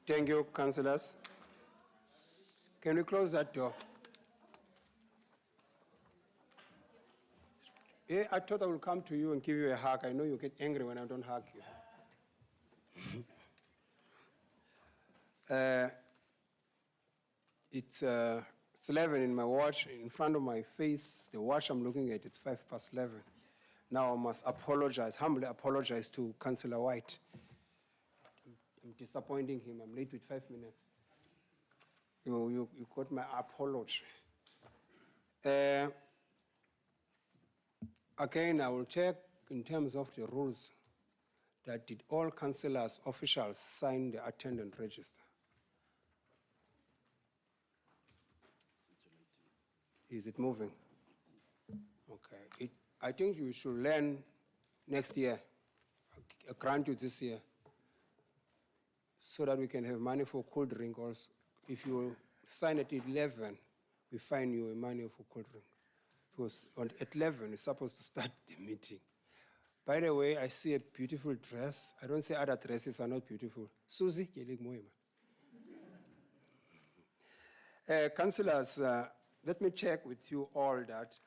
Thank you, councillors. Can we close that door? Yeah, I thought I would come to you and give you a hug. I know you get angry when I don't hug you. It's 11 in my watch. In front of my face, the watch I'm looking at, it's 11:05. Now I must apologize, humbly apologize to Councillor White. I'm disappointing him. I'm late with 5 minutes. You got my apology. Again, I will check in terms of the rules that did all councillors, officials sign the attendance register? Is it moving? Okay. I think you should learn next year. I'll grant you this year, so that we can have money for cold drink also. If you sign at 11, we fine you money for cold drink. Because at 11, it's supposed to start the meeting. By the way, I see a beautiful dress. I don't say other dresses are not beautiful. Susie, you look more. Councillors, let me check with you all that.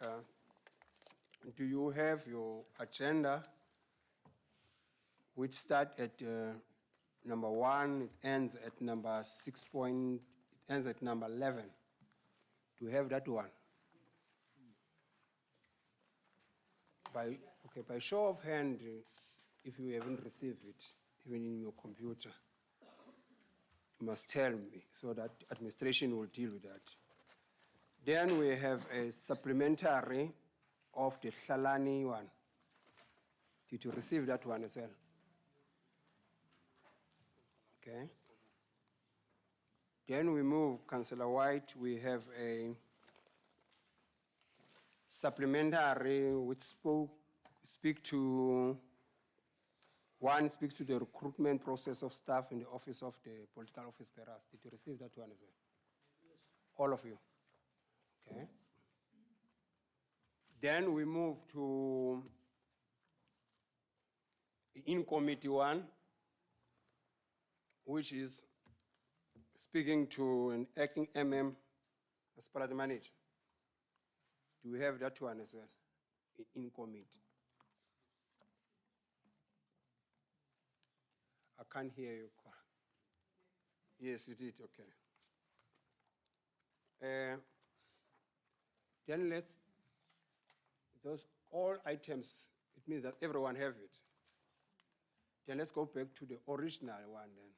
Do you have your agenda, which start at number 1, it ends at number 6 point, it ends at number 11. Do you have that one? By show of hand, if you haven't received it, even in your computer, you must tell me so that administration will deal with that. Then we have a supplementary of the Hlalani one. Did you receive that one as well? Okay. Then we move, Councillor White, we have a supplementary which speaks to the recruitment process of staff in the office of the political office bearers. Did you receive that one as well? Yes. All of you? Okay. Then we move to the in-committee one, which is speaking to an acting MM as part of the manager. Do we have that one as well, in committee? I can't hear you. Yes, you did, okay. Then those all items, it means that everyone have it. Then let's go back to the original one then.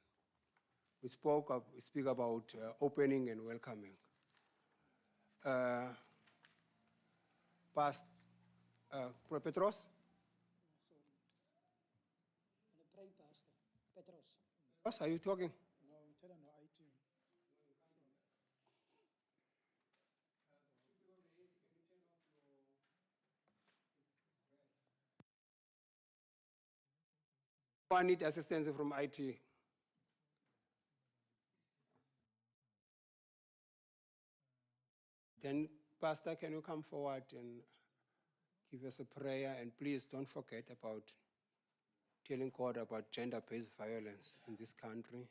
We speak about opening and welcoming. Past Petros? Sorry. Pastor. Petros. What are you talking? No, tell him no IT. I need assistance from IT. Then, Pastor, can you come forward and give us a prayer? And please don't forget about telling God about gender-based violence in this country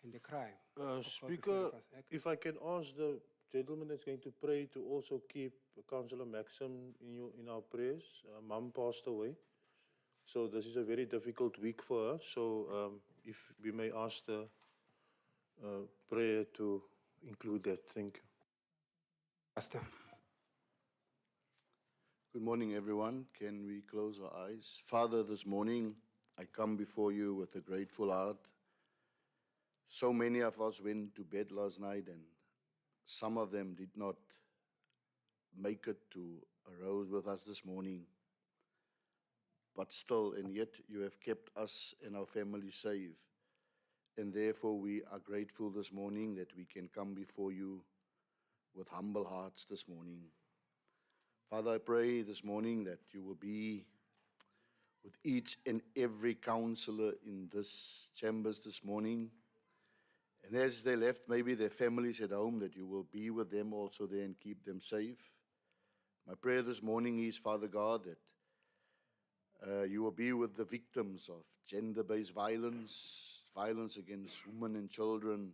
and the crime. Speaker, if I can ask the gentleman that's going to pray to also keep Councillor Maxim in our prayers. Mom passed away. So this is a very difficult week for her. So if we may ask the prayer to include that. Thank you. Pastor. Good morning, everyone. Can we close our eyes? Father, this morning I come before you with a grateful heart. So many of us went to bed last night and some of them did not make it to arise with us this morning. But still, and yet you have kept us and our family safe. And therefore we are grateful this morning that we can come before you with humble hearts this morning. Father, I pray this morning that you will be with each and every counselor in this chambers this morning. And as they left, maybe their families at home, that you will be with them also there and keep them safe. My prayer this morning is, Father God, that you will be with the victims of gender-based violence, violence against women and children,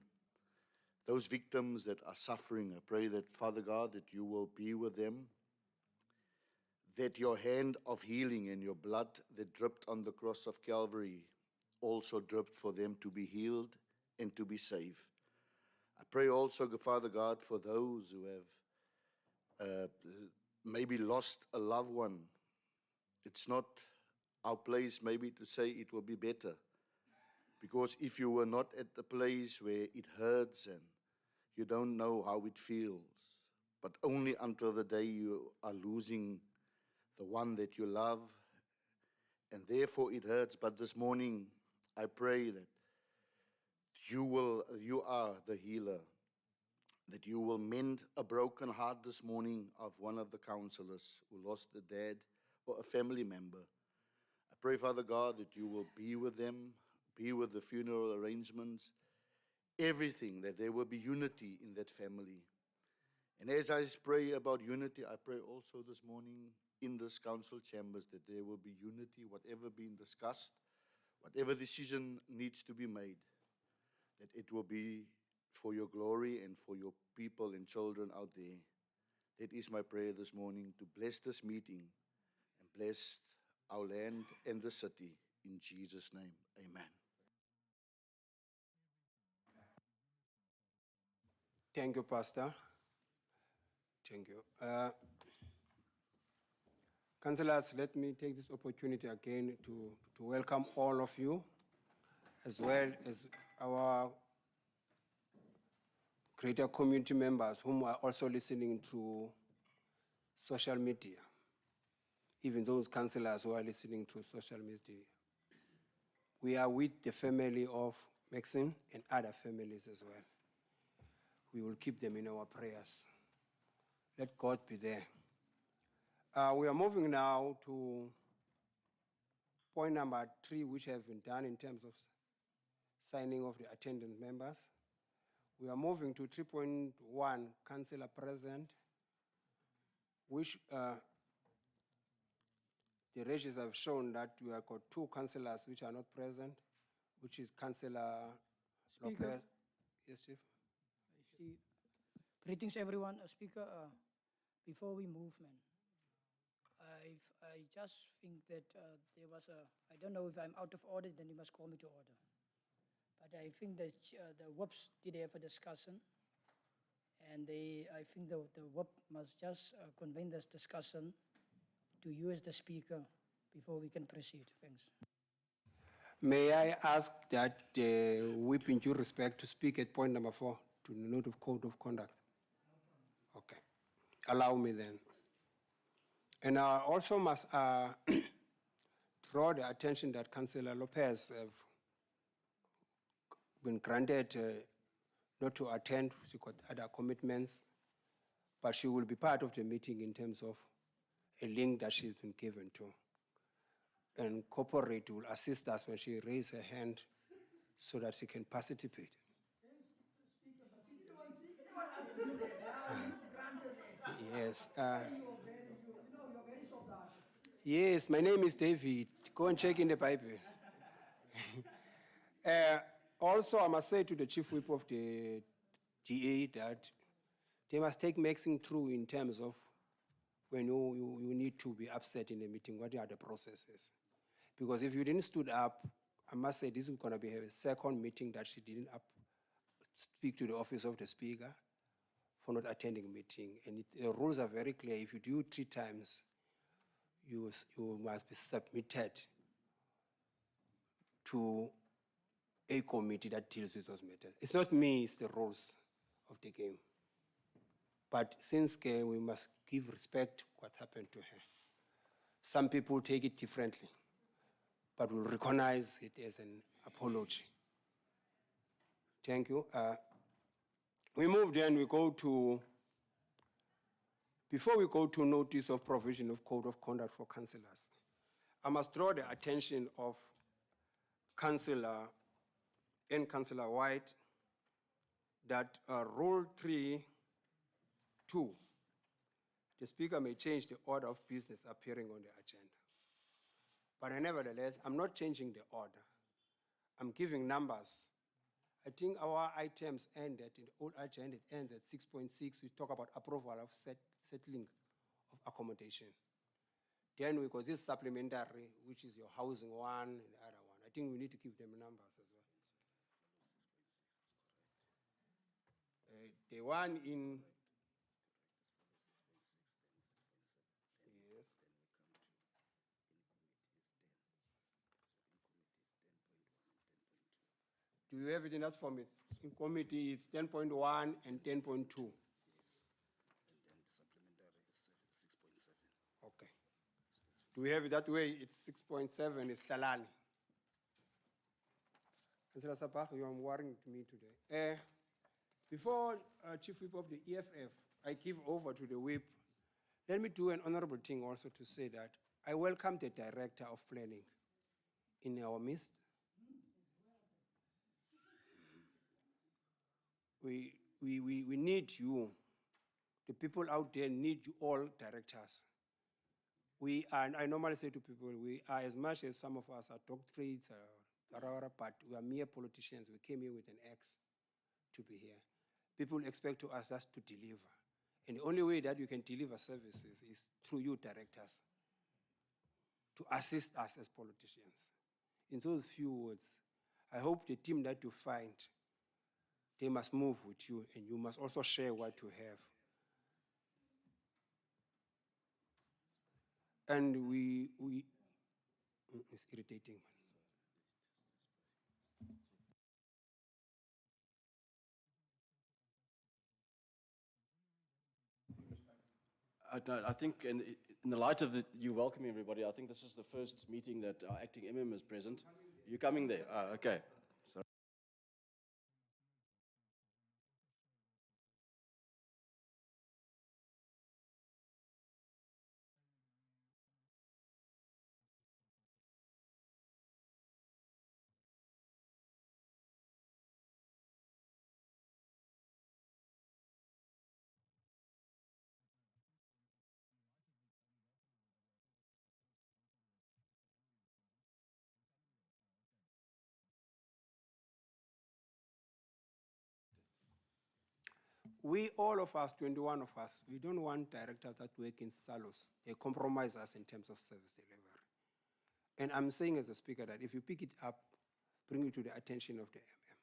those victims that are suffering. I pray that, Father God, that you will be with them, that your hand of healing and your blood that dripped on the cross of Calvary also dripped for them to be healed and to be safe. I pray also, Father God, for those who have maybe lost a loved one. It's not our place maybe to say it will be better, because if you were not at the place where it hurts and you don't know how it feels, but only until the day you are losing the one that you love, and therefore it hurts. But this morning, I pray that you are the healer, that you will mend a broken heart this morning of one of the counselors who lost a dad or a family member. I pray, Father God, that you will be with them, be with the funeral arrangements, everything, that there will be unity in that family. And as I pray about unity, I pray also this morning in this council chambers that there will be unity, whatever being discussed, whatever decision needs to be made, that it will be for your glory and for your people and children out there. That is my prayer this morning, to bless this meeting and bless our land and the city. In Jesus' name, amen. Thank you, Pastor. Thank you. Councillors, let me take this opportunity again to welcome all of you, as well as our greater community members whom are also listening to social media, even those councillors who are listening to social media. We are with the family of Maxine and other families as well. We will keep them in our prayers. Let God be there. We are moving now to point number 3, which has been done in terms of signing of the attendance members. We are moving to 3.1, councillor present, which the registers have shown that we have got 2 councillors which are not present, which is Councillor Speaker. Lopez. Yes, Chief? I see. Greetings, everyone. Speaker, before we move, man, I just think that there was I don't know if I'm out of order, then you must call me to order. But I think that the WUPs did have a discussion, and I think the WUP must just convene this discussion to you as the speaker before we can proceed. Thanks. May I ask that whip in due respect to speak at point number 4 to the note of code of conduct? Okay. Allow me then. And I also must draw the attention that Councillor Lopez have been granted not to attend. She got other commitments, but she will be part of the meeting in terms of a link that she's been given to. And corporate will assist us when she raises her hand so that she can participate. Yes. Yes, my name is David. Go and check in the Bible. Also, I must say to the Chief Whip of the GA that they must take Maxing through in terms of when you need to be upset in a meeting, what are the processes? Because if you didn't stood up, I must say this is going to be a second meeting that she didn't speak to the office of the speaker for not attending a meeting. And the rules are very clear. If you do it 3 times, you must be submitted to a committee that deals with those matters. It's not me, it's the rules of the game. But since we must give respect what happened to her. Some people take it differently, but we'll recognize it as an apology. Thank you. We move then, we go to, before we go to notice of provision of code of conduct for councillors, I must draw the attention of Councillor and Councillor White that Rule 3.2, the Speaker may change the order of business appearing on the agenda. But nevertheless, I'm not changing the order. I'm giving numbers. I think our items ended, in the old agenda, it ends at 6.6. We talk about approval of settling of accommodation. Then we got this supplementary, which is your housing one and the other one. I think we need to give them numbers as well. The one in, yes. Do you have it in that format? In committee, it's 10.1 and 10.2. Yes. And then the supplementary is 6.7. Okay. Do we have it that way? It's 6.7, it's Talani. Councillor Sapach, you are worrying to me today. Before Chief Whip of the EFF, I give over to the Whip. Let me do an honorable thing also to say that I welcome the Director of Planning in our midst. We need you. The people out there need you all, directors. We are, I normally say to people, we are, as much as some of us are doctorates, but we are mere politicians. We came here with an axe to be here. People expect to us to deliver. And the only way that you can deliver services is through you, directors, to assist us as politicians. In those few words, I hope the team that you find, they must move with you, and you must also share what you have. And it's irritating. I think in the light of you welcoming everybody, I think this is the first meeting that our acting MM is present. You're coming there? Okay. Sorry. We, all of us, 21 of us, we don't want directors that work in silos. They compromise us in terms of service delivery. And I'm saying as a speaker that if you pick it up, bring it to the attention of the MM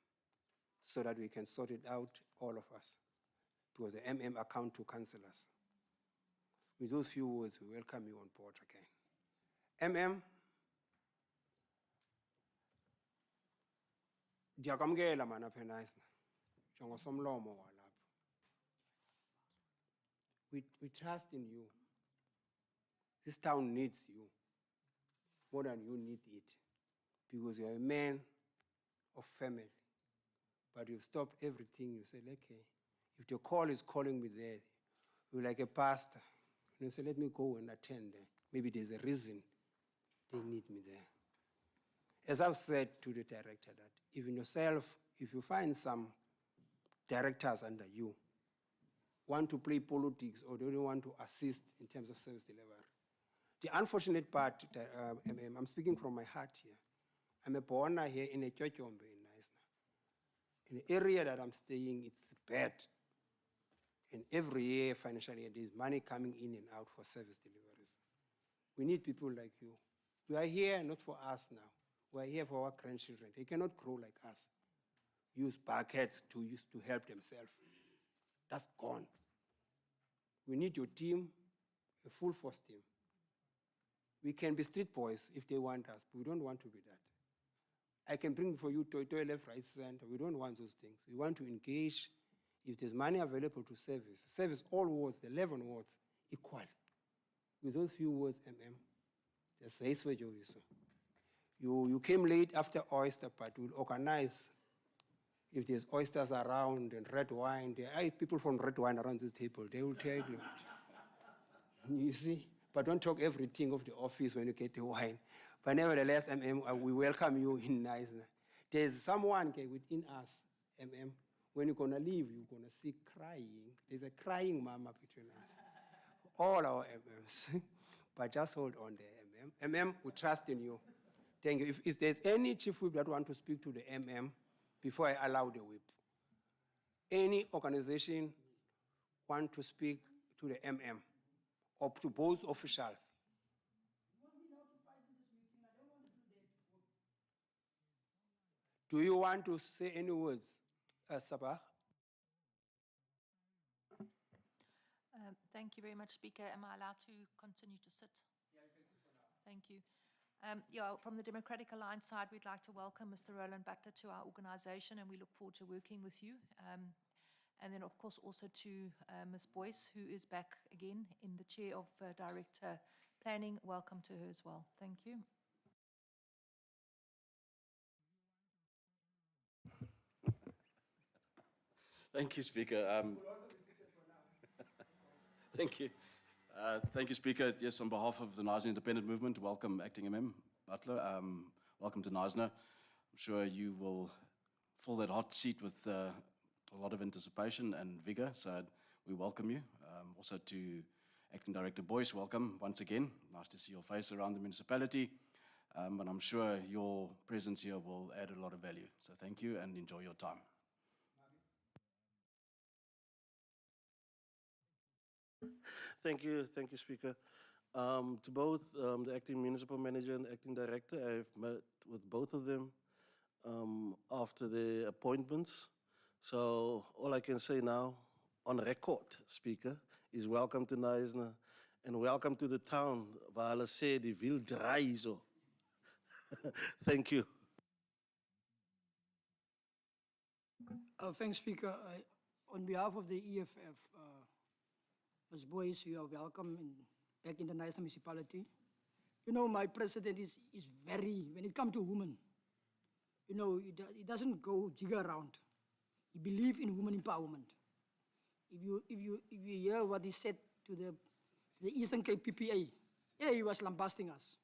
so that we can sort it out, all of us, because the MM account to councillors. With those few words, we welcome you on board again. MM, ndiyakwamkela mana apha enayisna njengosomlomo walapha. We trust in you. This town needs you more than you need it, because you're a man of family. But you've stopped everything. You said, okay, if the call is calling me there, you're like a pastor. And you say, let me go and attend there. Maybe there's a reason they need me there. As I've said to the director, that even yourself, if you find some directors under you, want to play politics or don't want to assist in terms of service delivery. The unfortunate part, I'm speaking from my heart here. I'm a born here in a Chochombe in Naisna. In the area that I'm staying, it's bad. And every year, financially, there's money coming in and out for service deliveries. We need people like you. We are here not for us now. We are here for our grandchildren. They cannot grow like us. Use buckets to help themselves. That's gone. We need your team, a full force team. We can be street boys if they want us, but we don't want to be that. I can bring for you Toy left, right, center. We don't want those things. We want to engage. If there's money available to service all wards, the 11 wards, equal. With those few words, MM, that's the for you came late after oyster, but we'll organize. If there's oysters around and red wine, there are people from red wine around this table. They will tell you. You see? But don't talk everything of the office when you get the wine. But nevertheless, we welcome you in niceness. There's someone within us, when you're going to leave, you're going to see crying. There's a crying mama between us. All our MMs. But just hold on there, MM. MM, we trust in you. Thank you. If there's any chief whip that want to speak to the MM before I allow the whip, any organization want to speak to the MM or to both officials? Do you want to say any words, Sabah? Thank you very much, Speaker. Am I allowed to continue to sit? Yeah, you can sit for now. Thank you. From the Democratic Alliance side, we'd like to welcome Mr. Roland Butler to our organization, and we look forward to working with you. And then, of course, also to Ms. Boyce, who is back again in the chair of Director Planning. Welcome to her as well. Thank you. Thank you, Speaker. Thank you. Thank you, Speaker. Yes, on behalf of the Knysna Independent Movement, welcome Acting MM Butler. Welcome to Knysna. I'm sure you will fill that hot seat with a lot of anticipation and vigor, so we welcome you. Also to Acting Director Boyce, welcome once again. Nice to see your face around the municipality, and I'm sure your presence here will add a lot of value. So thank you and enjoy your time. Thank you, Speaker. To both the acting municipal manager and the acting director, I've met with both of them after the appointments. So all I can say now, on record, Speaker, is welcome to Knysna and welcome to the town waar hulle sê die wiel draai so. Thank you. Thanks, Speaker. On behalf of the EFF, Ms. Boyce, you are welcome back in the Knysna municipality. You know, my president is very, when it comes to women, you know, he doesn't go jig around. He believes in women empowerment. If you hear what he said to the Eastern Cape PPA, yeah, he was lambasting us,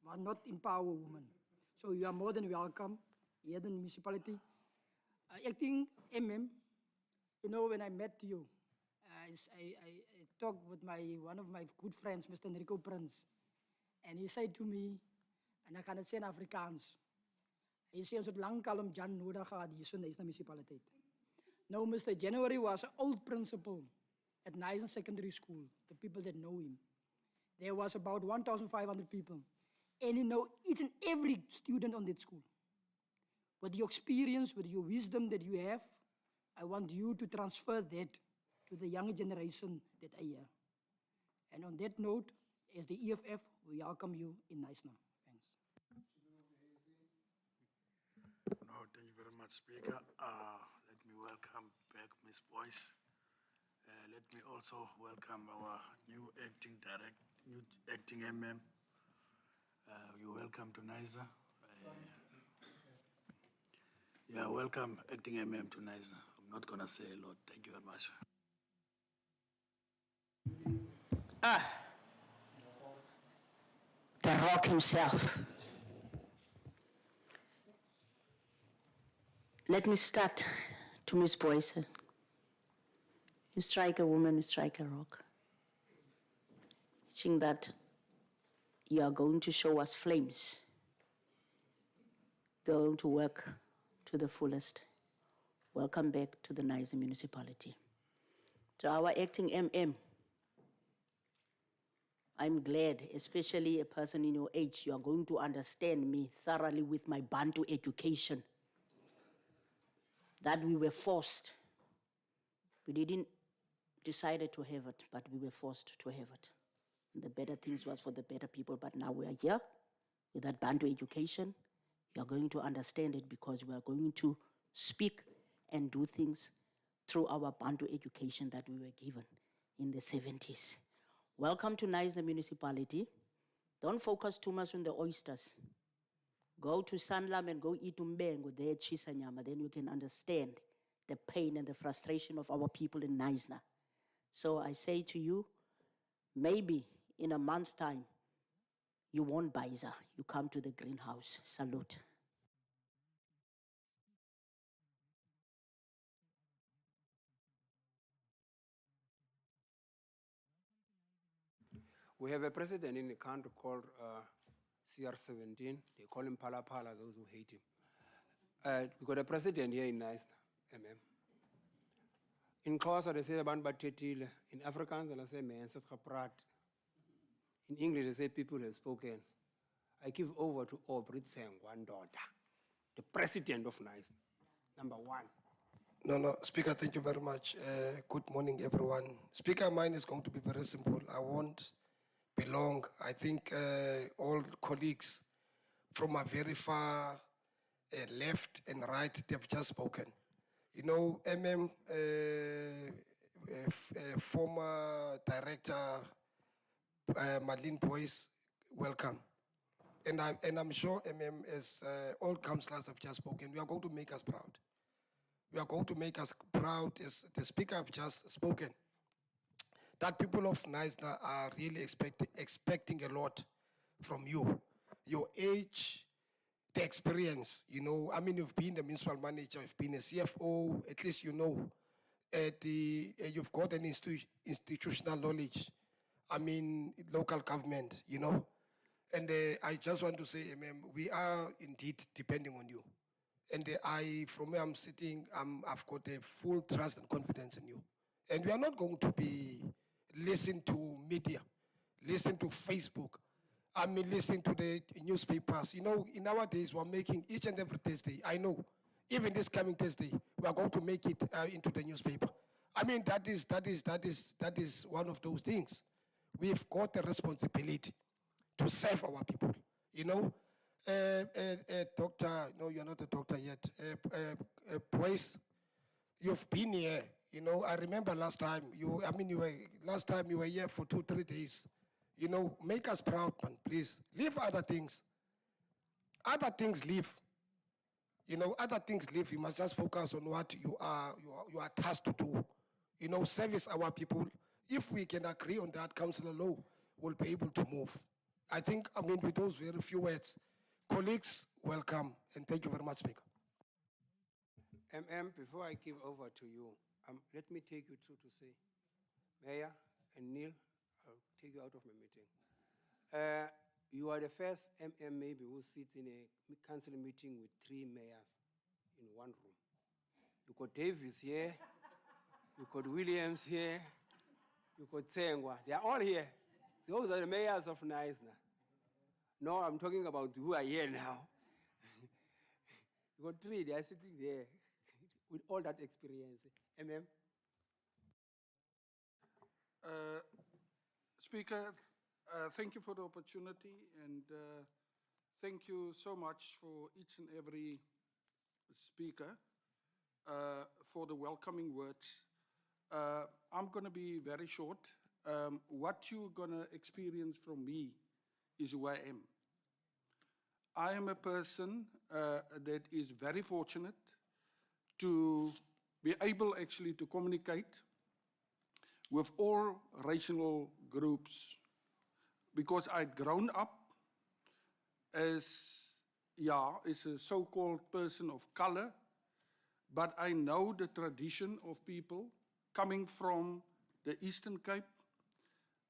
but not empower women. So you are more than welcome here in the municipality. Acting MM, you know, when I met you, I talked with one of my good friends, Mr. Enrico Prince, and he said to me, en ek gaan dit sê in Afrikaans, hy sê ons het lankal om Jan nodig gehad hier in die municipaliteit. Now, Mr. January was an old principal at Knysna Secondary School, the people that know him. There was about 1,500 people, and he know each and every student on that school. With your experience, with your wisdom that you have, I want you to transfer that to the younger generation that are here. And on that note, as the EFF, we welcome you in Knysna. Thanks. No, thank you very much, Speaker. Let me welcome back Ms. Boyce. Let me also welcome our new acting MM. You're welcome to Knysna. Yeah, welcome acting MM to Knysna. I'm not gonna say a lot. Thank you very much. The Rock himself. Let me start to Ms. Boyce. You strike a woman, you strike a rock. Teaching that you are going to show us flames, going to work to the fullest. Welcome back to the Knysna municipality. To our acting MM, I'm glad, especially a person in your age, you are going to understand me thoroughly with my Bantu education. That we were forced. We didn't decide to have it, but we were forced to have it. And the better things was for the better people, but now we are here with that Bantu education. You are going to understand it because we are going to speak and do things through our Bantu education that we were given in the 70s. Welcome to Knysna municipality. Don't focus too much on the oysters. Go to Sanlam and go eat umbengo there, chisanyama, then you can understand the pain and the frustration of our people in Knysna. So I say to you, maybe in a month's time, you won't Baiza. You come to the greenhouse. Salute. We have a president in the country called CR17. They call him Pala Pala, those who hate him. We got a president here in Nice, MM. In Xhosa, they say abantu bathethile. In Afrikaans, they say mense het gepraat. In English, they say people have spoken. I give over to Aubrey Tsengwa-Ndoda, the president of Nice, #1. No, Speaker, thank you very much. Good morning, everyone. Speaker, mine is going to be very simple. I won't be long. I think all colleagues from a very far left and right, they've just spoken. You know, former director, Madeleine Boyce, welcome. And I'm sure as all councillors have just spoken, we are going to make us proud. We are going to make us proud, as the speaker have just spoken, that people of Neisner are really expecting a lot from you. Your age, the experience, you know, I mean, you've been the municipal manager, you've been a CFO, at least you know, you've got an institutional knowledge, I mean, local government, you know. And I just want to say, we are indeed depending on you. And from where I'm sitting, I've got a full trust and confidence in you. And we are not going to be listening to media, listen to Facebook, listening to the newspapers. You know, in our days, we're making each and every Thursday, I know, even this coming Thursday, we are going to make it into the newspaper. I mean, that is one of those things. We've got the responsibility to serve our people, you know. Doctor, no, you're not a doctor yet. Boyce, you've been here, you know. I remember last time you were here for 2-3 days. You know, make us proud, man, please. Leave other things. Other things leave. You know, other things leave. You must just focus on what you are tasked to do. You know, service our people. If we can agree on that, Councillor Lowe will be able to move. I think, with those very few words, colleagues, welcome, and thank you very much, Speaker. Before I give over to you, let me take you through to say, Mayor and Neil, I'll take you out of my meeting. You are the first maybe who sits in a council meeting with 3 mayors in one room. You got Davis here, you got Williams here, you got Tsengwa. They are all here. Those are the mayors of Neisner. No, I'm talking about who are here now. You got 3, they are sitting there with all that experience. Speaker, thank you for the opportunity, and thank you so much for each and every speaker for the welcoming words. I'm going to be very short. What you're going to experience from me is who I am. I am a person that is very fortunate to be able actually to communicate with all racial groups, because I'd grown up as a so-called person of color, but I know the tradition of people coming from the Eastern Cape.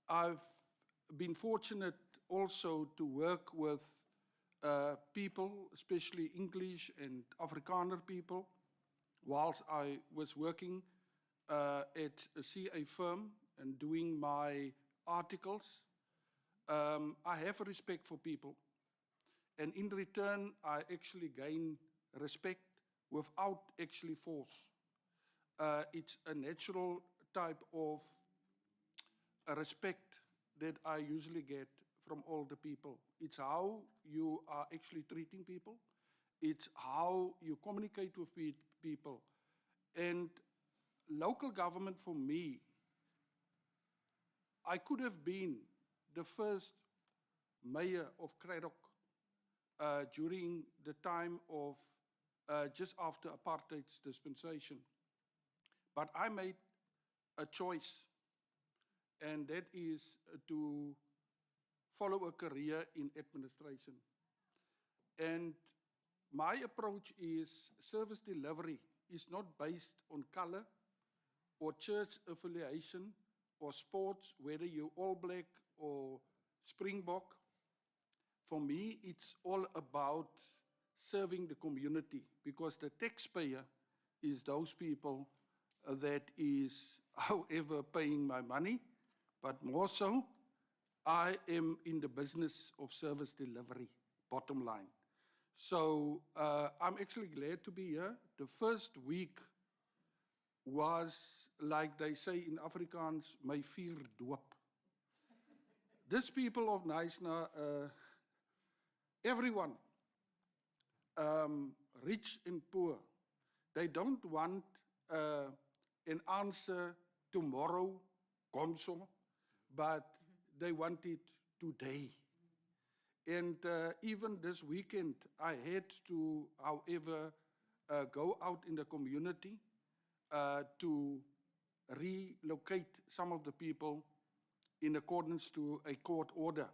I've been fortunate also to work with people, especially English and Afrikaner people, whilst I was working at a CA firm and doing my articles. I have a respect for people, and in return, I actually gain respect without actually force. It's a natural type of respect that I usually get from all the people. It's how you are actually treating people. It's how you communicate with people. And local government for me, I could have been the first mayor of Kraddock during the time of just after apartheid's dispensation. But I made a choice, and that is to follow a career in administration. And my approach is service delivery is not based on color or church affiliation or sports, whether you're All Black or Springbok. for me, it's all about serving the community, because the taxpayer is those people that is, however, paying my money, but more so, I am in the business of service delivery, bottom line. So I'm actually glad to be here. The first week was, like they say in Afrikaans, my vier doop. These people of Knysna, everyone, rich and poor, they don't want an answer tomorrow, gonzo, but they want it today. And even this weekend, I had to, however, go out in the community to relocate some of the people in accordance to a court order.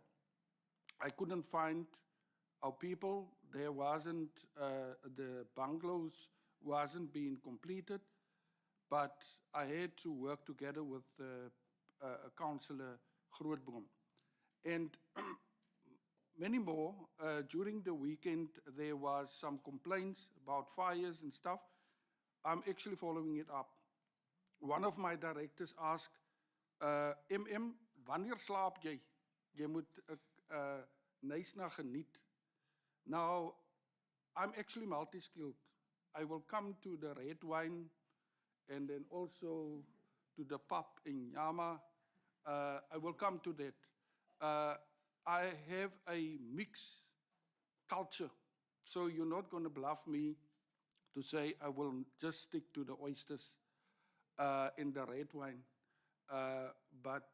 I couldn't find our people. There wasn't, the bungalows wasn't being completed, but I had to work together with Councillor Grootboom. And many more. During the weekend, there was some complaints about fires and stuff. I'm actually following it up. One of my directors asked, MM, wanneer slaap jy? Jy moet Knysna geniet. Now, I'm actually multi-skilled. I will come to the red wine and then also to the pub in Yama. I will come to that. I have a mixed culture, so you're not going to bluff me to say I will just stick to the oysters in the red wine. But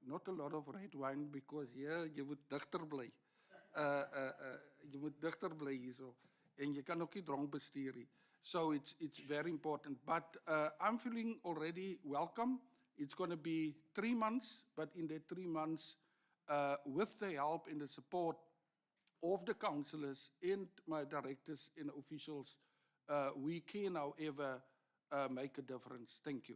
not a lot of red wine, because here you moet digter bly. You moet digter bly hierso. En jy kan ook nie dronk bestuur nie. So it's very important. But I'm feeling already welcome. It's going to be 3 months, but in the 3 months, with the help and the support of the councillors and my directors and officials, we can, however, make a difference. Thank you.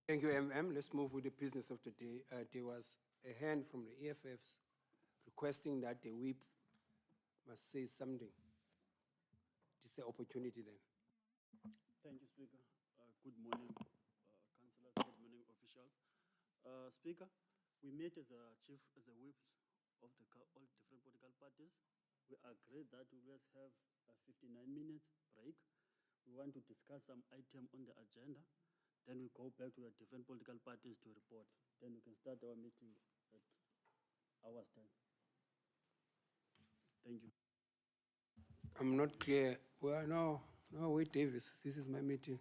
Thank you, MM. Let's move with the business of the day. There was a hand from the EFFs requesting that the whip must say something. This is the opportunity then. Thank you, Speaker. Good morning, councillors. Good morning, officials. Speaker, we met as the whips of all different political parties. We agreed that we will have a 59-minute break. We want to discuss some item on the agenda. Then we go back to the different political parties to report. Then we can start our meeting at hour's time. Thank you. I'm not clear. Well, no, wait, Davis. This is my meeting.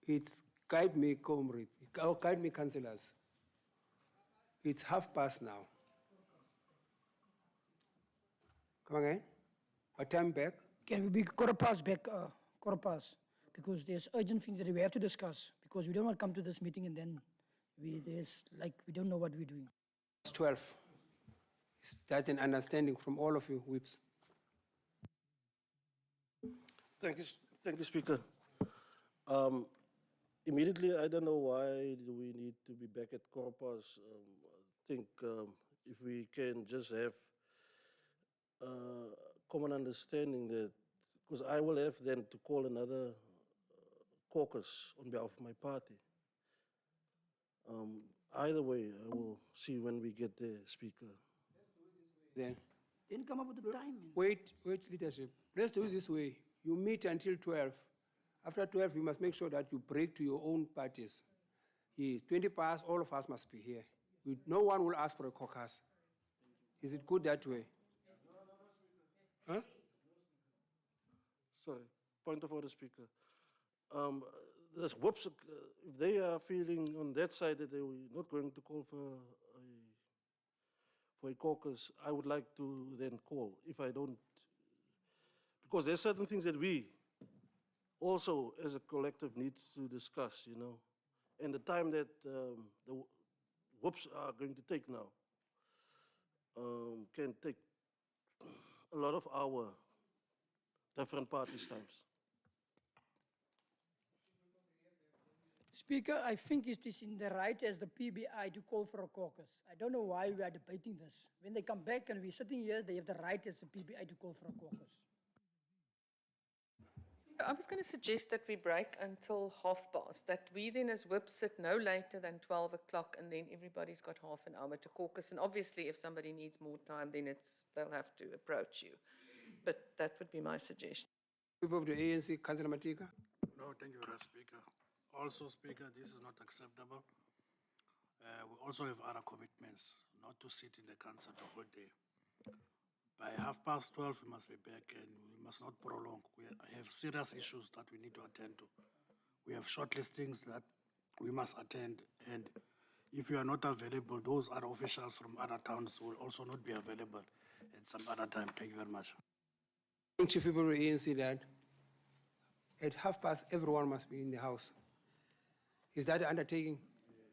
It's guide me, comrades. Guide me, councillors. It's past now. Come again? What time back? Can we be quarter past back, quarter past? Because there's urgent things that we have to discuss, because we don't want to come to this meeting and then we don't know what we're doing. It's 12. Is that an understanding from all of you, whips? Thank you, Speaker. Immediately, I don't know why do we need to be back at Corpus. I think if we can just have common understanding that, because I will have then to call another caucus on behalf of my party. Either way, I will see when we get there, Speaker. Then Come up with the time. wait, leadership. Let's do it this way. You meet until 12. After 12, you must make sure that you break to your own parties. Yes, 20 past, all of us must be here. No one will ask for a caucus. Is it good that way? Huh? Sorry, point of order, Speaker. There's whoops, if they are feeling on that side that they were not going to call for a caucus, I would like to then call. If I don't, because there's certain things that we also as a collective needs to discuss, you know, and the time that the whoops are going to take now can take a lot of our different parties' times. Speaker, I think it is in the right as the PBI to call for a caucus. I don't know why we are debating this. When they come back and we're sitting here, they have the right as the PBI to call for a caucus. I was going to suggest that we break until past, that we then as whips sit no later than 12 o'clock, and then everybody's got half an hour to caucus. And obviously, if somebody needs more time, then they'll have to approach you. But that would be my suggestion. People of the ANC, Councillor Matika. No, thank you, Speaker. Also, Speaker, this is not acceptable. We also have other commitments, not to sit in the council the whole day. By 12:30, we must be back, and we must not prolong. We have serious issues that we need to attend to. We have shortlistings that we must attend, and if you are not available, those other officials from other towns will also not be available at some other time. Thank you very much. Chief People of the ANC that at 12:30, everyone must be in the house. Is that the undertaking? Yes.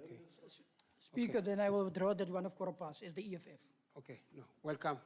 Okay. Speaker, then I will withdraw that one of Coropas as the EFF. Okay, no, welcome.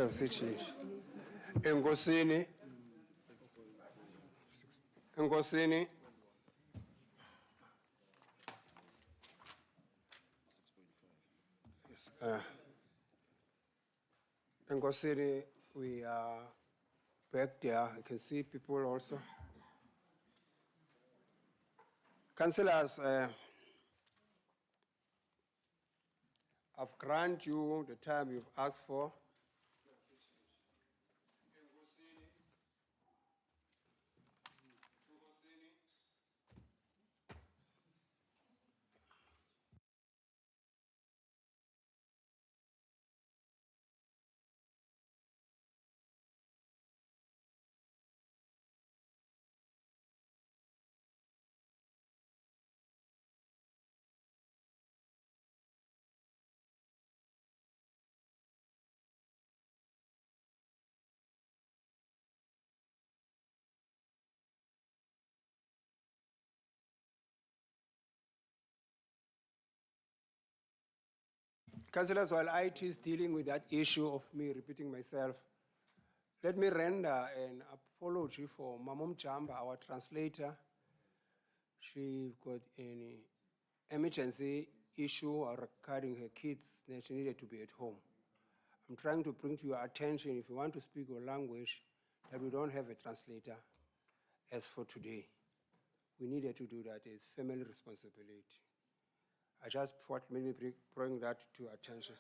Sichinji. Enkosini. Enkosini. Yes. Enkosini, we are back there. You can see people also. Councillors, I've granted you the time you've asked for. Councillors, while IT is dealing with that issue of me repeating myself, let me render an apology for Mamum Chamba, our translator. She got an emergency issue regarding her kids that she needed to be at home. I'm trying to bring to your attention, if you want to speak your language, that we don't have a translator as for today. We needed to do that as family responsibility. I just thought maybe bring that to your attention.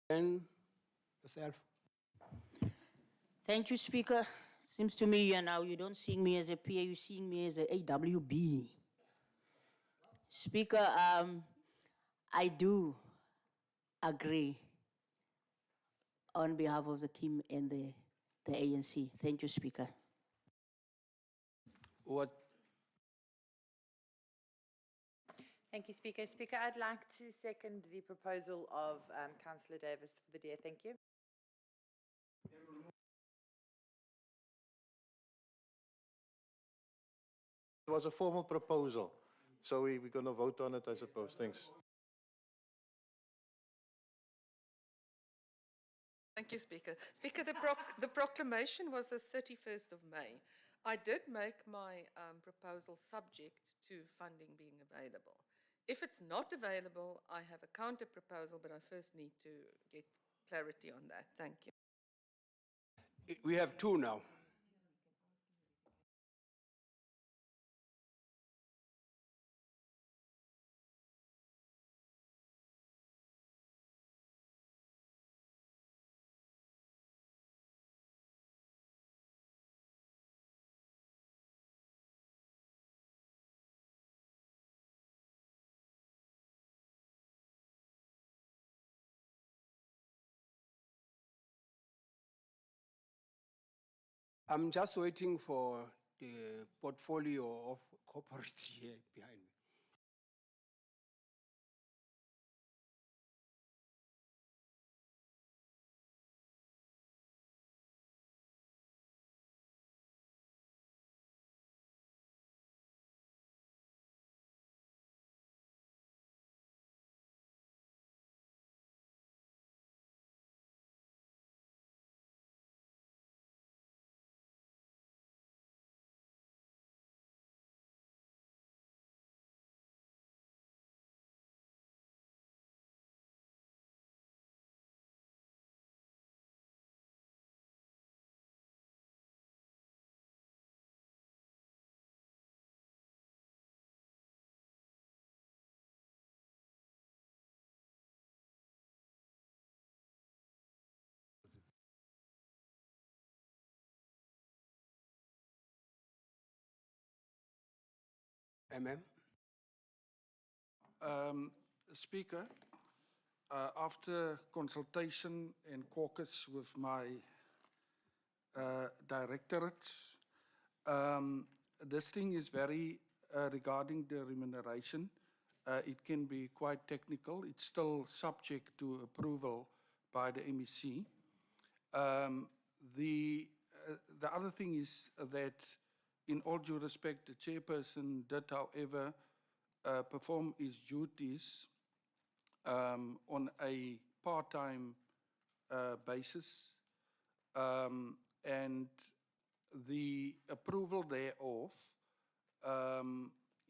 And yourself. Thank you, Speaker. Seems to me now you don't see me as a PA, you're seeing me as a AWB. Speaker, I do agree on behalf of the team and the ANC. Thank you, Speaker. What? Thank you, Speaker. Speaker, I'd like to second the proposal of Councillor Davis for the dear. Thank you. It was a formal proposal, so we're going to vote on it, I suppose. Thanks. Thank you, Speaker. Speaker, the proclamation was the 31st of May. I did make my proposal subject to funding being available. If it's not available, I have a counter proposal, but I first need to get clarity on that. Thank you. We have two now. I'm just waiting for the portfolio of corporate here behind me. MM? Speaker, after consultation and caucus with my directorates, this thing is very regarding the remuneration. It can be quite technical. It's still subject to approval by the MEC. The other thing is that, in all due respect, the chairperson did, however, perform his duties on a part-time basis, and the approval thereof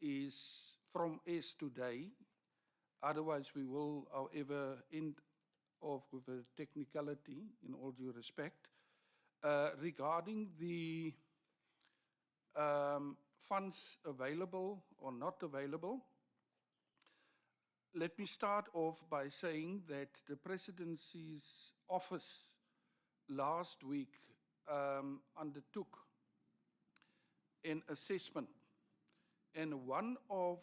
is from as today. Otherwise, we will, however, end off with a technicality, in all due respect, regarding the funds available or not available. Let me start off by saying that the presidency's office last week undertook an assessment, and one of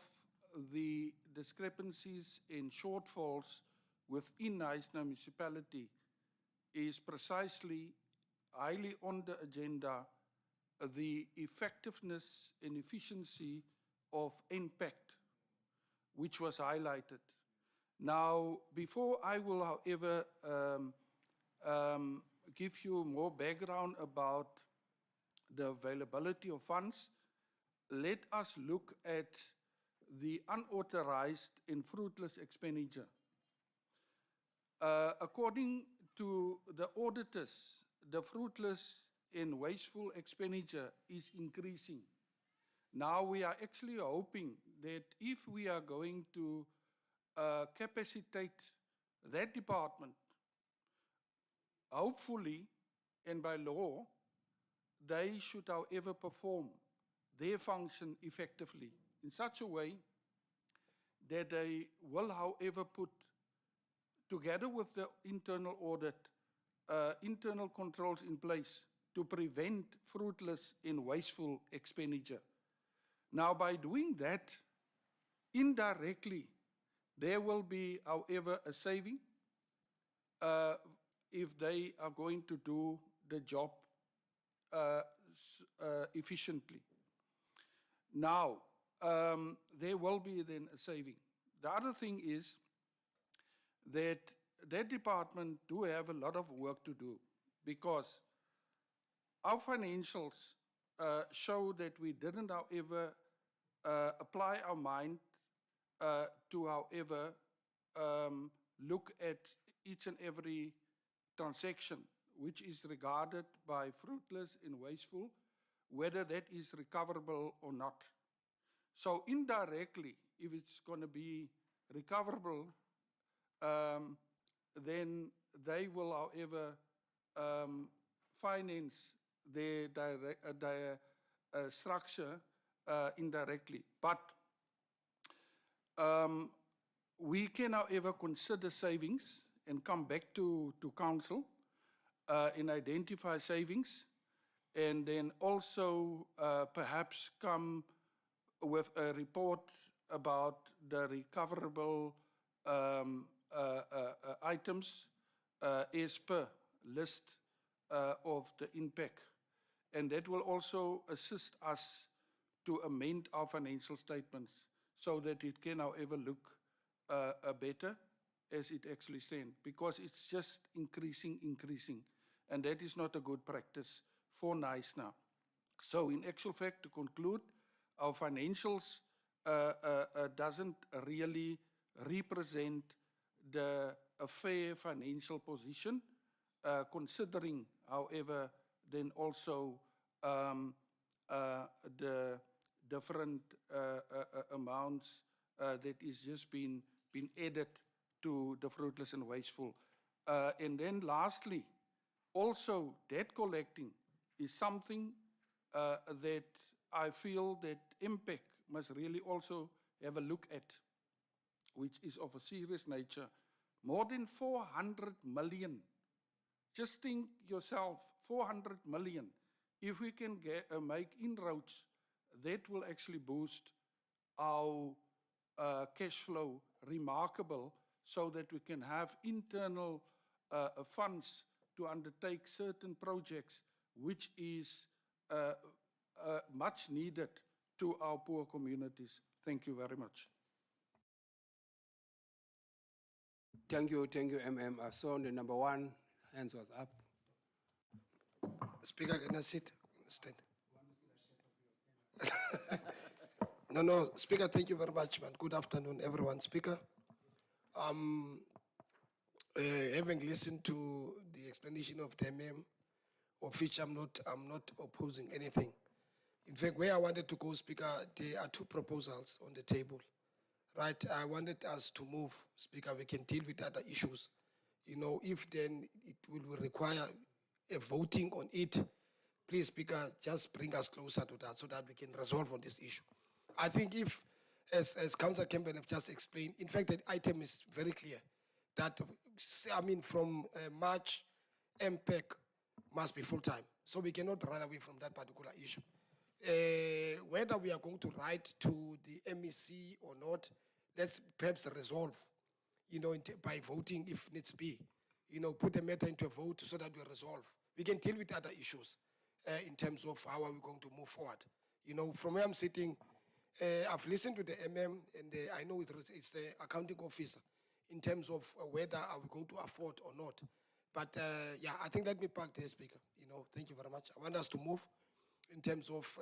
the discrepancies and shortfalls within Knysna municipality is precisely highly on the agenda, the effectiveness and efficiency of impact, which was highlighted. Now, before I will, however, give you more background about the availability of funds, let us look at the unauthorized and fruitless expenditure. According to the auditors, the fruitless and wasteful expenditure is increasing. Now we are actually hoping that if we are going to capacitate that department, hopefully, and by law, they should, however, perform their function effectively in such a way that they will, however, put together with the internal audit, internal controls in place to prevent fruitless and wasteful expenditure. Now, by doing that, indirectly, there will be, however, a saving if they are going to do the job efficiently. Now, there will be then a saving. The other thing is that that department do have a lot of work to do because our financials show that we didn't, however, apply our mind to, however, look at each and every transaction which is regarded by fruitless and wasteful, whether that is recoverable or not. So indirectly, if it's going to be recoverable, then they will, however, finance their structure indirectly. But we can, however, consider savings and come back to council and identify savings, and then also perhaps come with a report about the recoverable items as per list of the impact. And that will also assist us to amend our financial statements so that it can, however, look better as it actually stands, because it's just increasing. And that is not a good practice for NICE now. So in actual fact, to conclude, our financials doesn't really represent a fair financial position, considering, however, then also the different amounts that is just been added to the fruitless and wasteful. And then lastly, also debt collecting is something that I feel that MPEC must really also have a look at, which is of a serious nature. More than 400 million. Just think yourself, 400 million. If we can make inroads, that will actually boost our cash flow remarkable, so that we can have internal funds to undertake certain projects which is much needed to our poor communities. Thank you very much. Thank you, MM. I saw the number one, hands was up. Speaker, can I sit? Stand. No, Speaker, thank you very much, man. Good afternoon, everyone. Speaker, having listened to the explanation of the MM, of which I'm not opposing anything. In fact, where I wanted to go, Speaker, there are two proposals on the table, right? I wanted us to move, Speaker, we can deal with other issues. You know, if then it will require a voting on it, please, Speaker, just bring us closer to that so that we can resolve on this issue. I think if, as Councillor Campbell have just explained, in fact, the item is very clear that, I mean, from March, MPEC must be full-time. So we cannot run away from that particular issue. Whether we are going to write to the MEC or not, let's perhaps resolve, you know, by voting if needs be. You know, put the matter into a vote so that we resolve. We can deal with other issues in terms of how are we going to move forward. You know, from where I'm sitting, I've listened to the MM, and I know it's the accounting officer in terms of whether are we going to afford or not. But yeah, I think let me park there, Speaker. You know, thank you very much. I want us to move in terms of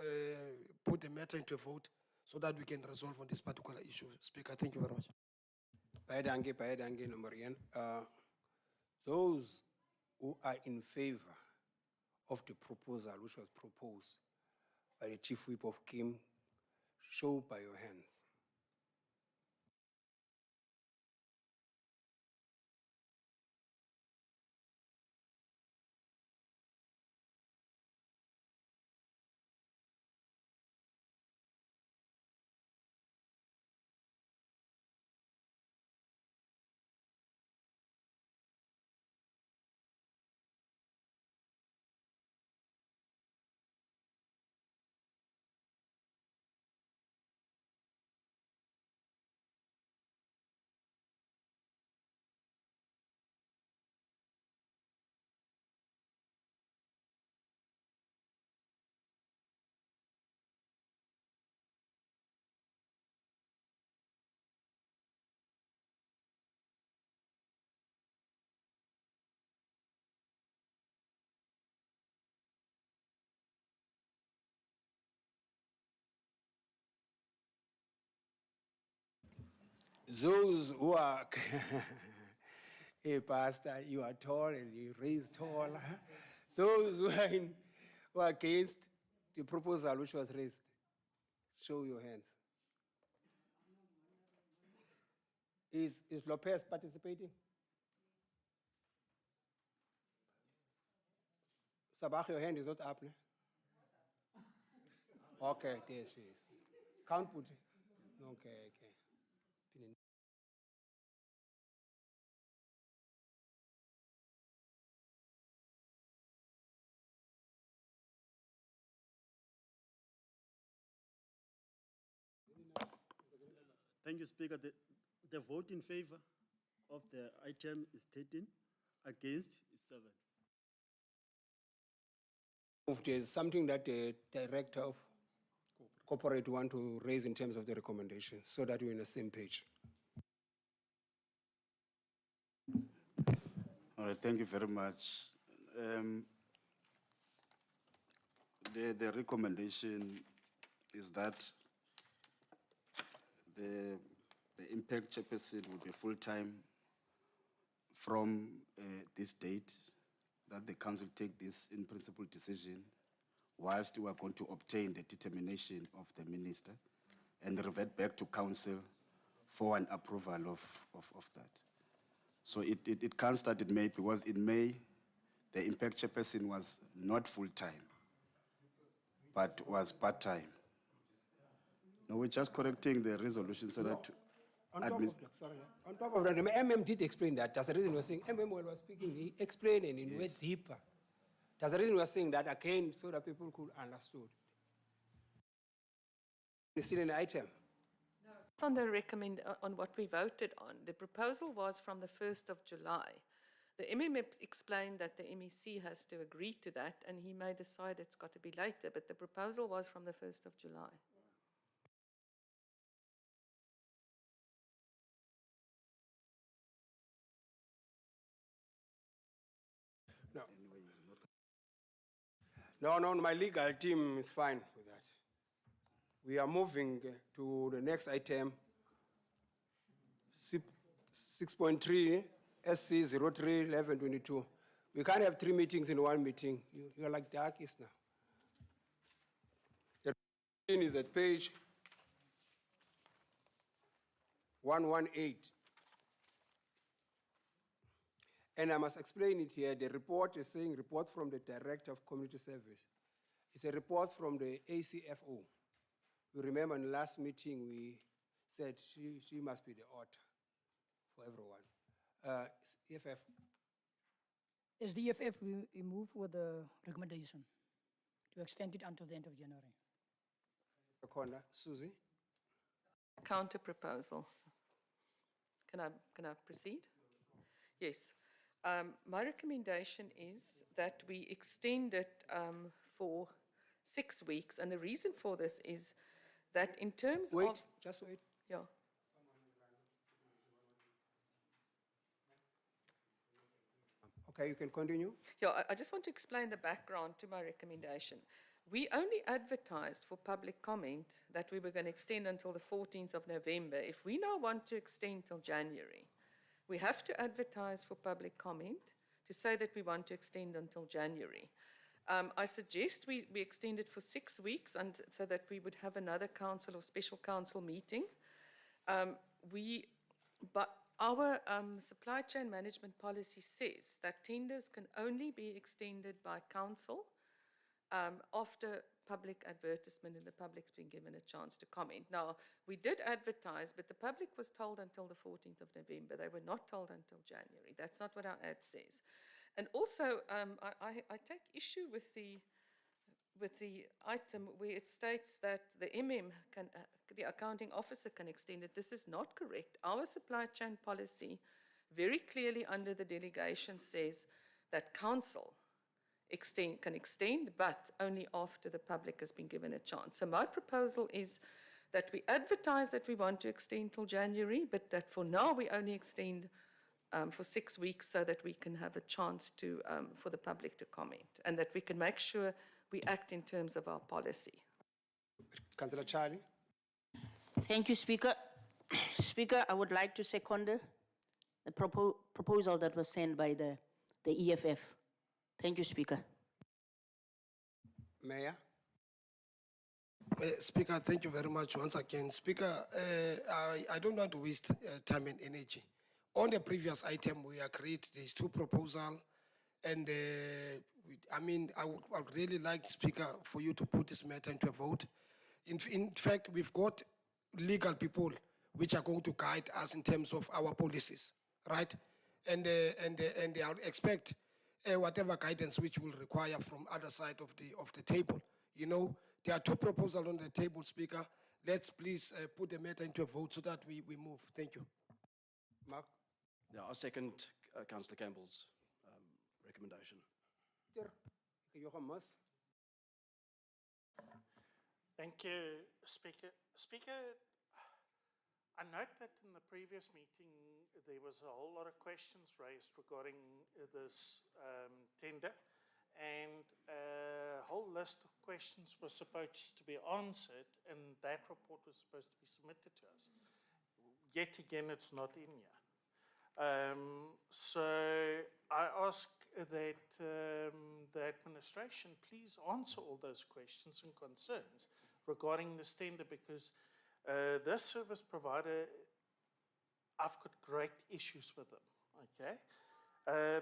put the matter into a vote so that we can resolve on this particular issue. Speaker, thank you very much. Bayadange, number one. Those who are in favor of the proposal which was proposed by the Chief Whip of Kim, show by your hands. those who are, hey, Pastor, you are tall and you raise tall. Huh? Those who are against the proposal which was raised, show your hands. Is Lopez participating? Sabah, your hand is not up. Ne? Okay, there she is. Count put. Okay. Thank you, Speaker. The vote in favor of the item is 13, against is 7. If there's something that the director of corporate want to raise in terms of the recommendations, so that we're on the same page. All right, thank you very much. The recommendation is that the impact chairperson will be full-time from this date, that the council take this in principle decision whilst we are going to obtain the determination of the minister and revert back to council for an approval of that. So it can't start in May, because in May, the impact chairperson was not full-time, but was part-time. No, we're just correcting the resolution so that... On top of that, the MM did explain that. That's the reason we're saying, MM while was speaking, he explained and in went deeper. That's the reason we're saying that again, so that people could understand. It's still an item. No, it's on on what we voted on. The proposal was from the 1st of July. The MMM explained that the MEC has to agree to that, and he may decide it's got to be later, but the proposal was from the 1st of July. No, my legal team is fine with that. We are moving to the next item, 6.3 SC 03-1122. We can't have 3 meetings in one meeting. You're like darkies now. The resolution is at page 118. And I must explain it here. The report is saying report from the Director of Community Service. It's a report from the ACFO. You remember in the last meeting we said she must be the author for everyone. EFF. As the EFF, we move with the recommendation to extend it until the end of January. Susie? Counter proposal. Can I proceed? Yes. My recommendation is that we extend it for 6 weeks, and the reason for this is that in terms of... Just wait. Yeah. Okay, you can continue. Yeah, I just want to explain the background to my recommendation. We only advertised for public comment that we were going to extend until the 14th of November. If we now want to extend till January, we have to advertise for public comment to say that we want to extend until January. I suggest we extend it for 6 weeks, and so that we would have another council or special council meeting. But our supply chain management policy says that tenders can only be extended by council after public advertisement and the public's been given a chance to comment. Now, we did advertise, but the public was told until the 14th of November. They were not told until January. That's not what our ad says. And also, I take issue with the item where it states that the the accounting officer can extend it. This is not correct. Our supply chain policy very clearly under the delegation says that council can extend, but only after the public has been given a chance. So my proposal is that we advertise that we want to extend till January, but that for now we only extend for 6 weeks so that we can have a chance for the public to comment, and that we can make sure we act in terms of our policy. Councillor Charlie. Thank you, Speaker. Speaker, I would like to second the proposal that was sent by the EFF. Thank you, Speaker. Mayor? Speaker, thank you very much once again. Speaker, I don't want to waste time and energy. On the previous item, we agreed these two proposals, and I would really like, Speaker, for you to put this matter into a vote. In fact, we've got legal people which are going to guide us in terms of our policies, right? And I'll expect whatever guidance which will require from other side of the table. You know, there are two proposals on the table, Speaker. Let's please put the matter into a vote so that we move. Thank you. Mark? Yeah, I second Councillor Campbell's recommendation. Thank you, Speaker. Speaker, I note that in the previous meeting, there was a whole lot of questions raised regarding this tender, and a whole list of questions were supposed to be answered, and that report was supposed to be submitted to us. Yet again, it's not in here. So I ask that the administration please answer all those questions and concerns regarding this tender, because this service provider, I've got great issues with them, okay?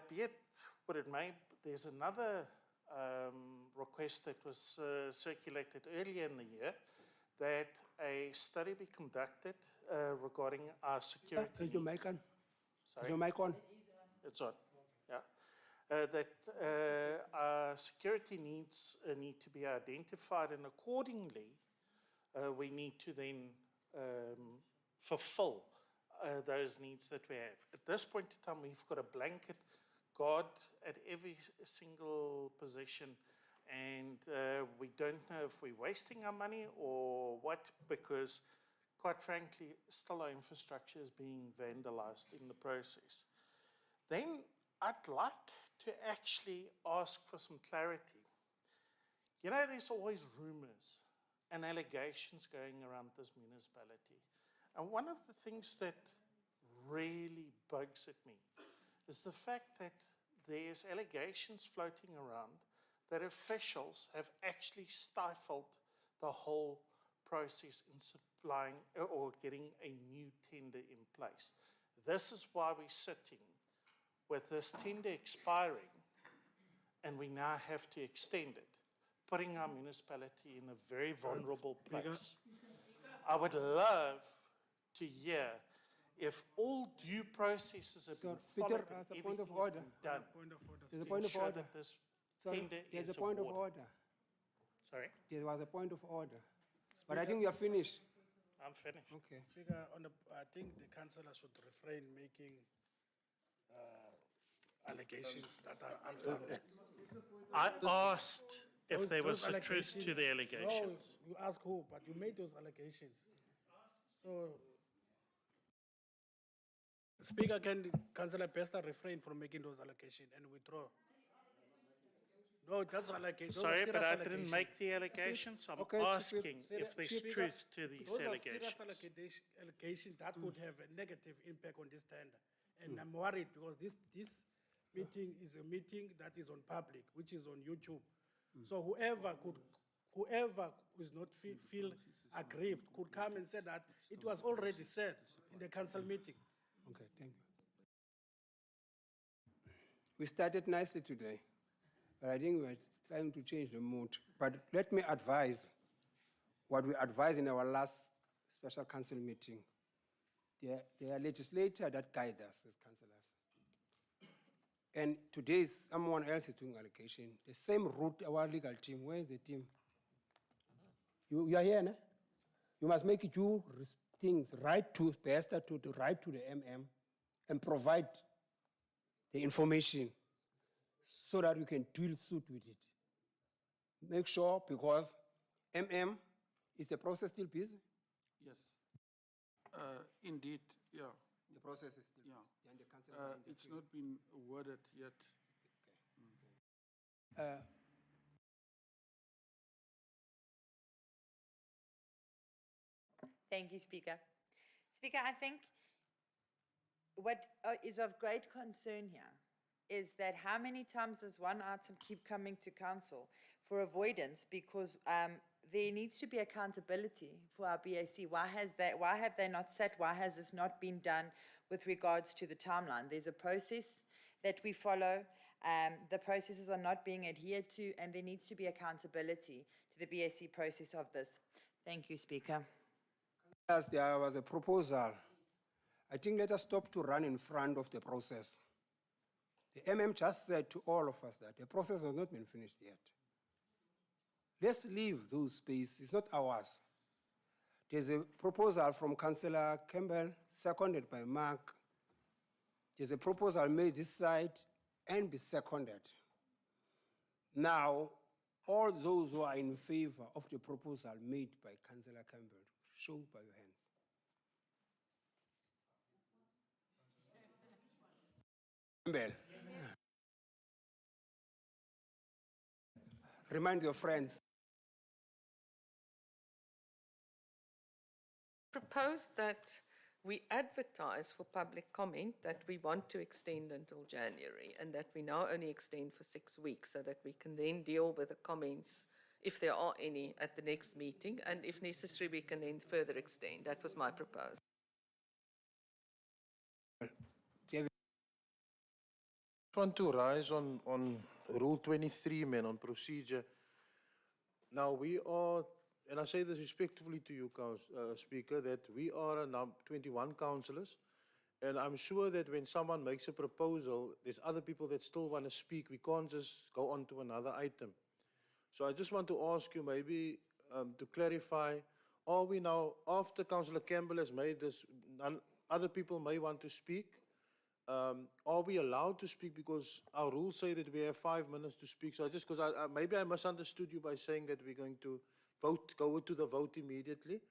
Be it what it may, there's another request that was circulated earlier in the year, that a study be conducted regarding our security Is your needs. mic on? Sorry? Is your mic on? It's on, yeah. That our security needs need to be identified, and accordingly, we need to then fulfill those needs that we have. At this point in time, we've got a blanket guard at every single position, and we don't know if we're wasting our money or what, because quite frankly, still our infrastructure is being vandalized in the process. Then I'd like to actually ask for some clarity. You know, there's always rumors and allegations going around this municipality. And one of the things that really bugs at me is the fact that there's allegations floating around that officials have actually stifled the whole process in supplying or getting a new tender in place. This is why we're sitting with this tender expiring, and we now have to extend it, putting our municipality in a very vulnerable place. I would love to hear if all due processes have been followed and as a point everything of order. has been done. There's a to point of ensure order. that this Sorry, tender there's is a point of awarded. order. Sorry? There was a point of order. But I think you're finished. I'm finished. Okay. Speaker, I think the councillor should refrain making allegations that are unfounded. I asked if there was a truth to the allegations. No, you ask who, but you made those allegations. So, Speaker, can Councillor Bester refrain from making those allegations and withdraw? No, that's allegations. Sorry, but I didn't make the allegations. I'm Okay, asking if there's Speaker, truth to these those are allegations. serious allegations that could have a negative impact on this tender. And I'm worried because this meeting is a meeting that is on public, which is on YouTube. So whoever is not feel aggrieved could come and say that it was already said in the council meeting. Okay, thank you. We started nicely today, but I think we're trying to change the mood. But let me advise what we advised in our last special council meeting. There are legislators that guide us as councillors. And today, someone else is doing allocation. The same route, our legal team. Where is the team? You are here, no? You must make it you things right to Bester, to write to the MM and provide the information so that we can deal suit with it. Make sure, because MM, is the process still busy? Yes. Indeed, yeah. The process is still Yeah. busy. And the councillors are It's not been worded yet. Thank you, Speaker. Speaker, I think what is of great concern here is that how many times does one item keep coming to council for avoidance? Because there needs to be accountability for our BAC. Why have they not sat? Why has this not been done with regards to the timeline? There's a process that we follow. The processes are not being adhered to, and there needs to be accountability to the BAC process of this. Thank you, Speaker. As there was a proposal, I think let us stop to run in front of the process. The MM just said to all of us that the process has not been finished yet. Let's leave those spaces, it's not ours. There's a proposal from Councillor Campbell, seconded by Mark. There's a proposal made this side and be seconded. Now, all those who are in favor of the proposal made by Councillor Campbell, show by your hands. Campbell. Remind your friends. Propose that we advertise for public comment that we want to extend until January and that we now only extend for 6 weeks so that we can then deal with the comments, if there are any, at the next meeting, and if necessary, we can then further extend. That was my proposal. I want to rise on Rule 23, man, on procedure. Now, we are, and I say this respectfully to you, Speaker, that we are 21 councillors, and I'm sure that when someone makes a proposal, there's other people that still want to speak. We can't just go on to another item. So I just want to ask you maybe to clarify, are we now, after Councillor Campbell has made this, other people may want to speak? Are we allowed to speak? Because our rules say that we have 5 minutes to speak. So maybe I misunderstood you by saying that we're going to vote, go to the vote immediately.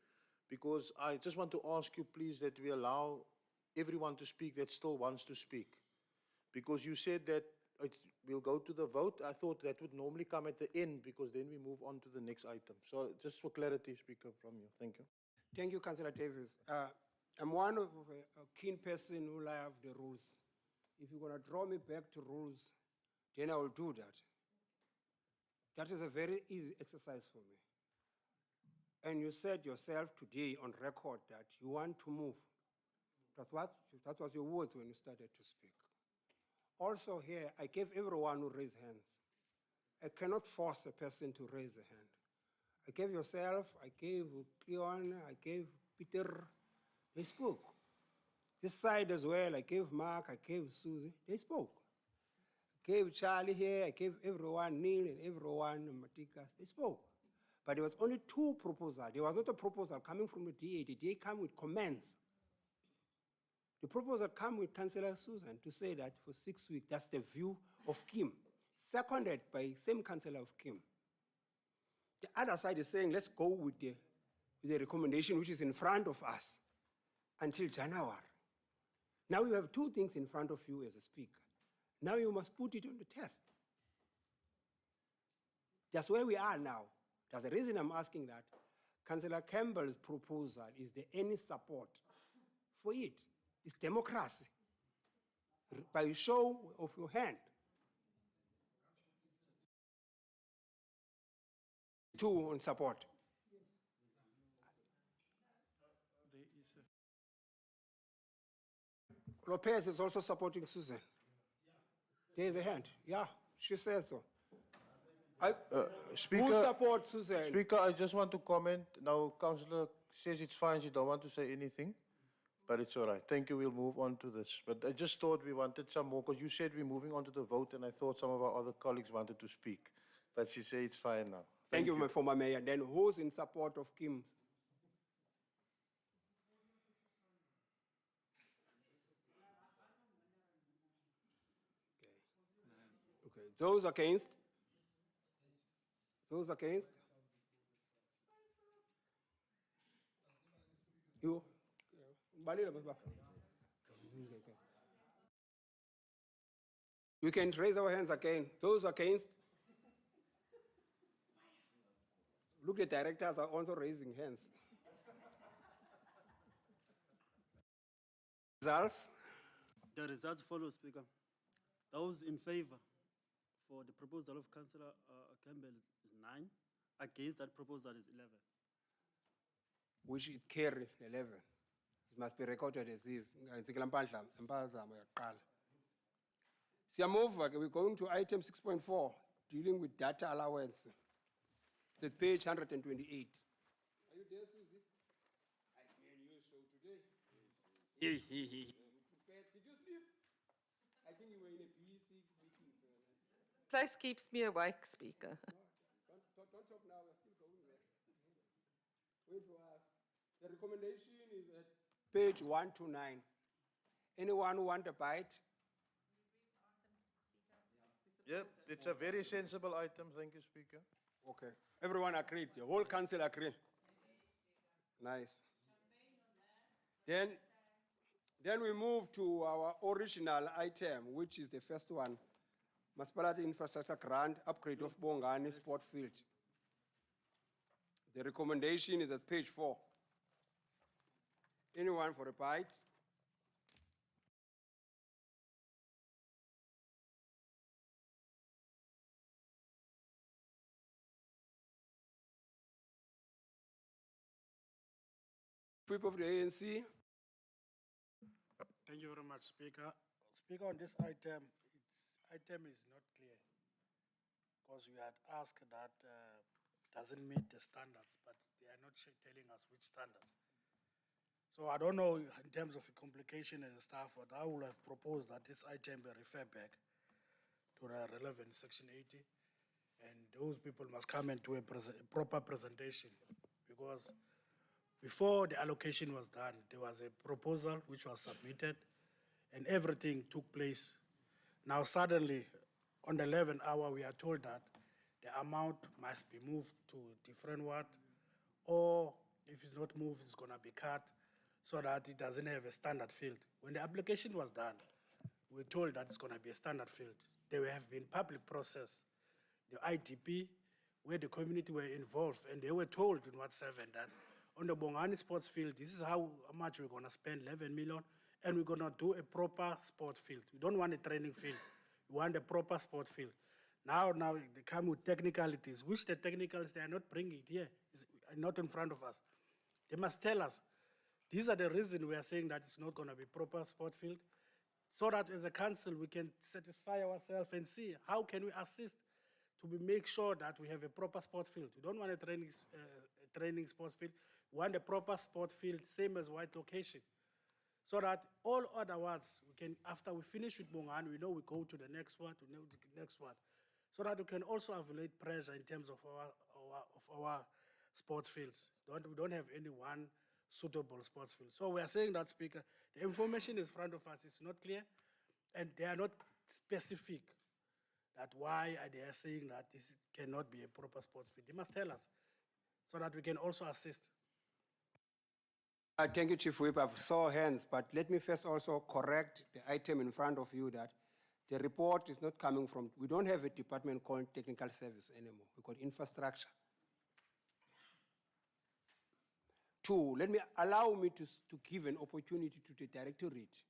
Because I just want to ask you, please, that we allow everyone to speak that still wants to speak. Because you said that we'll go to the vote. I thought that would normally come at the end, because then we move on to the next item. So just for clarity, Speaker, from you. Thank you. Thank you, Councillor Davis. I'm one of a keen person who love the rules. If you're going to draw me back to rules, then I will do that. That is a very easy exercise for me. And you said yourself today on record that you want to move. That was your words when you started to speak. Also here, I gave everyone who raised hands. I cannot force a person to raise a hand. I gave yourself, I gave Cleon, I gave Peter. They spoke. This side as well, I gave Mark, I gave Susie, they spoke. I gave Charlie here, I gave everyone, Neil and everyone, Matika, they spoke. But there was only 2 proposals. There was not a proposal coming from the DA. The DA came with comments. The proposal came with Councillor Susan to say that for 6 weeks, that's the view of Kim, seconded by same Councillor of Kim. The other side is saying, let's go with the recommendation which is in front of us until January. Now you have 2 things in front of you as a speaker. Now you must put it on the test. That's where we are now. That's the reason I'm asking that. Councillor Campbell's proposal, is there any support for it? It's democracy. By show of your hand. 2 on support. Lopez is also supporting Susan. There's a hand. Yeah, she says so. Speaker, who supports Susan? Speaker, I just want to comment. Now, Councillor says it's fine. She don't want to say anything. But it's all right. Thank you. We'll move on to this. But I just thought we wanted some more, because you said we're moving on to the vote, and I thought some of our other colleagues wanted to speak. But she said it's fine now. Thank you, my former mayor. Then who's in support of Kim? Okay. Those against? Those against? You? We can raise our hands again. Those against? Look, the directors are also raising hands. Results? The results follow, Speaker. Those in favor for the proposal of Councillor Campbell is 9. Against that proposal is 11. Which it carry 11. It must be recorded as is. We're going to item 6.4, dealing with data allowance. It's at page 128. Are you there, Susie? I hear you show today. Did you sleep? I think you were in a busy meeting. Place keeps me awake, Speaker. Don't talk now, we're still going there. Wait for us. The recommendation is at page 129. Anyone who want a bite? Yeah, it's a very sensible item. Thank you, Speaker. Okay. Everyone agreed. The whole council agreed. Nice. Then we move to our original item, which is the first one. Municipality Infrastructure Grant, upgrade of Bongani Sport Field. The recommendation is at page 4. Anyone for a bite? Whip of the ANC. Thank you very much, Speaker. Speaker, on this item, item is not clear because we had asked that doesn't meet the standards, but they are not telling us which standards. So I don't know in terms of complication and stuff, but I would have proposed that this item be referred back to the relevant section 80, and those people must come and do a proper presentation, because before the allocation was done, there was a proposal which was submitted, and everything took place. Now suddenly, on the 11th hour, we are told that the amount must be moved to different ward, or if it's not moved, it's gonna be cut, so that it doesn't have a standard field. When the application was done, we were told that it's gonna be a standard field. There have been public process, the IDP, where the community were involved, and they were told in Ward 7 that on the Bongani sports field, this is how much we're gonna spend, 11 million, and we're gonna do a proper sport field. We don't want a training field. We want a proper sport field. Now they come with technicalities, which the technicals they are not bringing it here, it's not in front of us. They must tell us, these are the reasons we are saying that it's not gonna be proper sport field, so that as a council, we can satisfy ourselves and see how can we assist to make sure that we have a proper sport field. We don't want a training sports field. We want a proper sport field, same as White location. So that all other wards, we can, after we finish with Bongani, we know we go to the next ward, so that we can also avoid pressure in terms of our sports fields. We don't have any one suitable sports field. So we are saying that, Speaker, the information is in front of us, it's not clear, and they are not specific that why they are saying that this cannot be a proper sports field. They must tell us, so that we can also assist. Thank you, Chief Whip. I saw hands, but let me first also correct the item in front of you that the report is not coming from, we don't have a department called technical service anymore. We've got infrastructure. 2, allow me to give an opportunity to the directorate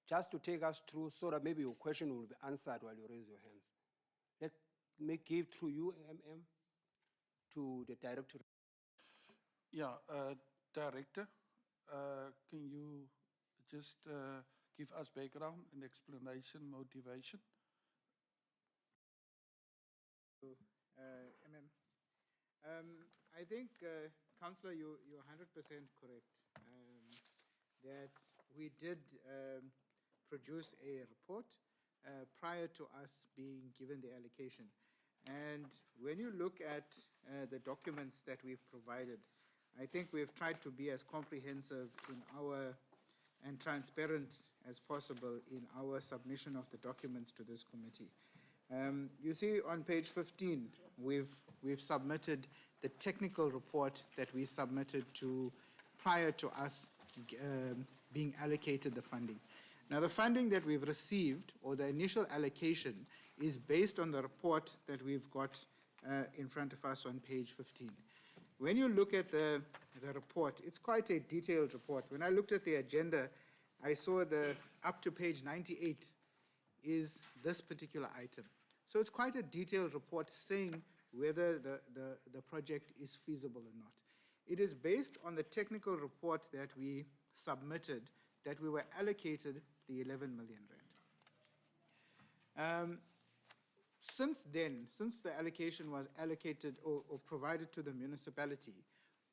just to take us through so that maybe your question will be answered while you raise your hands. Let me give through you, MM, to the directorate. Yeah, Director, can you just give us background and explanation, motivation? I think, Councillor, you're 100% correct that we did produce a report prior to us being given the allocation. And when you look at the documents that we've provided, I think we've tried to be as comprehensive and transparent as possible in our submission of the documents to this committee. You see on page 15, we've submitted the technical report that we submitted prior to us being allocated the funding. Now, the funding that we've received, or the initial allocation, is based on the report that we've got in front of us on page 15. when you look at the report, it's quite a detailed report. When I looked at the agenda, I saw the up to page 98 is this particular item. So it's quite a detailed report saying whether the project is feasible or not. It is based on the technical report that we submitted that we were allocated the 11 million rand. Since then, since the allocation was allocated or provided to the municipality,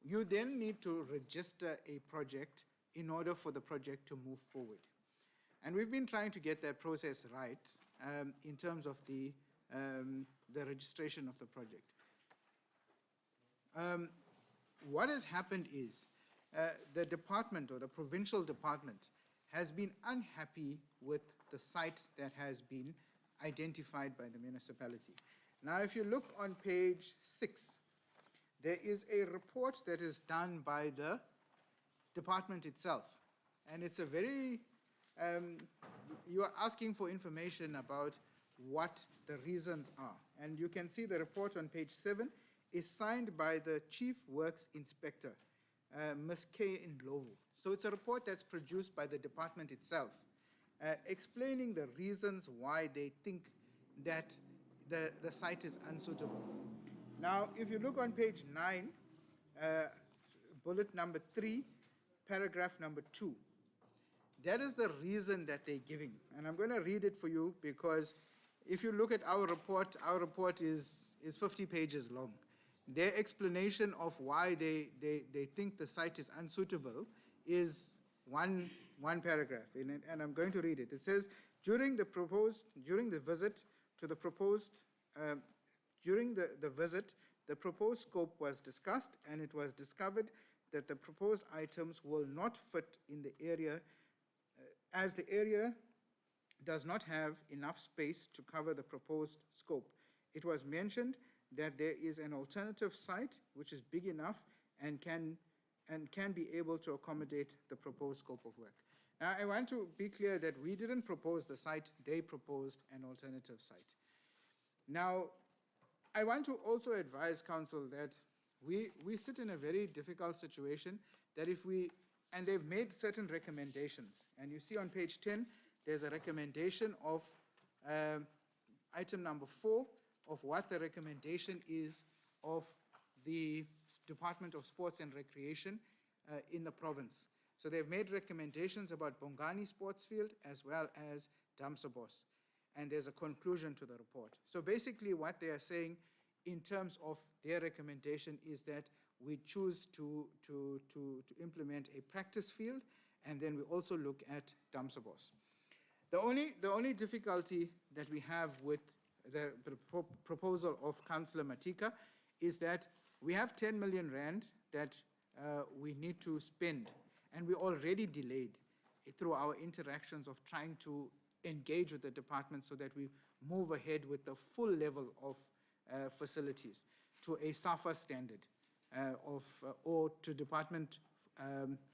you then need to register a project in order for the project to move forward. And we've been trying to get that process right in terms of the registration of the project. What has happened is the department or the provincial department has been unhappy with the site that has been identified by the municipality. Now, if you look on page 6, there is a report that is done by the department itself. And it's a very, you are asking for information about what the reasons are. And you can see the report on page 7 is signed by the Chief Works Inspector, Ms. K. Ndlovu. So it's a report that's produced by the department itself, explaining the reasons why they think that the site is unsuitable. Now, if you look on page 9, bullet number 3, paragraph number 2, that is the reason that they're giving. And I'm going to read it for you because if you look at our report is 50 pages long. Their explanation of why they think the site is unsuitable is one paragraph, and I'm going to read it. It says, during the visit, the proposed scope was discussed, and it was discovered that the proposed items will not fit in the area, as the area does not have enough space to cover the proposed scope. It was mentioned that there is an alternative site which is big enough and can be able to accommodate the proposed scope of work. Now, I want to be clear that we didn't propose the site, they proposed an alternative site. Now, I want to also advise council that we sit in a very difficult situation that and they've made certain recommendations. And you see on page 10, there's a recommendation of item number 4 of what the recommendation is of the Department of Sports and Recreation in the province. So they've made recommendations about Bongani Sports Field as well as Damsobos. And there's a conclusion to the report. So basically what they are saying in terms of their recommendation is that we choose to implement a practice field, and then we also look at Damsobos. The only difficulty that we have with the proposal of Councillor Matika is that we have 10 million rand that we need to spend, and we already delayed through our interactions of trying to engage with the department so that we move ahead with the full level of facilities to a SAFA standard or to department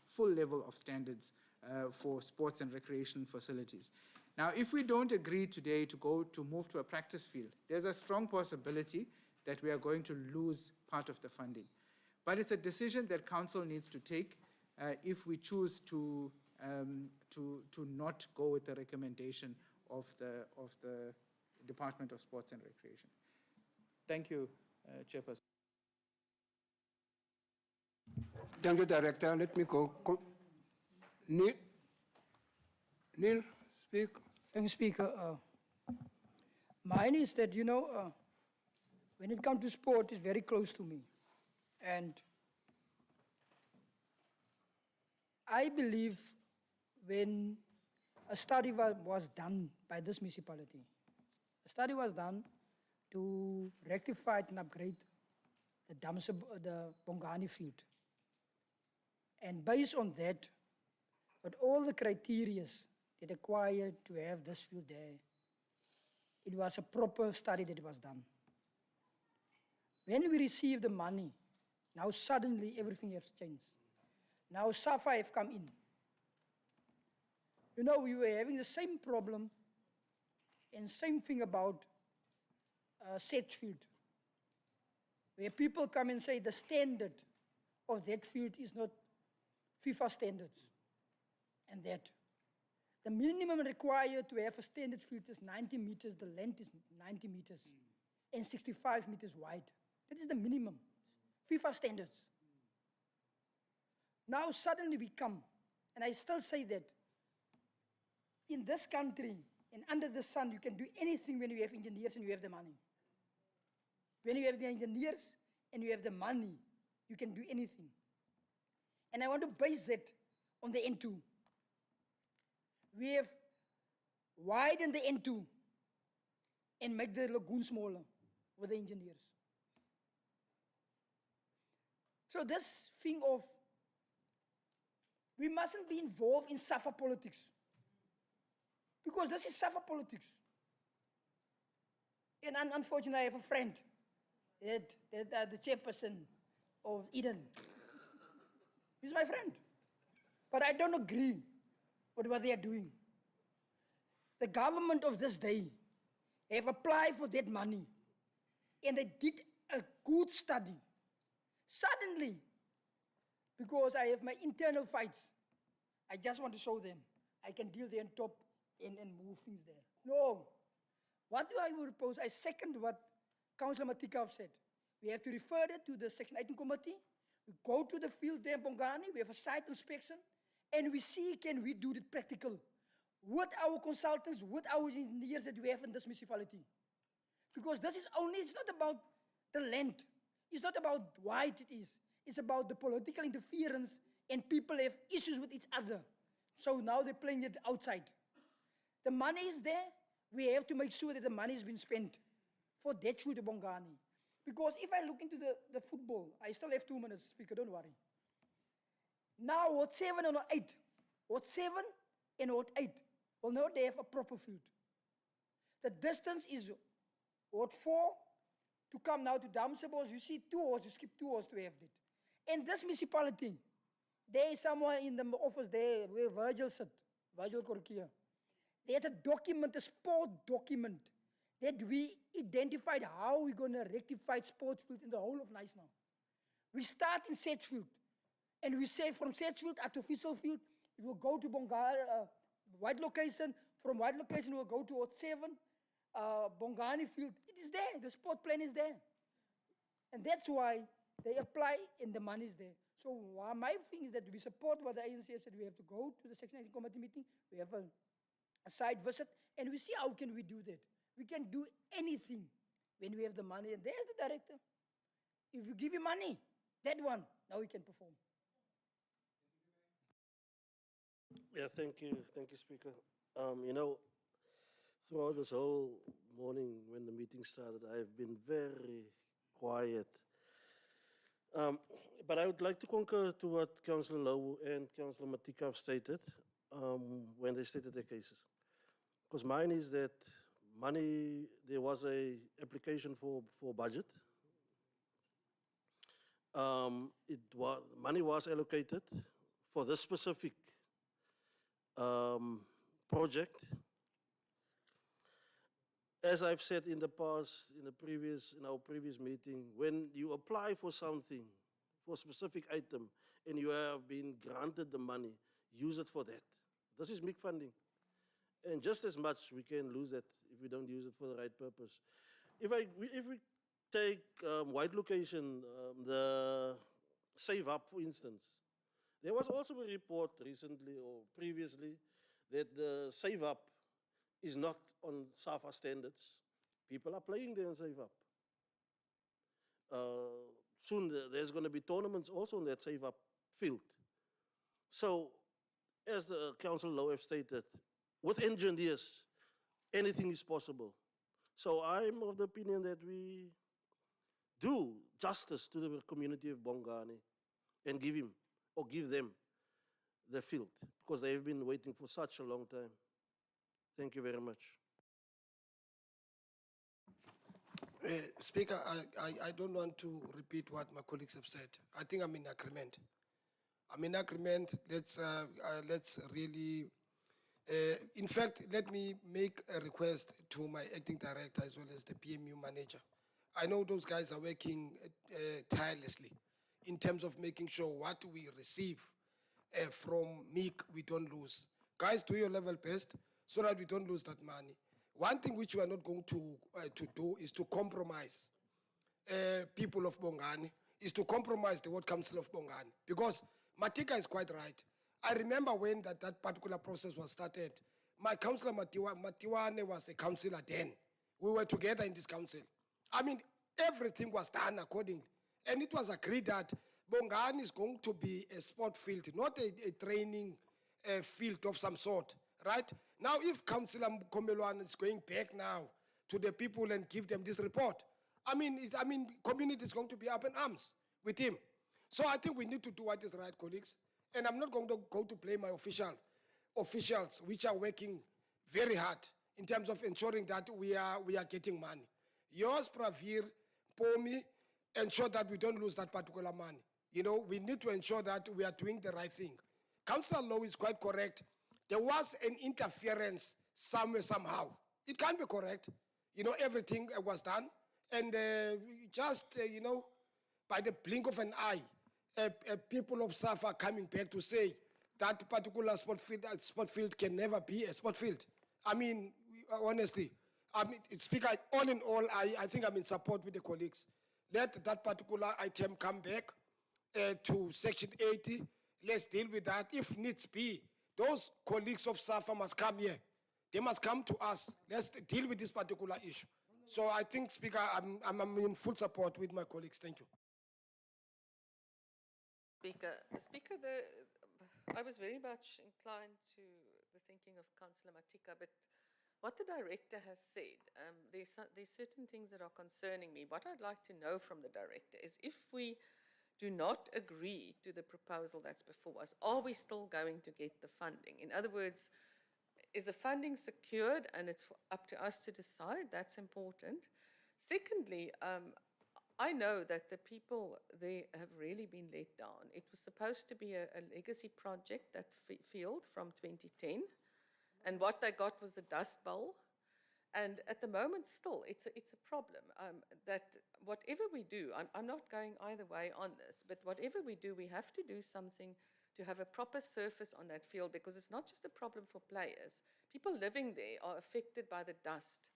full level of standards for sports and recreation facilities. Now, if we don't agree today to move to a practice field, there's a strong possibility that we are going to lose part of the funding. But it's a decision that council needs to take if we choose to not go with the recommendation of the Department of Sports and Recreation. Thank you, Chairperson. Thank you, Director. Let me go. Neil, speak. Thank you, Speaker. Mine is that, when it comes to sport, it's very close to me. And I believe when a study was done by this municipality, a study was done to rectify and upgrade the Bongani field. And based on that, with all the criteria that required to have this field there, it was a proper study that was done. When we received the money, now suddenly everything has changed. Now SAFA have come in. We were having the same problem and same thing about Sedgefield. where people come and say the standard of that field is not FIFA standards, and that the minimum required to have a standard field is 90 meters, the length is 90 meters, and 65 meters wide. That is the minimum, FIFA standards. Now suddenly we come, and I still say that in this country and under the sun, you can do anything when you have engineers and you have the money. When you have the engineers and you have the money, you can do anything. And I want to base that on the N2. We have widened the N2 and make the lagoon smaller with the engineers. So this thing of, we mustn't be involved in SAFA politics, because this is SAFA politics. And unfortunately, I have a friend, the chairperson of Eden. He's my friend. But I don't agree with what they are doing. The government of this day have applied for that money, and they did a good study. Suddenly, because I have my internal fights, I just want to show them I can deal there on top and move things there. No. What do I propose? I second what Councillor Matikaf said. We have to refer it to the Section 18 committee. We go to the field there in Bongani, we have a site inspection, and we see, can we do it practical with our consultants, with our engineers that we have in this municipality. Because this is only, it's not about the land. It's not about wide it is. It's about the political interference, and people have issues with each other. So now they're playing it outside. The money is there. We have to make sure that the money has been spent for that shoot of Bongani. Because if I look into the football, I still have 2 minutes, Speaker, don't worry. Now, Ward 7 and Ward 8. Ward 7 and Ward 8 will now they have a proper field. The distance is Ward 4 to come now to Damsabos. You see 2 hours, you skip 2 hours to have it. And this municipality, there is someone in the office there where Virgil sits, Virgil Korkia. They had a document, a sport document, that we identified how we're going to rectify sports field in the whole of Nice now. We start in Sedgefield, and we say from Sedgefield, artificial field, it will go to Bongani, white location. From white location, we'll go to Ward 7, Bongani field. It is there, the sport plan is there. And that's why they apply and the money is there. So my thing is that we support what the ANC said. We have to go to the Section 18 committee meeting. We have a site visit, and we see how can we do that. We can do anything when we have the money. And there's the director. If you give him money, that one, now we can perform. Yeah, thank you, Speaker. You know, throughout this whole morning when the meeting started, I have been very quiet. But I would like to concur to what Councillor Lowe and Councillor Matikaf stated when they stated their cases. Because mine is that money, there was a application for budget. Money was allocated for this specific project. As I've said in the past, in our previous meeting, when you apply for something, for a specific item, and you have been granted the money, use it for that. This is MIC funding. And just as much we can lose it if we don't use it for the right purpose. If we take white location, the Save Up, for instance, there was also a report recently or previously that the Save Up is not on SAFA standards. People are playing there on Save Up. Soon there's going to be tournaments also on that Save Up field. So, as the Council Lowe have stated, with engineers, anything is possible. So I'm of the opinion that we do justice to the community of Bongani and give him or give them the field, because they have been waiting for such a long time. Thank you very much. Speaker, I don't want to repeat what my colleagues have said. I think I'm in agreement. I'm in agreement. Let's really, in fact, let me make a request to my acting director as well as the PMU manager. I know those guys are working tirelessly in terms of making sure what we receive from MIC, we don't lose. Guys, do your level best so that we don't lose that money. One thing which we are not going to do is to compromise people of Bongani, is to compromise the Ward Council of Bongani. Because Matika is quite right. I remember when that particular process was started, my councillor Matiwane was a councillor then. We were together in this council. I mean, everything was done accordingly. And it was agreed that Bongani is going to be a sport field, not a training field of some sort, right? Now, if Councillor Komelwan is going back now to the people and give them this report, I mean, community is going to be up in arms with him. So I think we need to do what is right, colleagues. And I'm not going to go to blame my officials, which are working very hard in terms of ensuring that we are getting money. Yours, Pravir, Pomi, ensure that we don't lose that particular money. You know, we need to ensure that we are doing the right thing. Councillor Lowe is quite correct. There was an interference somewhere, somehow. It can't be correct. You know, everything was done. And you know, by the blink of an eye, people of SAF are coming back to say that particular sport field can never be a sport field. I mean, honestly, Speaker, all in all, I think I'm in support with the colleagues. Let that particular item come back to Section 80. Let's deal with that. If needs be, those colleagues of SAFA must come here. They must come to us. Let's deal with this particular issue. So I think, Speaker, I'm in full support with my colleagues. Thank you. Speaker, I was very much inclined to the thinking of Councillor Matika, but what the director has said, there's certain things that are concerning me. What I'd like to know from the director is if we do not agree to the proposal that's before us, are we still going to get the funding? In other words, is the funding secured and it's up to us to decide? That's important. Secondly, I know that the people there have really been let down. It was supposed to be a legacy project, that field from 2010, and what they got was the Dust Bowl. And at the moment still, it's a problem that whatever we do, I'm not going either way on this, but whatever we do, we have to do something to have a proper surface on that field, because it's not just a problem for players. People living there are affected by the dust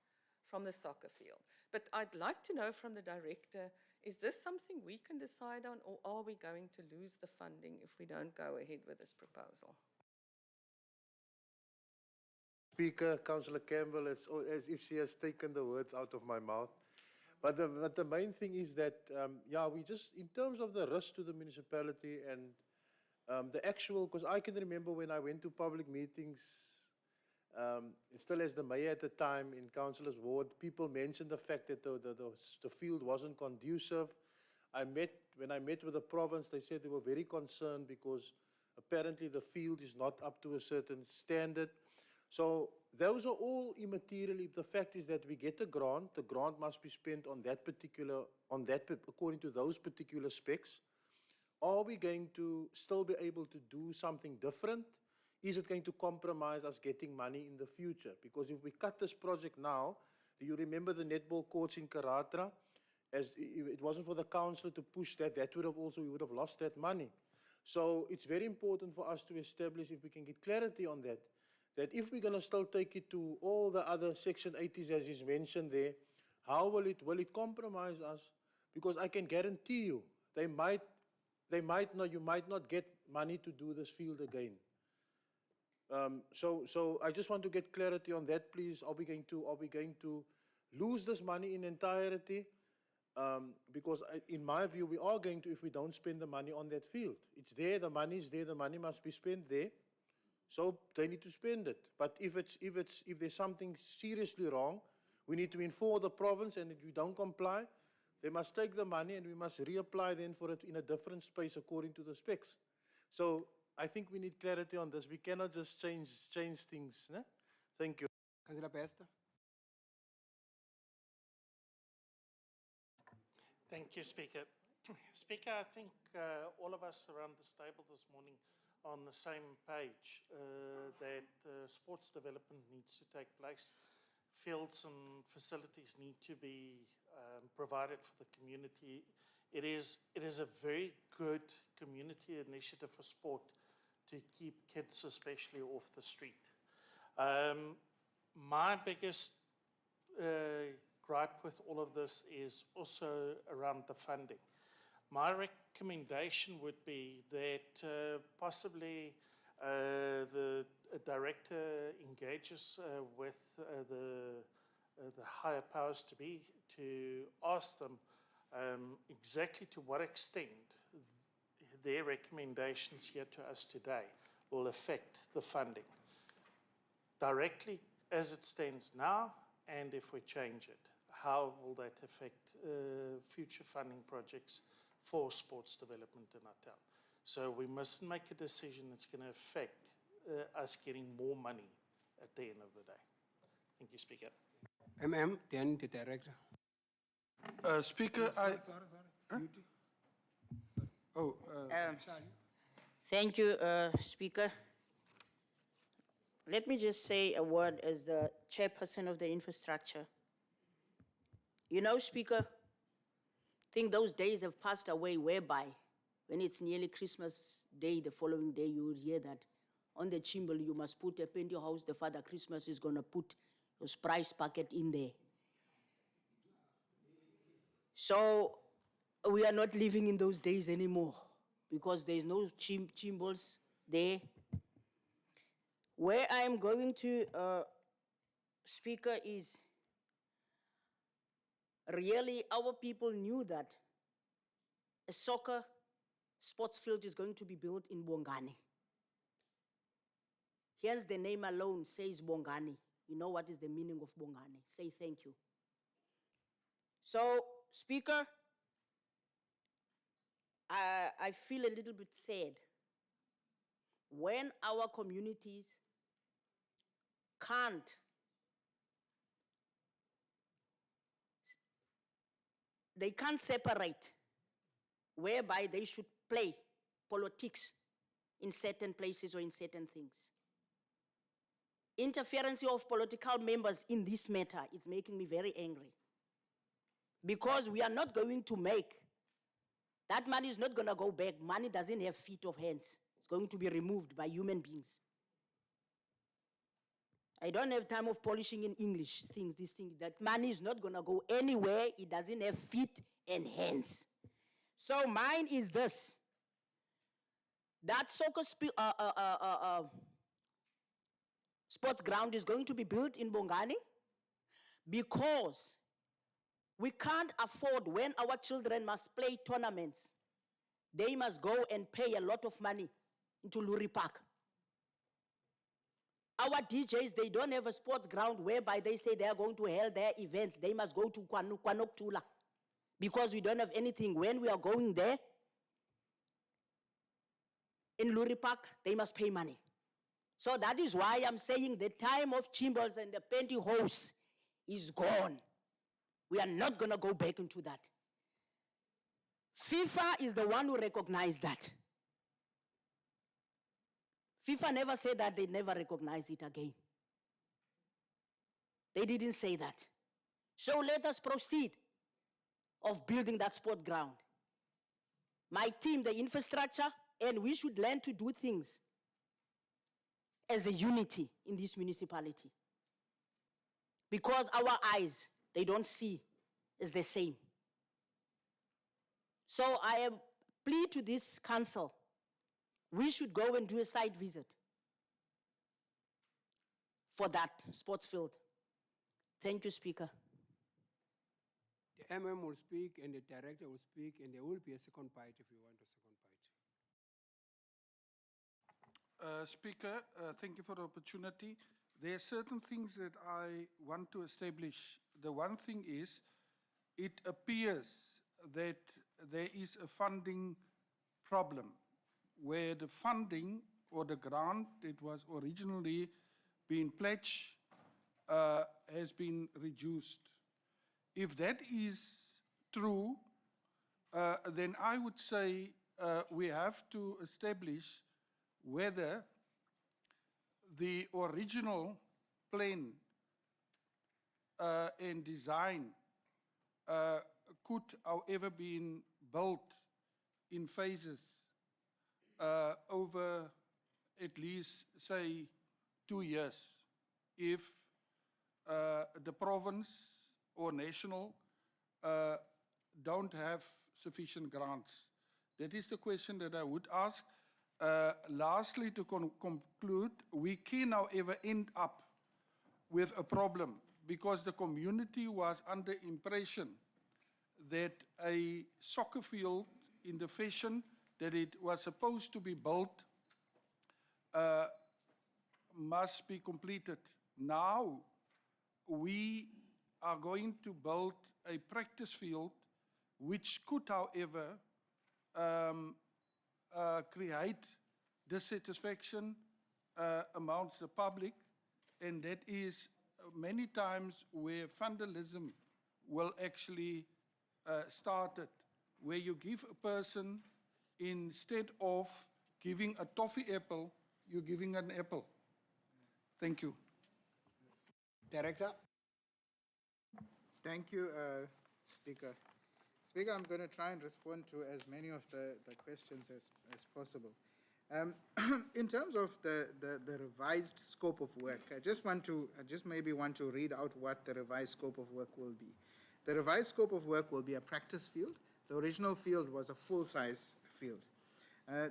from the soccer field. But I'd like to know from the director, is this something we can decide on, or are we going to lose the funding if we don't go ahead with this proposal? Speaker, Councillor Campbell, it's as if she has taken the words out of my mouth. But the main thing is that, yeah, we just, in terms of the risk to the municipality and the actual, because I can remember when I went to public meetings, still as the mayor at the time in Councillor's Ward, people mentioned the fact that the field wasn't conducive. When I met with the province, they said they were very concerned because apparently the field is not up to a certain standard. So those are all immaterial. If the fact is that we get the grant must be spent on that particular, according to those particular specs. Are we going to still be able to do something different? Is it going to compromise us getting money in the future? Because if we cut this project now, do you remember the netball courts in Karatra? As it wasn't for the council to push that, we would have lost that money. So it's very important for us to establish, if we can get clarity on that, that if we're going to still take it to all the other Section 80s, as is mentioned there, how will it compromise us? Because I can guarantee you, you might not get money to do this field again. So I just want to get clarity on that, please. Are we going to lose this money in entirety? Because in my view, we are going to, if we don't spend the money on that field. It's there, the money is there, the money must be spent there. So they need to spend it. But if there's something seriously wrong, we need to inform the province, and if we don't comply, they must take the money and we must reapply then for it in a different space according to the specs. So I think we need clarity on this. We cannot just change things. Ne? Thank you. Councillor Pester. Thank you, Speaker. Speaker, I think all of us around this table this morning are on the same page that sports development needs to take place fields and facilities need to be provided for the community. It is a very good community initiative for sport to keep kids especially off the street. My biggest gripe with all of this is also around the funding. My recommendation would be that possibly the director engages with the higher powers to be to ask them exactly to what extent their recommendations here to us today will affect the funding directly as it stands now, and if we change it, how will that affect future funding projects for sports development in our town? So we mustn't make a decision that's going to affect us getting more money at the end of the day. Thank you, Speaker. Then the director. Speaker, Sorry. Huh? Beauty. Oh, Thank you, Speaker. Let me just say a word as the chairperson of the infrastructure. You know, Speaker, I think those days have passed away whereby when it's nearly Christmas Day, the following day, you would hear that on the chimble you must put a pantyhose, the Father Christmas is going to put your price packet in there. So we are not living in those days anymore because there's no chimbles there. Where I am going to, Speaker, is really our people knew that a soccer sports field is going to be built in Bongani. Hence the name alone says Bongani. You know what is the meaning of Bongani. Say thank you. So, Speaker, I feel a little bit sad when our communities can't separate whereby they should play politics in certain places or in certain things. Interference of political members in this matter is making me very angry because we are not going to make, that money is not going to go back. Money doesn't have feet or hands. It's going to be removed by human beings. I don't have time of polishing in English things, these things. That money is not going to go anywhere. It doesn't have feet and hands. So mine is this. That soccer sports ground is going to be built in Bongani because we can't afford when our children must play tournaments, they must go and pay a lot of money into Luri Park. Our DJs, they don't have a sports ground whereby they say they are going to hold their events. They must go to Kwanoktula because we don't have anything. When we are going there, in Luri Park, they must pay money. So that is why I'm saying the time of chimbles and the pantyhose is gone. We are not going to go back into that. FIFA is the one who recognized that. FIFA never said that they never recognize it again. They didn't say that. So let us proceed of building that sport ground. My team, the infrastructure, and we should learn to do things as a unity in this municipality. Because our eyes, they don't see as the same. So I plead to this council, we should go and do a site visit for that sports field. Thank you, Speaker. The MM will speak and the director will speak and there will be a second bite if you want a second bite. Speaker, thank you for the opportunity. There are certain things that I want to establish. The one thing is, it appears that there is a funding problem where the funding or the grant that was originally being pledged has been reduced. If that is true, then I would say we have to establish whether the original plan and design could, however, be built in phases over at least, say, 2 years, if the province or national don't have sufficient grants. That is the question that I would ask. Lastly, to conclude, we can, however, end up with a problem because the community was under impression that a soccer field in the fashion that it was supposed to be built must be completed. Now, we are going to build a practice field which could, however, create dissatisfaction amongst the public, and that is many times where vandalism will actually start it, where you give a person, instead of giving a toffee apple, you're giving an apple. Thank you. Director? Thank you, Speaker. Speaker, I'm going to try and respond to as many of the questions as possible. In terms of the revised scope of work, I just maybe want to read out what the revised scope of work will be. The revised scope of work will be a practice field. The original field was a full-size field.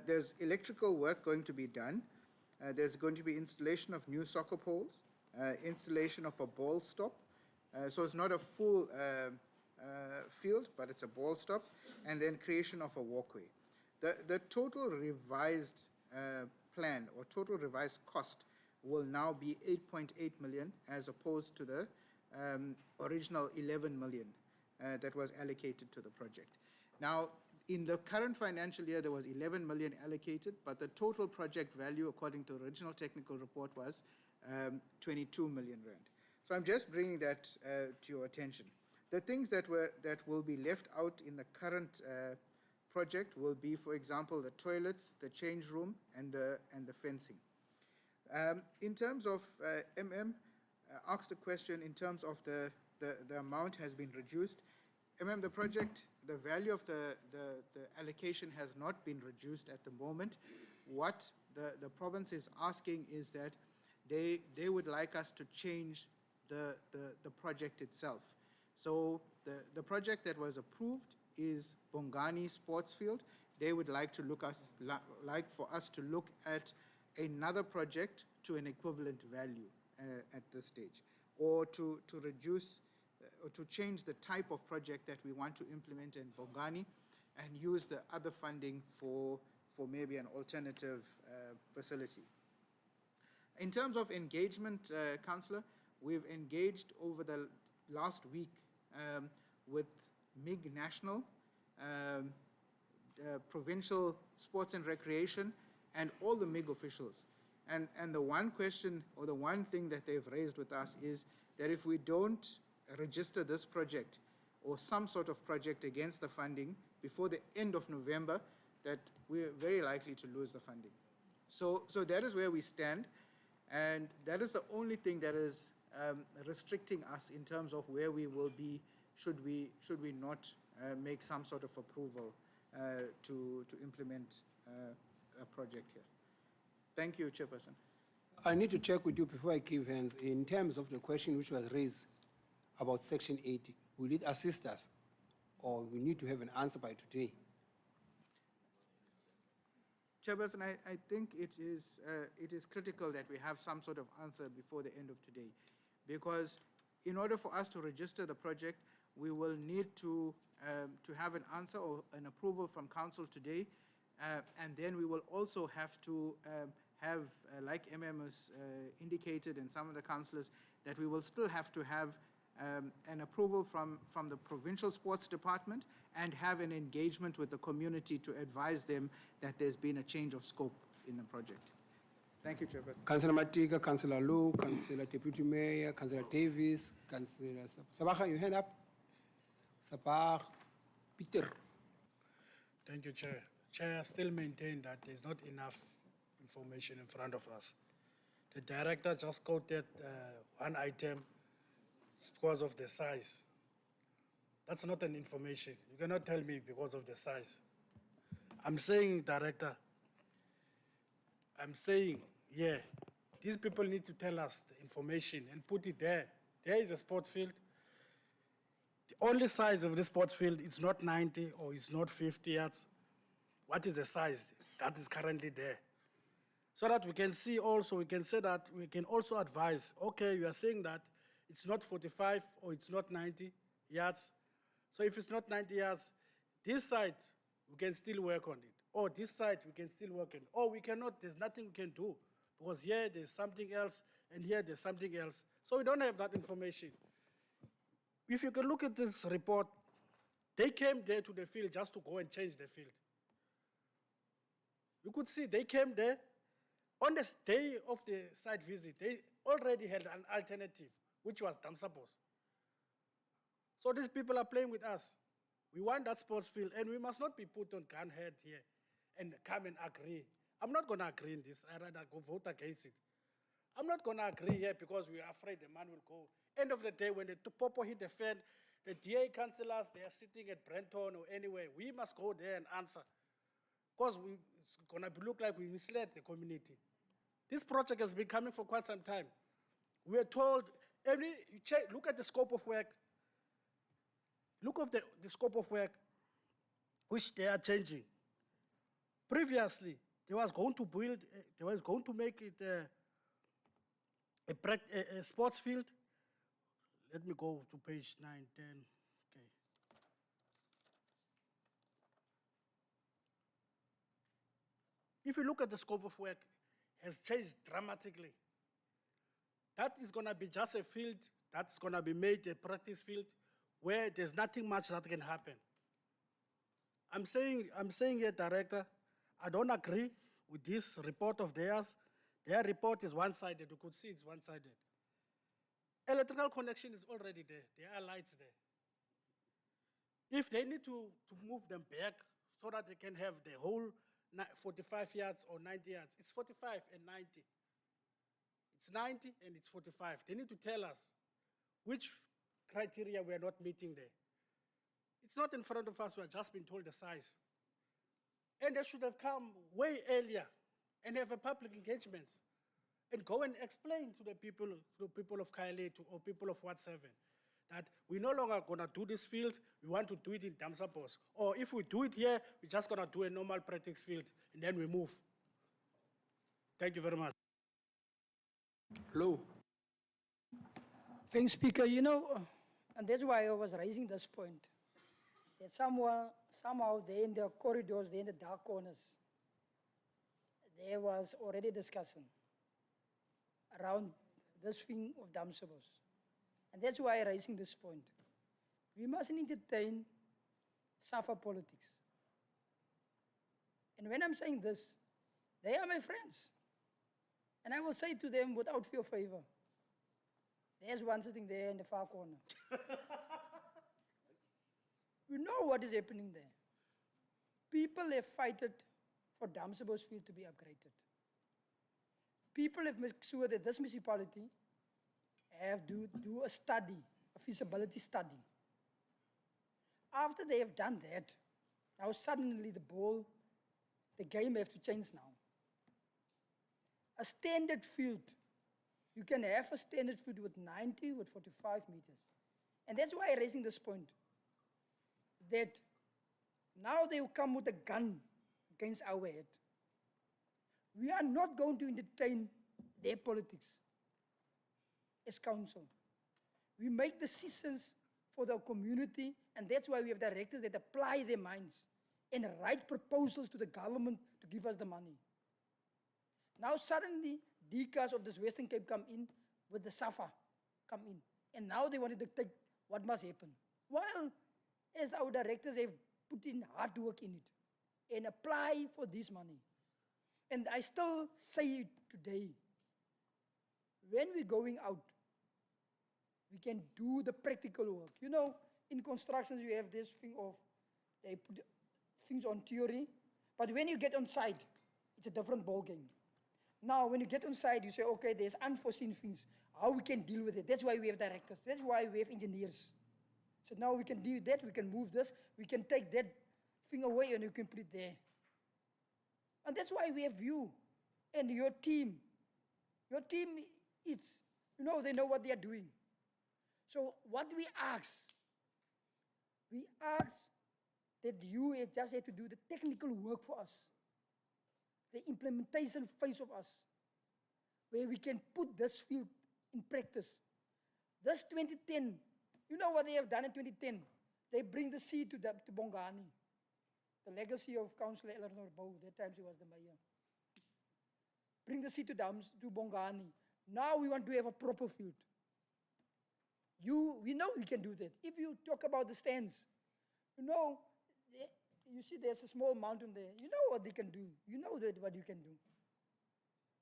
There's electrical work going to be done. There's going to be installation of new soccer poles, installation of a ball stop. So it's not a full field, but it's a ball stop, and then creation of a walkway. The total revised plan or total revised cost will now be 8.8 million as opposed to the original 11 million that was allocated to the project. Now, in the current financial year, there was 11 million allocated, but the total project value, according to the original technical report, was 22 million rand. So I'm just bringing that to your attention. The things that will be left out in the current project will be, for example, the toilets, the change room, and the fencing. In terms of asked a question in terms of the amount has been reduced. The project, the value of the allocation has not been reduced at the moment. What the province is asking is that they would like us to change the project itself. So the project that was approved is Bongani Sports Field. They would like to like for us to look at another project to an equivalent value at this stage, or to reduce or to change the type of project that we want to implement in Bongani and use the other funding for maybe an alternative facility. In terms of engagement, Councillor, we've engaged over the last week with MIG National, Provincial Sports and Recreation, and all the MIG officials. And the one question or the one thing that they've raised with us is that if we don't register this project or some sort of project against the funding before the end of November, that we're very likely to lose the funding. So that is where we stand, and that is the only thing that is restricting us in terms of where we will be should we not make some sort of approval to implement a project here. Thank you, Chairperson. I need to check with you before I give hands. In terms of the question which was raised about Section 80, will it assist us, or we need to have an answer by today? Chairperson, I think it is critical that we have some sort of answer before the end of today, because in order for us to register the project, we will need to have an answer or an approval from council today, and then we will also have to have, like has indicated and some of the councillors, that we will still have to have an approval from the Provincial Sports Department and have an engagement with the community to advise them that there's been a change of scope in the project. Thank you, Chairperson. Councillor Matika, Councillor Lou, Councillor Deputy Mayor, Councillor Davis, Councillor Sabaha, you hand up. Sabah, Peter. Thank you, Chair. Chair, I still maintain that there's not enough information in front of us. The director just quoted one item it's because of the size. That's not an information. You cannot tell me because of the size. I'm saying, Director, I'm saying, yeah, these people need to tell us the information and put it there. There is a sports field. The only size of the sports field is not 90 or it's not 50 yards. What is the size that is currently there? So that we can see also, we can say that, we can also advise, okay, you are saying that it's not 45 or it's not 90 yards. So if it's not 90 yards, this side, we can still work on it. Or this side, we can still work on it. Or we cannot, there's nothing we can do. Because here there's something else, and here there's something else. So we don't have that information. If you can look at this report, they came there to the field just to go and change the field. You could see they came there. On the day of the site visit, they already had an alternative, which was Damsapos. So these people are playing with us. We want that sports field, and we must not be put on gun head here and come and agree. I'm not going to agree in this. I'd rather go vote against it. I'm not going to agree here because we are afraid the man will go. End of the day, when the popo hit the fan, the DA councillors, they are sitting at Brenton or anywhere. We must go there and answer. Because it's going to look like we misled the community. This project has been coming for quite some time. We are told, look at the scope of work. Look at the scope of work, which they are changing. Previously, they was going to make it a sports field. Let me go to page 9, 10. Okay. If you look at the scope of work, has changed dramatically. That is going to be just a field that's going to be made a practice field where there's nothing much that can happen. I'm saying here, Director, I don't agree with this report of theirs. Their report is one-sided. You could see it's one-sided. Electrical connection is already there. There are lights there. If they need to move them back so that they can have the whole 45 yards or 90 yards, it's 45 and 90. It's 90 and it's 45. They need to tell us which criteria we are not meeting there. It's not in front of us. We have just been told the size. And they should have come way earlier and have a public engagement and go and explain to the people of Kaile or people of Ward 7 that we're no longer going to do this field. We want to do it in Damsapos. Or if we do it here, we're just going to do a normal practice field and then we move. Thank you very much. Lou. Thanks, Speaker. You know, and that's why I was raising this point. That somehow there in the corridors, there in the dark corners, there was already discussion around this thing of Damsapos. And that's why I'm raising this point. We mustn't entertain SAFA politics. And when I'm saying this, they are my friends. And I will say to them without fear or favor, there's one sitting there in the far corner. We know what is happening there. People have fighted for Damsapos field to be upgraded. People have made sure that this municipality have to do a study, a feasibility study. After they have done that, now suddenly the game has to change now. A standard field, you can have a standard field with 90, with 45 meters. And that's why I'm raising this point, that now they will come with a gun against our head. We are not going to entertain their politics as council. We make decisions for the community, and that's why we have directors that apply their minds and write proposals to the government to give us the money. Now suddenly, DCAS of this Western Cape come in with the SAFA come in. And now they want to dictate what must happen. While, as our directors have put in hard work in it and apply for this money. And I still say it today, when we're going out, we can do the practical work. You know, in constructions you have this thing of, they put things on theory, but when you get on site, it's a different ball game. Now, when you get on site, you say, okay, there's unforeseen things. How we can deal with it? That's why we have directors. That's why we have engineers. So now we can do that, we can move this, we can take that thing away and you can put it there. And that's why we have you and your team. Your team, it's, they know what they are doing. So what we ask that you just have to do the technical work for us, the implementation phase of us, where we can put this field in practice. This 2010, you know what they have done in 2010? They bring the sea to Bongani. The legacy of Councillor Eleanor Bow, that time she was the mayor. Bring the sea to Bongani. Now we want to have a proper field. We know we can do that. If you talk about the stands, you see there's a small mountain there. You know what they can do. You know what you can do.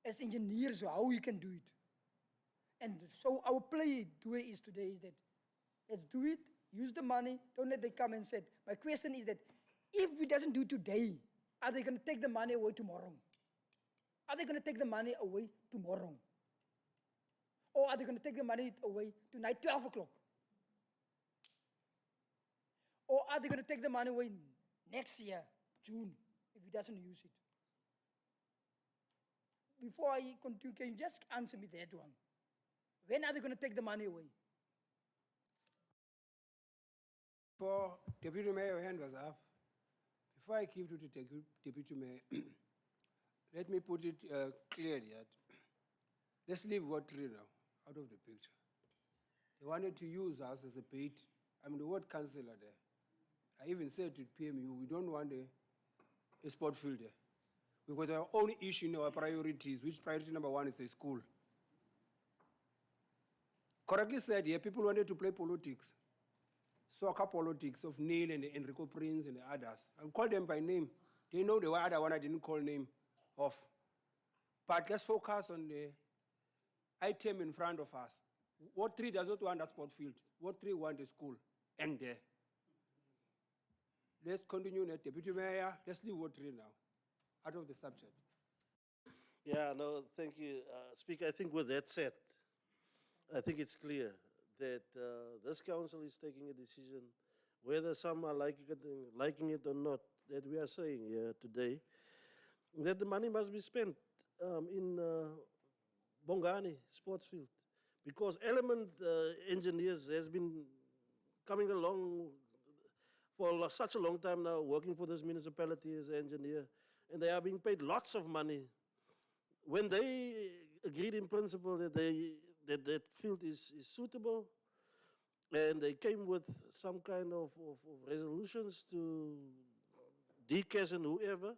As engineers, how you can do it. And so our play today is that let's do it, use the money, don't let them come and say. My question is that if we doesn't do today, are they going to take the money away tomorrow? Are they going to take the money away tomorrow? Or are they going to take the money away tonight, 12 o'clock? Or are they going to take the money away next year, June, if he doesn't use it? Before I continue, can you just answer me that one? When are they going to take the money away? For Deputy Mayor, your hand was up. Before I give to the Deputy Mayor, let me put it clearly that let's leave Ward 3 now out of the picture. They wanted to use us as a bait. I'm the ward councillor there. I even said to PMU, we don't want a sport field there. We've got our own issue in our priorities, which priority number 1 is the school. Correctly said here, people wanted to play politics. Soccer politics of Neil and Enrico Prince and the others. I'll call them by name. They know the other one I didn't call name off. But let's focus on the item in front of us. Ward 3 does not want a sport field. Ward 3 wants a school. And there. Let's continue, Deputy Mayor. Let's leave Ward 3 now, out of the subject. Yeah, no, thank you, Speaker. I think with that said, I think it's clear that this council is taking a decision, whether some are liking it or not, that we are saying here today, that the money must be spent in Bongani sports field, because Element Engineers has been coming along for such a long time now, working for this municipality as an engineer, and they are being paid lots of money. When they agreed in principle that that field is suitable, and they came with some kind of resolutions to DCAS and whoever,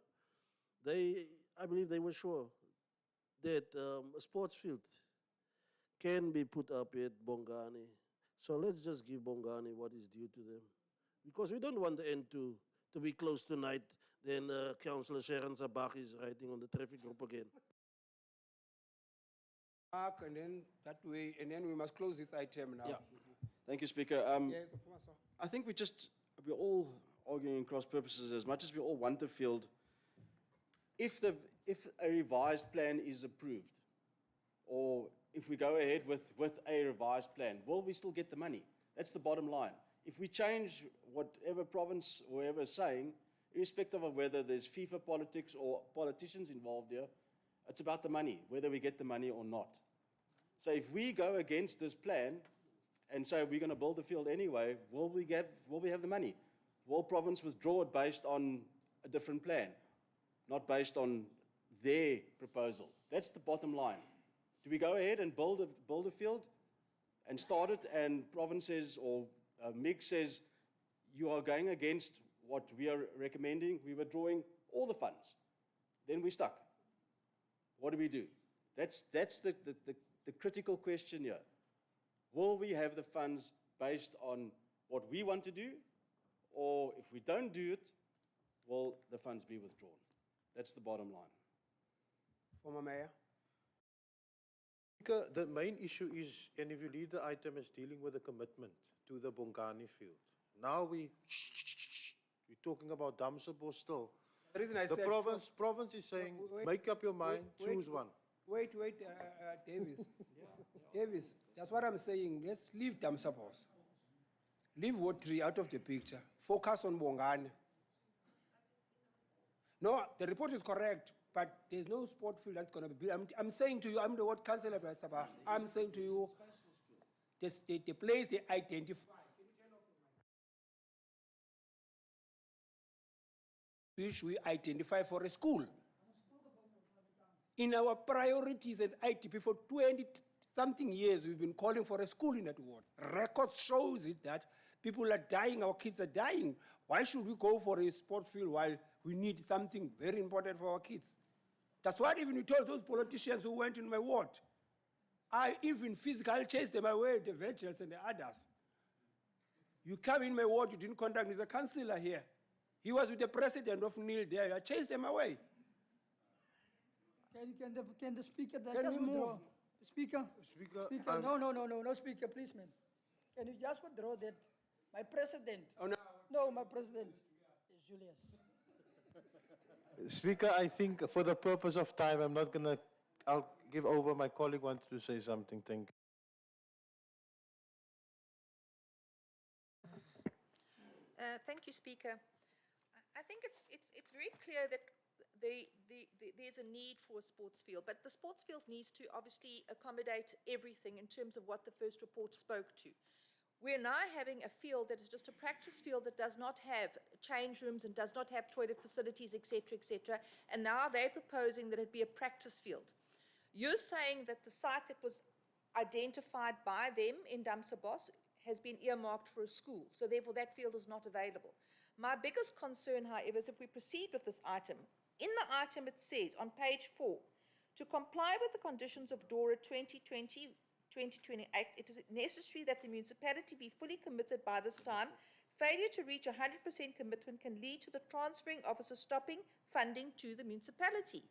I believe they were sure that a sports field can be put up at Bongani. So let's just give Bongani what is due to them. Because we don't want the end to be close tonight, then Councillor Sharon Sabach is writing on the traffic group again. And then that way, and then we must close this item now. Yeah. Thank you, Speaker. I think we're all arguing cross purposes. As much as we all want the field, if a revised plan is approved, or if we go ahead with a revised plan, will we still get the money? That's the bottom line. If we change whatever province or whoever is saying, irrespective of whether there's FIFA politics or politicians involved here, it's about the money, whether we get the money or not. So if we go against this plan and say we're going to build the field anyway, will we have the money? Will province withdraw it based on a different plan, not based on their proposal? That's the bottom line. Do we go ahead and build a field and start it, and province says, or MIG says, you are going against what we are recommending, we're withdrawing all the funds, then we're stuck. What do we do? That's the critical question here. Will we have the funds based on what we want to do, or if we don't do it, will the funds be withdrawn? That's the bottom line. Former Mayor. The main issue is, and if you read the item, is dealing with the commitment to the Bongani field. Now we're talking about Damsabo still. The reason I The said province is saying, make up your mind, choose one. Wait, Davis. Davis, that's what I'm saying. Let's leave Damsabos. Leave Ward 3 out of the picture. Focus on Bongani. No, the report is correct, but there's no sport field that's going to be built. I'm saying to you, I'm the ward councillor, Sabah. I'm saying to you, the place they identify. Which we identify for a school. In our priorities and ITP for 20-something years, we've been calling for a school in that ward. Records shows it that people are dying, our kids are dying. Why should we go for a sport field while we need something very important for our kids? That's what even we told those politicians who went in my ward. I even physically chased them away, the veterans and the others. You come in my ward, you didn't contact me, the councillor here. He was with the president of NIL there. I chased them away. Can the speaker Can just we move? withdraw? Speaker? Speaker, No, speaker, please, man. Can you just withdraw that? My president. Oh, no. No, my president is Julius. Speaker, I think for the purpose of time, I'm not going to, I'll give over. My colleague wanted to say something. Thank you. Thank you, Speaker. I think it's very clear that there's a need for a sports field, but the sports field needs to obviously accommodate everything in terms of what the first report spoke to. We're now having a field that is just a practice field that does not have change rooms and does not have toilet facilities, etc., and now they're proposing that it be a practice field. You're saying that the site that was identified by them in Damsabos has been earmarked for a school, so therefore that field is not available. My biggest concern, however, is if we proceed with this item. In the item it says on page 4, to comply with the conditions of DORA 2020-2028, it is necessary that the municipality be fully committed by this time. Failure to reach 100% commitment can lead to the transferring officer stopping funding to the municipality.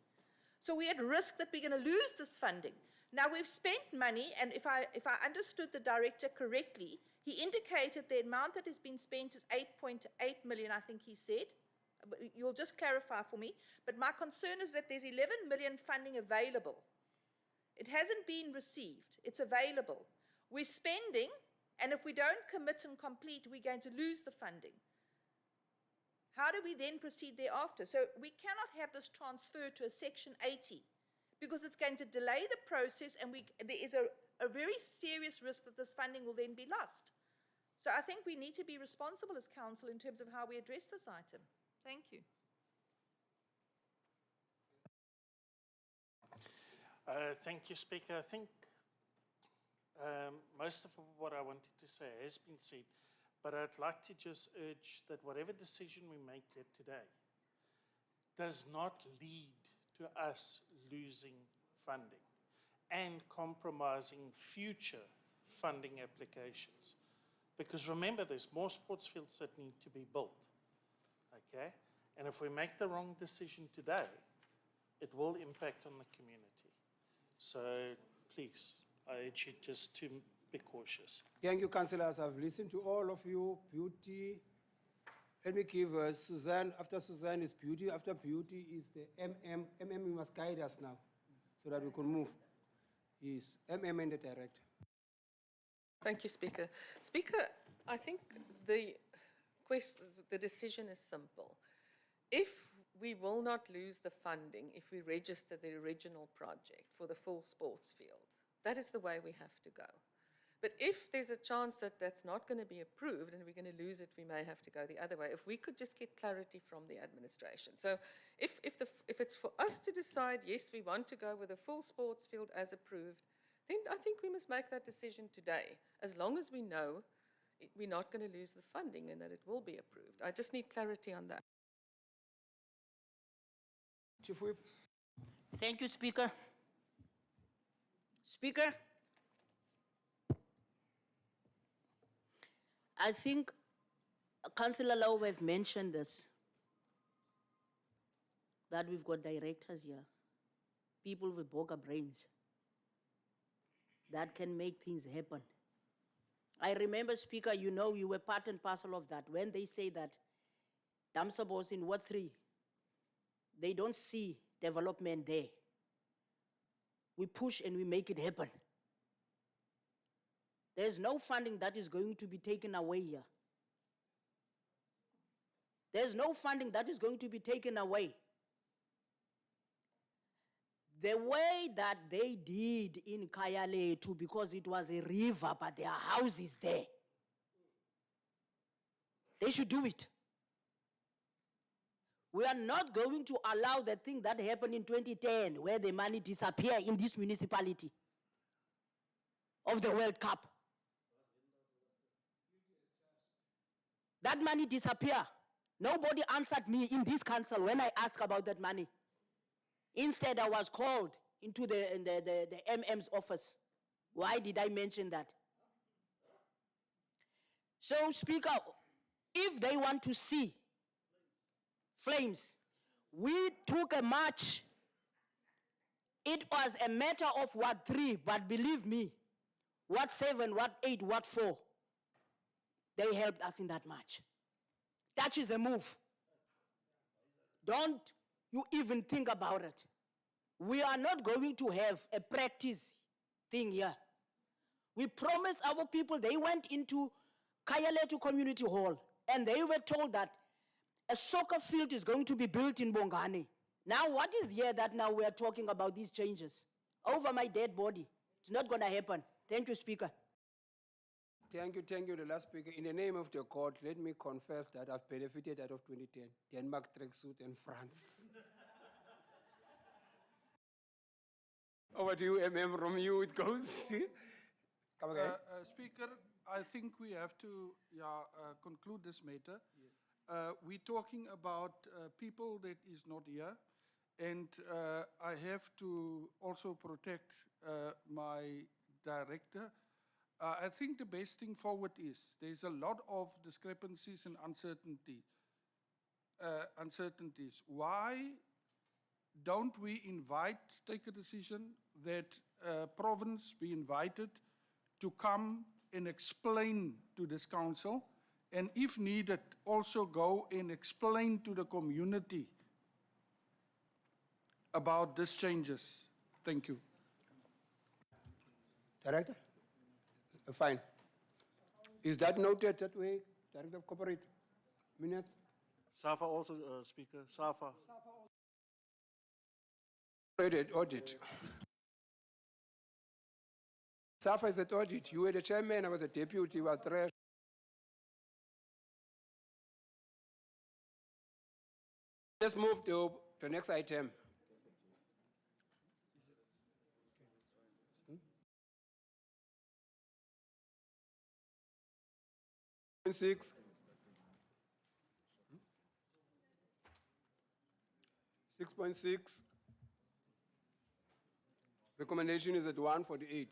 So we're at risk that we're going to lose this funding. Now we've spent money, and if I understood the director correctly, he indicated the amount that has been spent is 8.8 million, I think he said. But you'll just clarify for me. But my concern is that there's 11 million funding available. It hasn't been received. It's available. We're spending, and if we don't commit and complete, we're going to lose the funding. How do we then proceed thereafter? So we cannot have this transferred to a Section 80 because it's going to delay the process, and there is a very serious risk that this funding will then be lost. So I think we need to be responsible as council in terms of how we address this item. Thank you. Thank you, Speaker. I think most of what I wanted to say has been said, but I'd like to just urge that whatever decision we make here today does not lead to us losing funding and compromising future funding applications. Because remember, there's more sports fields that need to be built, okay? And if we make the wrong decision today, it will impact on the community. So please, I urge you just to be cautious. Thank you, councillors. I've listened to all of you. Beauty. Let me give Suzanne. After Suzanne is Beauty. After Beauty is the MM. MM, you must guide us now so that we can move. Is MM and the director. Thank you, Speaker. Speaker, I think the decision is simple. If we will not lose the funding if we register the original project for the full sports field, that is the way we have to go. But if there's a chance that that's not going to be approved and we're going to lose it, we may have to go the other way. If we could just get clarity from the administration. So if it's for us to decide, yes, we want to go with a full sports field as approved, then I think we must make that decision today, as long as we know we're not going to lose the funding and that it will be approved. I just need clarity on that. Chief Whip. Thank you, Speaker. Speaker, I think Councillor Lau have mentioned this, that we've got directors here, people with boga brains that can make things happen. I remember, Speaker, you know, you were part and parcel of that. When they say that Damsabos in Ward 3, they don't see development there. we push and we make it happen. There's no funding that is going to be taken away here. There's no funding that is going to be taken away. The way that they did in Kayaletu, because it was a river, but there are houses there. They should do it. We are not going to allow the thing that happened in 2010, where the money disappeared in this municipality of the World Cup. That money disappeared. Nobody answered me in this council when I asked about that money. Instead, I was called into the MM's office. Why did I mention that? So, Speaker, if they want to see flames, we took a march. It was a matter of what 3, but believe me, what 7, what 8, what 4, they helped us in that march. That is a move. Don't you even think about it. We are not going to have a practice thing here. We promised our people, they went into Kayaletu Community Hall, and they were told that a soccer field is going to be built in Bongani. Now, what is here that now we are talking about these changes? Over my dead body. It's not going to happen. Thank you, Speaker. Thank you, the last speaker. In the name of the court, let me confess that I've benefited out of 2010, Denmark tracksuit and France. Over to you, MM, from you it goes. Come again. Speaker, I think we have to conclude this matter. Yes. We're talking about people that is not here, and I have to also protect my director. I think the best thing forward is there's a lot of discrepancies and uncertainties. Why don't we take a decision that province be invited to come and explain to this council, and if needed, also go and explain to the community about these changes? Thank you. Director? Fine. Is that noted that way, Director of Corporate? Minutes? SAFA also, Speaker, SAFA. Audit. SAFA is at audit. You were the chairman, I was the deputy, was there. Let's move to the next item. 6. 6.6. Recommendation is at 148.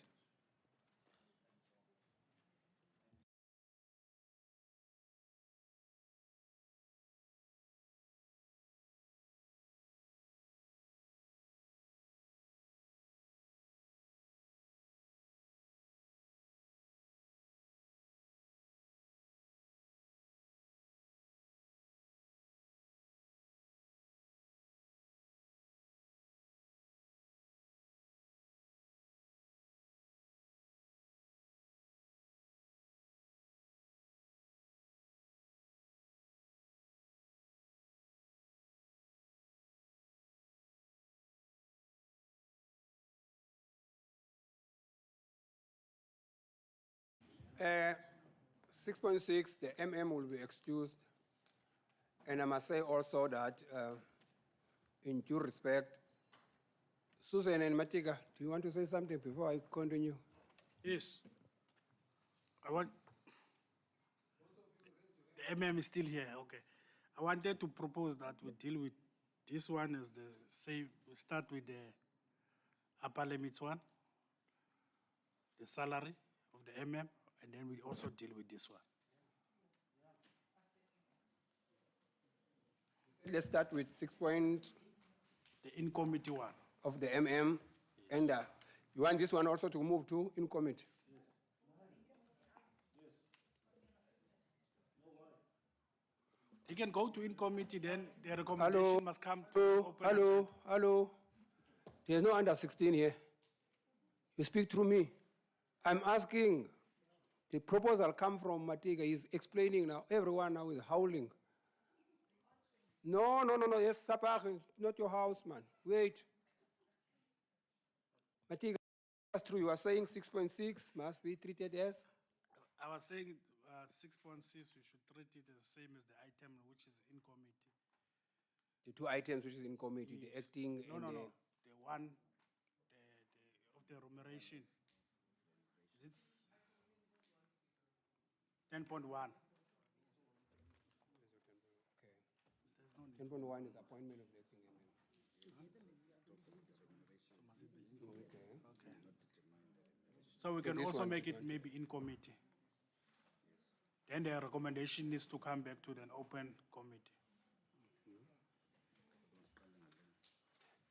Uh, 6.6, the MM will be excused. And I must say also that, in due respect, Susan and Matika, do you want to say something before I continue? Yes. The MM is still here, okay. I wanted to propose that we deal with this one as the same. We start with the upper limits one, the salary of the MM, and then we also deal with this one. Let's start with 6 point. The in-committee one. Of the MM. Yes. And you want this one also to move to in-committee? Yes. You can go to in-committee, then the recommendation must come to Hello. There's no under 16 here. You speak through me. I'm asking, the proposal come from Matiga. He's explaining now. Everyone now is howling. No. Yes, Sapach, it's not your house, man. Wait. Matiga, that's true. You are saying 6.6 must be treated as? I was saying 6.6, we should treat it as the same as the item which is in committee. The two items which is in committee, the Yes. acting No, and no, the... no. The one of the remuneration. It's 10.1. Okay. 10.1 is appointment of the acting member. Okay. So we So can this also one make to it maybe in committee. Then the recommendation needs to come back to an open committee.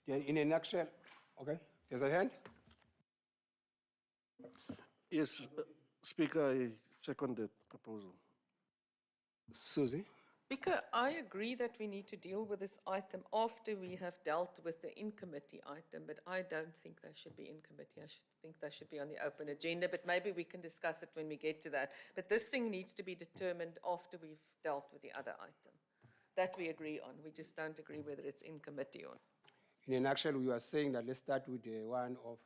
Then in a nutshell, okay, there's a hand? Yes, Speaker, I second that proposal. Susie? Speaker, I agree that we need to deal with this item after we have dealt with the in-committee item, but I don't think they should be in committee. I think they should be on the open agenda, but maybe we can discuss it when we get to that. But this thing needs to be determined after we've dealt with the other item. That we agree on. We just don't agree whether it's in committee or not. In a nutshell, we are saying that let's start with the one of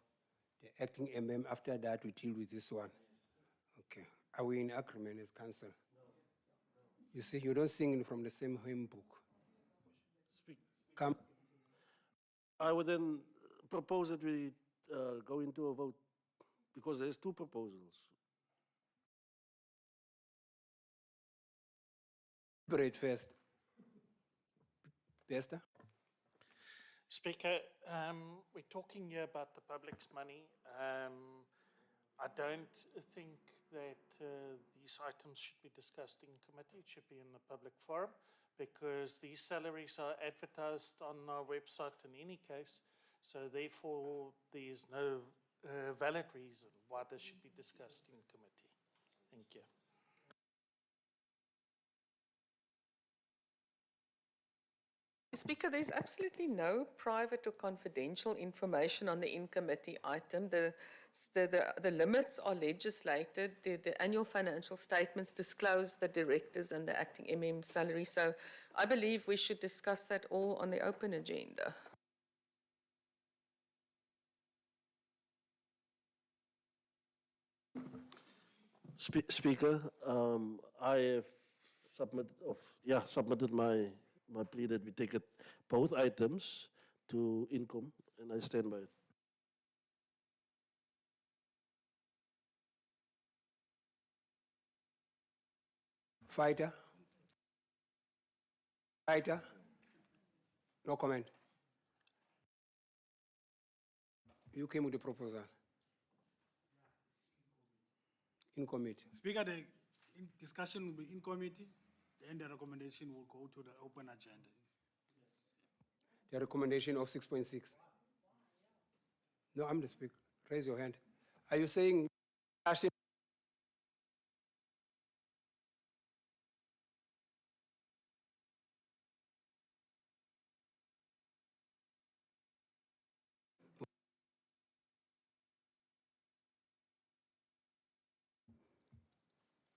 the acting MM. After that, we deal with this one. Okay. Are we in agreement as council? You see, you don't sing from the same hymn book. Speak. Come. I would then propose that we go into a vote because there's two proposals. Deliberate first. Bester? Speaker, we're talking here about the public's money. I don't think that these items should be discussed in committee. It should be in the public forum because these salaries are advertised on our website in any case. So therefore, there is no valid reason why they should be discussed in committee. Thank you. Speaker, there's absolutely no private or confidential information on the in-committee item. The limits are legislated. The annual financial statements disclose the directors and the acting MM salary. So I believe we should discuss that all on the open agenda. Speaker, I have submitted my plea that we take it, both items to income, and I stand by it. Fighter? Fighter? No comment. You came with the proposal. In committee. Speaker, the discussion will be in committee, then the recommendation will go to the open agenda. The recommendation of 6.6. No, I'm the speaker. Raise your hand. Are you saying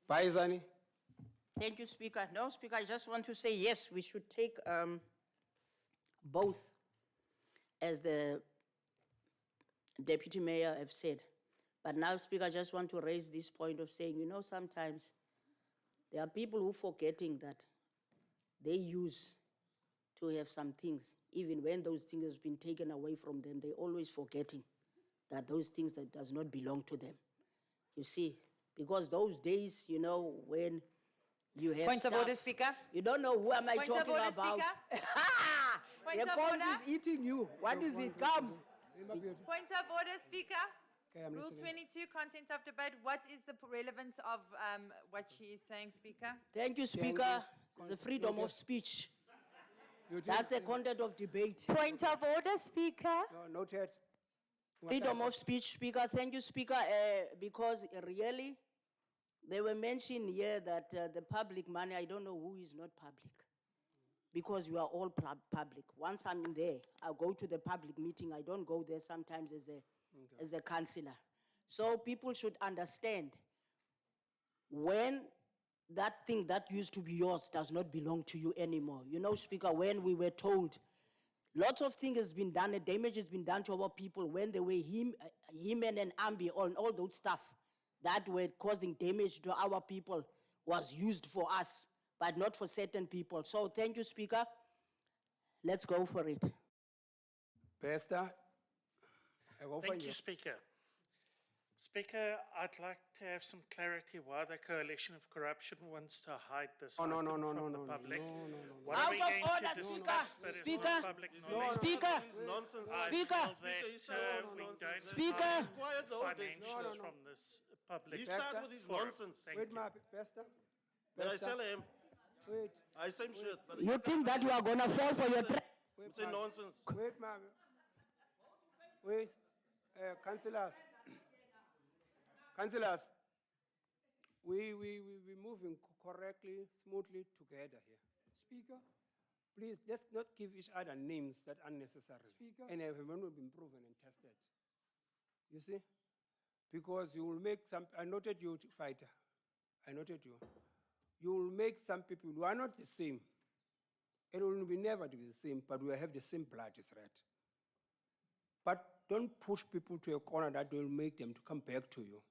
Paisani? Thank you, Speaker. No, Speaker, I just want to say, yes, we should take both, as the Deputy Mayor have said. But now, Speaker, I just want to raise this point of saying, sometimes there are people who forgetting that they used to have some things. Even when those things have been taken away from them, they always forgetting that those things that does not belong to them. You see, because those days, when you have Point stuff, of order, Speaker. you don't know who am I Point of talking order, about. Speaker. Point The of cause order. is eating you. What is it? Come. Point of order, Speaker. Okay, I'm Rule listening. 22, content of debate. What is the relevance of what she is saying, Speaker? Thank you, Speaker. It's the freedom of speech. That's the content of debate. Point of order, Speaker. No, noted. Freedom of speech, Speaker. Thank you, Speaker, because really, they were mentioning here that the public money, I don't know who is not public, because you are all public. Once I'm in there, I'll go to the public meeting. I don't go there sometimes as a as a councillor. So people should understand when that thing that used to be yours does not belong to you anymore. You know, Speaker, when we were told lots of things has been done, and damage has been done to our people when they were him and Ambi, all those stuff that were causing damage to our people was used for us, but not for certain people. So thank you, Speaker. Let's go for it. Pastor, Thank you, Speaker. Speaker, I'd like to have some clarity why the Coalition of Corruption wants to hide this item from the public. What are we going to discuss that is not public knowledge? Speaker, I feel that we don't Speaker. hide financials from this public He started with his forum. nonsense. Thank Wait, you. Pastor. I tell him, Wait, I same shit. But You think that you are going to fall for your trap? It's a nonsense. wait, wait, councillors. Councillors, we're moving correctly, smoothly together here. Speaker, Please, let's not give each other names that are unnecessary. Speaker. And have not been proven and tested. You see? Because you will make some, I noted you, fighter. I noted you. You will make some people who are not the same. And will be never to be the same, but we have the same blood, is right. But don't push people to a corner that will make them to come back to you.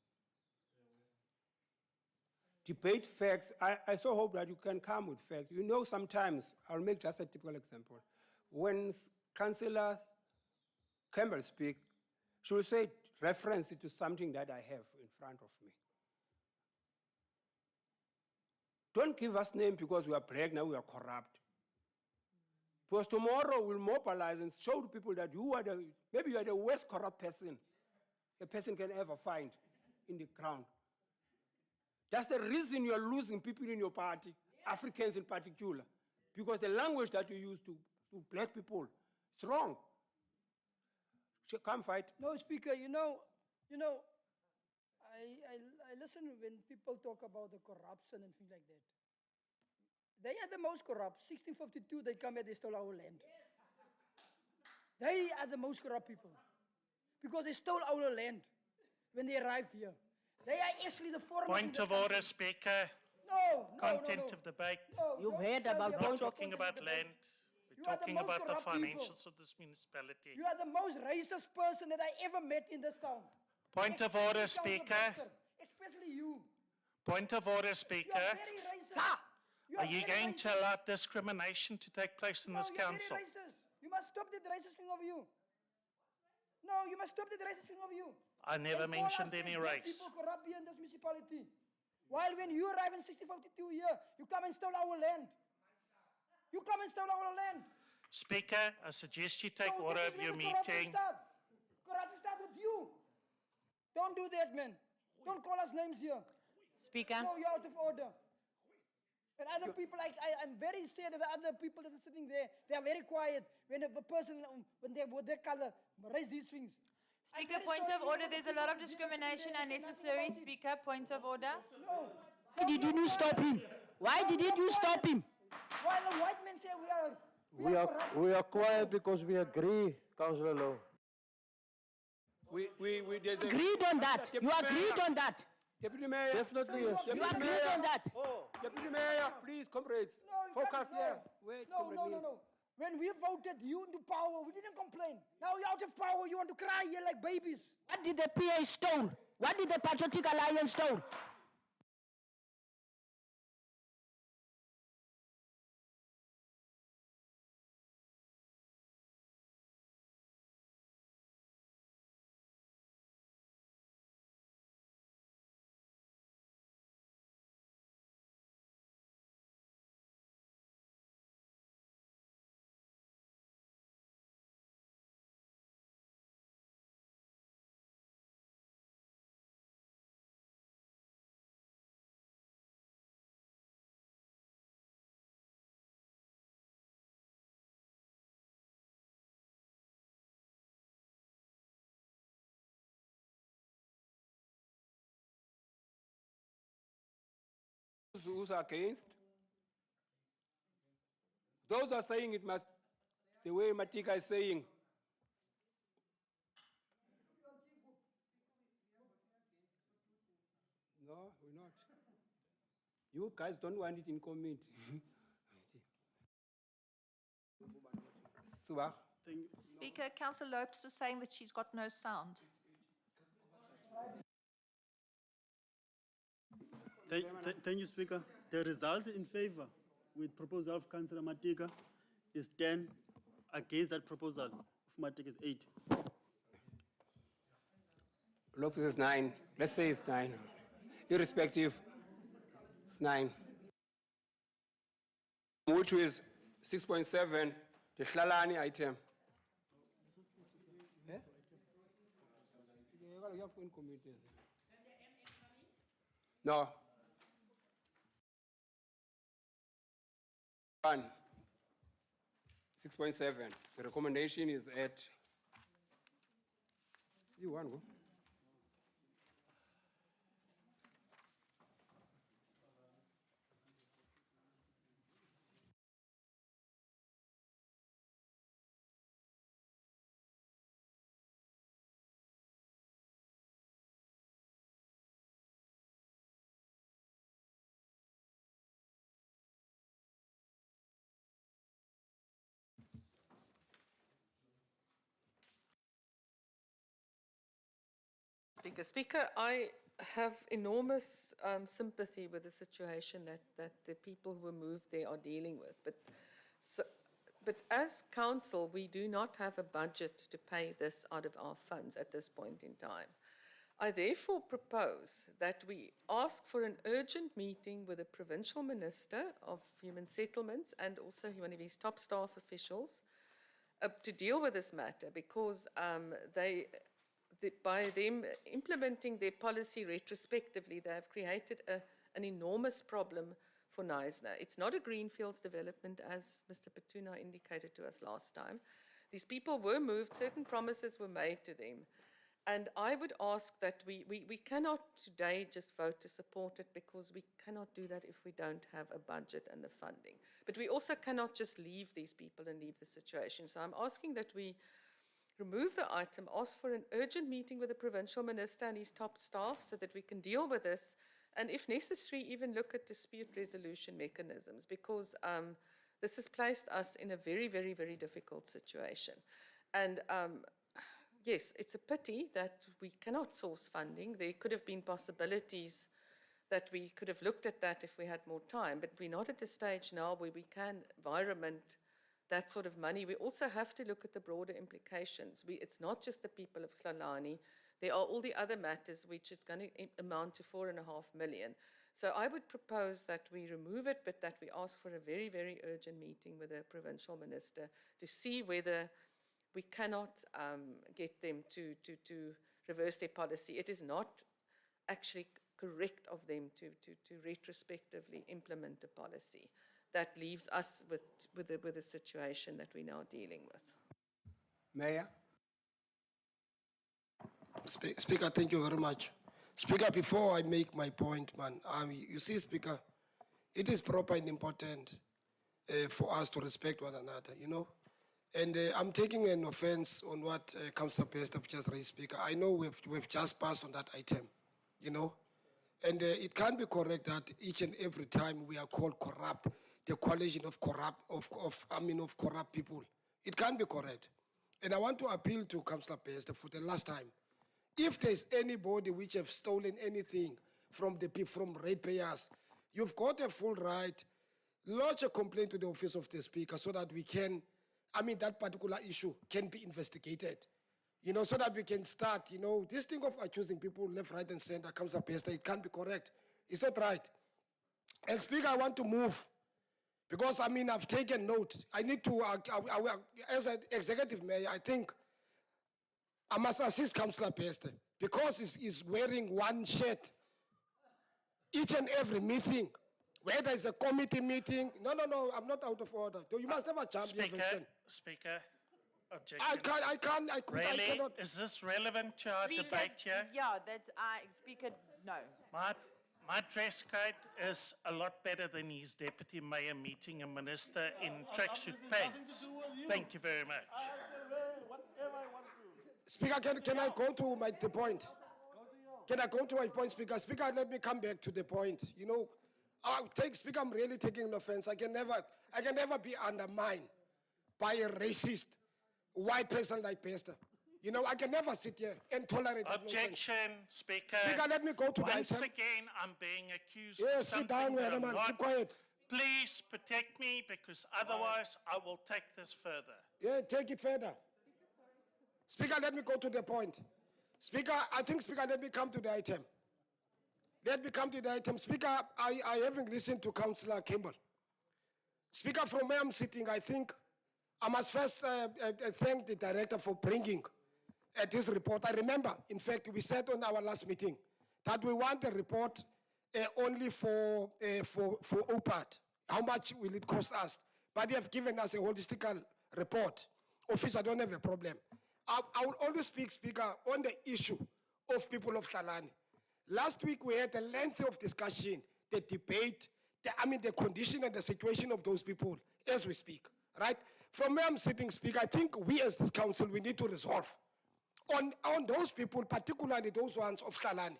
Debate facts. I so hope that you can come with facts. You know, sometimes, I'll make just a typical example. When Councillor Campbell speaks, she will say, reference it to something that I have in front of me. Don't give us name because we are pregnant, we are corrupt. Because tomorrow we'll mobilize and show to people that you are maybe you are the worst corrupt person a person can ever find in the ground. That's the reason you are losing people in your party, Africans in particular, because the language that you use to black people is wrong. So come fight. no, Speaker, I listen when people talk about the corruption and things like that. They are the most corrupt. 1652, they come here, they stole our land. They are the most corrupt people because they stole our land when they arrived here. They are actually the foreigners. Point of order, Speaker. No. Content of debate. You've heard about We're not talking about land. We're talking about the financials of this municipality. You are the most racist person that I ever met in this town. Point of order, Especially Speaker. Councillor Baxter, especially you. Point of order, You Speaker. are very racist. Are you going to allow discrimination to take place in this council? Very racist. You must stop that racist thing of you. No, you must stop that racist thing of you. I never And call mentioned us any as black race. People corrupt here in this municipality. While when you arrive in 1652 here, you come and stole our land. You come and stole our land. Speaker, I suggest you take No, order this of is your where the corruption meeting. start. Corruption start with you. Don't do that, man. Don't call us names here. Speaker. No, you're out of order. And other people, I'm very sad that the other people that are sitting there, they are very quiet when a person, when they with their color, raise these things. Speaker, point of order. There's a lot of discrimination unnecessary. Speaker, point of order. No. Why didn't you stop him? Why didn't you stop him? While the white men say corrupt. We are quiet because we agree, Councillor Low. There's Agreed on that. You agreed on that. Deputy Mayor. Definitely yes. You agreed on that. Deputy Mayor, please, comrades. Focus here. Wait, comrade Neil. No. When we voted you into power, we didn't complain. Now you're out of power, you want to cry here like babies. What did the PA stole? What did the Patriotic Alliance stole? Who's against? Those are saying it must, the way Matika is saying. what? You guys don't want it in committee. Suba? Speaker, Councillor Lopes is saying that she's got no sound. Thank you, Speaker. The result in favor with proposal of Councillor Matika is 10. Against that proposal of Matika is 8. Lopez is 9. Let's say it's 9. Irrespective, it's 9. Which is 6.7, the Hlalani item. No. 1. 6.7. The recommendation is at. You want go? Speaker, I have enormous sympathy with the situation that the people who were moved there are dealing with. But as council, we do not have a budget to pay this out of our funds at this point in time. I therefore propose that we ask for an urgent meeting with the Provincial Minister of Human Settlements and also one of his top staff officials to deal with this matter, because by them implementing their policy retrospectively, they have created an enormous problem for Knysna. It's not a greenfields development, as Mr. Petuna indicated to us last time. These people were moved, certain promises were made to them. And I would ask that we cannot today just vote to support it, because we cannot do that if we don't have a budget and the funding. But we also cannot just leave these people and leave the situation. So I'm asking that we remove the item, ask for an urgent meeting with the provincial minister and his top staff so that we can deal with this, and if necessary, even look at dispute resolution mechanisms, because this has placed us in a very, very, very difficult situation. And yes, it's a pity that we cannot source funding. There could have been possibilities that we could have looked at that if we had more time, but we're not at a stage now where we can environment that sort of money. We also have to look at the broader implications. It's not just the people of Hlalani. There are all the other matters which is going to amount to 4.5 million. So I would propose that we remove it, but that we ask for a very, very urgent meeting with the provincial minister to see whether we cannot get them to reverse their policy. It is not actually correct of them to retrospectively implement a policy that leaves us with a situation that we're now dealing with. Mayor? Speaker, thank you very much. Speaker, before I make my point, man, you see, Speaker, it is proper and important for us to respect one another, you know. And I'm taking an offense on what Councillor Best have just raised, Speaker. I know we've just passed on that item, you know. And it can't be correct that each and every time we are called corrupt, the coalition of corrupt people. It can't be correct. And I want to appeal to Councillor Best for the last time. If there's anybody which have stolen anything from ratepayers, you've got a full right, lodge a complaint to the office of the Speaker so that we can, that particular issue can be investigated. You know, so that we can start, you know, this thing of accusing people left, right, and center comes up yesterday. It can't be correct. It's not right. And Speaker, I want to move because, I've taken note. I need to, as an executive mayor, I think I must assist Councillor Peste because he's wearing one shirt each and every meeting. Whether it's a committee meeting, no, I'm not out of order. You must never jump here, Winston. Speaker, objection. I cannot. Is this relevant to our debate here? Yeah, Speaker, no. My dress code is a lot better than his deputy mayor meeting a minister in tracksuit pants. Thank you very much. Speaker, can I go to the point? Can I go to my point, Speaker? Speaker, let me come back to the point. You know, Speaker, I'm really taking an offense. I can never be undermined by a racist white person like Pastor. You know, I can never sit here and tolerate that nonsense. Objection, Speaker. Speaker, let me go to the Once item. again, I'm being accused Yeah, of sit something down, that I'm man. not. Keep quiet. Please protect me, because otherwise I will take this further. Yeah, take it further. Speaker, let me go to the point. Speaker, let me come to the item. Let me come to the item. Speaker, I haven't listened to Councillor Campbell. Speaker, from where I'm sitting, I think I must first thank the director for bringing this report. I remember, in fact, we said on our last meeting that we want the report only for OPAT. How much will it cost us? But they have given us a holistic report, of which I don't have a problem. I will always speak, Speaker, on the issue of people of Tlalane. Last week, we had a lengthy of discussion, the debate, the condition and the situation of those people as we speak, right? From where I'm sitting, Speaker, I think we as this council, we need to resolve on those people, particularly those ones of Tlalane.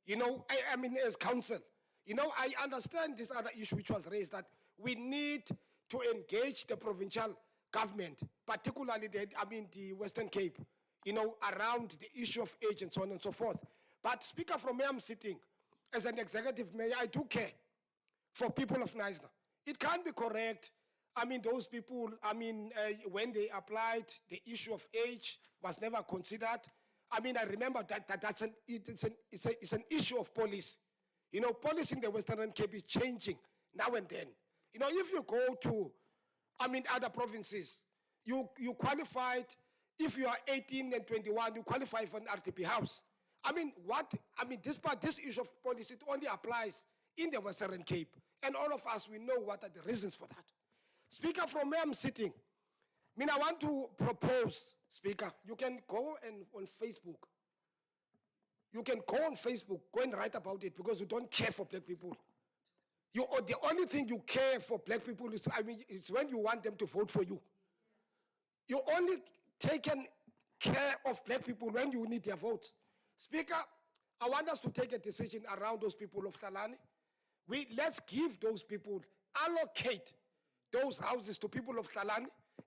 You know, as council, you know, I understand this other issue which was raised, that we need to engage the provincial government, particularly the Western Cape, you know, around the issue of age and so on and so forth. But Speaker, from where I'm sitting, as an executive mayor, I do care for people of Knysna. It can't be correct. Those people, when they applied, the issue of age was never considered. I remember it's an issue of policy. You know, policy in the Western Cape is changing now and then. You know, if you go to, other provinces, you qualified, if you are 18 and 21, you qualify for an RTP house. This issue of policy, it only applies in the Western Cape. And all of us, we know what are the reasons for that. Speaker, from where I'm sitting, I want to propose, Speaker, you can go on Facebook. You can go on Facebook, go and write about it, because you don't care for black people. The only thing you care for black people is, it's when you want them to vote for you. You only taken care of black people when you need their votes. Speaker, I want us to take a decision around those people of Tlalane. Let's give those people, allocate those houses to people of Tlalane,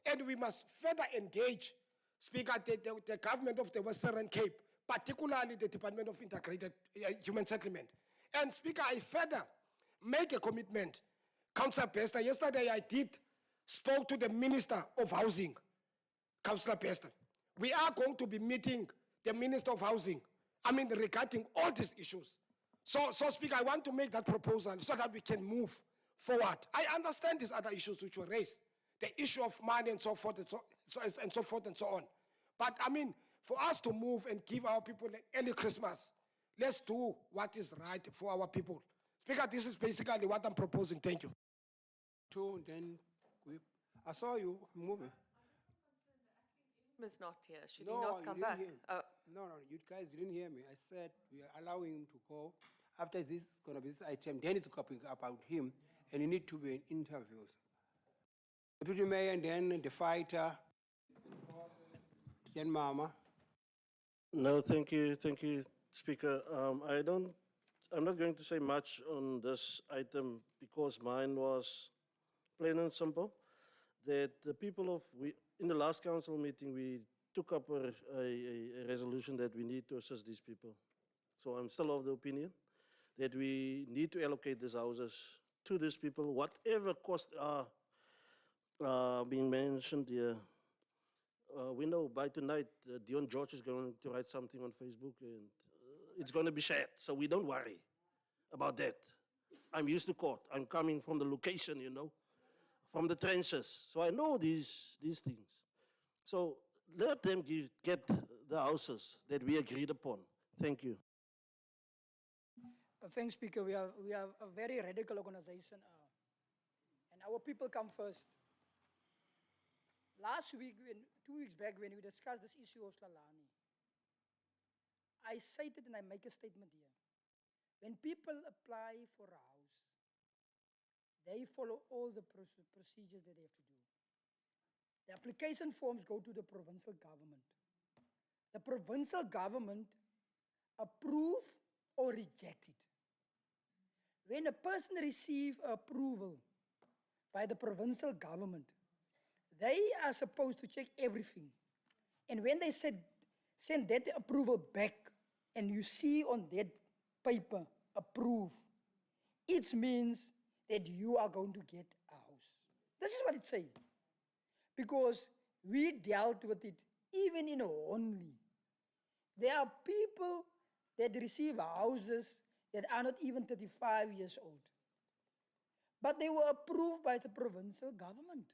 and we must further engage, Speaker, the government of the Western Cape, particularly the Department of Integrated Human Settlement. And Speaker, I further make a commitment. Councillor Pester, yesterday I spoke to the Minister of Housing, Councillor Pester. We are going to be meeting the Minister of Housing, regarding all these issues. So Speaker, I want to make that proposal so that we can move forward. I understand these other issues which were raised, the issue of money and so forth and so on. But for us to move and give our people an early Christmas, let's do what is right for our people. Speaker, this is basically what I'm proposing. Thank you. I saw you moving. Is not here. Should he not come back? Oh. No, you guys didn't hear me. I said we are allowing him to go. After this, going to be this item, then it's coming about him, and you need to be in interviews. Deputy Mayor, and then the fighter, then Mama. No, thank you, Speaker. I'm not going to say much on this item because mine was plain and simple. That the people in the last council meeting, we took up a resolution that we need to assist these people. So I'm still of the opinion that we need to allocate these houses to these people, whatever costs are being mentioned here. We know by tonight, Dion George is going to write something on Facebook and it's going to be shared. So we don't worry about that. I'm used to court. I'm coming from the location, from the trenches. So I know these things. So let them get the houses that we agreed upon. Thank you. Thanks, Speaker. We are a very radical organization, and our people come first. Last week, 2 weeks back, when we discussed this issue of Tlalane, I cited and I make a statement here. When people apply for a house, they follow all the procedures that they have to do. The application forms go to the provincial government. The provincial government approve or reject it. When a person receives approval by the provincial government, they are supposed to check everything. And when they send that approval back, and you see on that paper, approve, it means that you are going to get a house. This is what it says. Because we dealt with it even in only. There are people that receive houses that are not even 35 years old. But they were approved by the provincial government.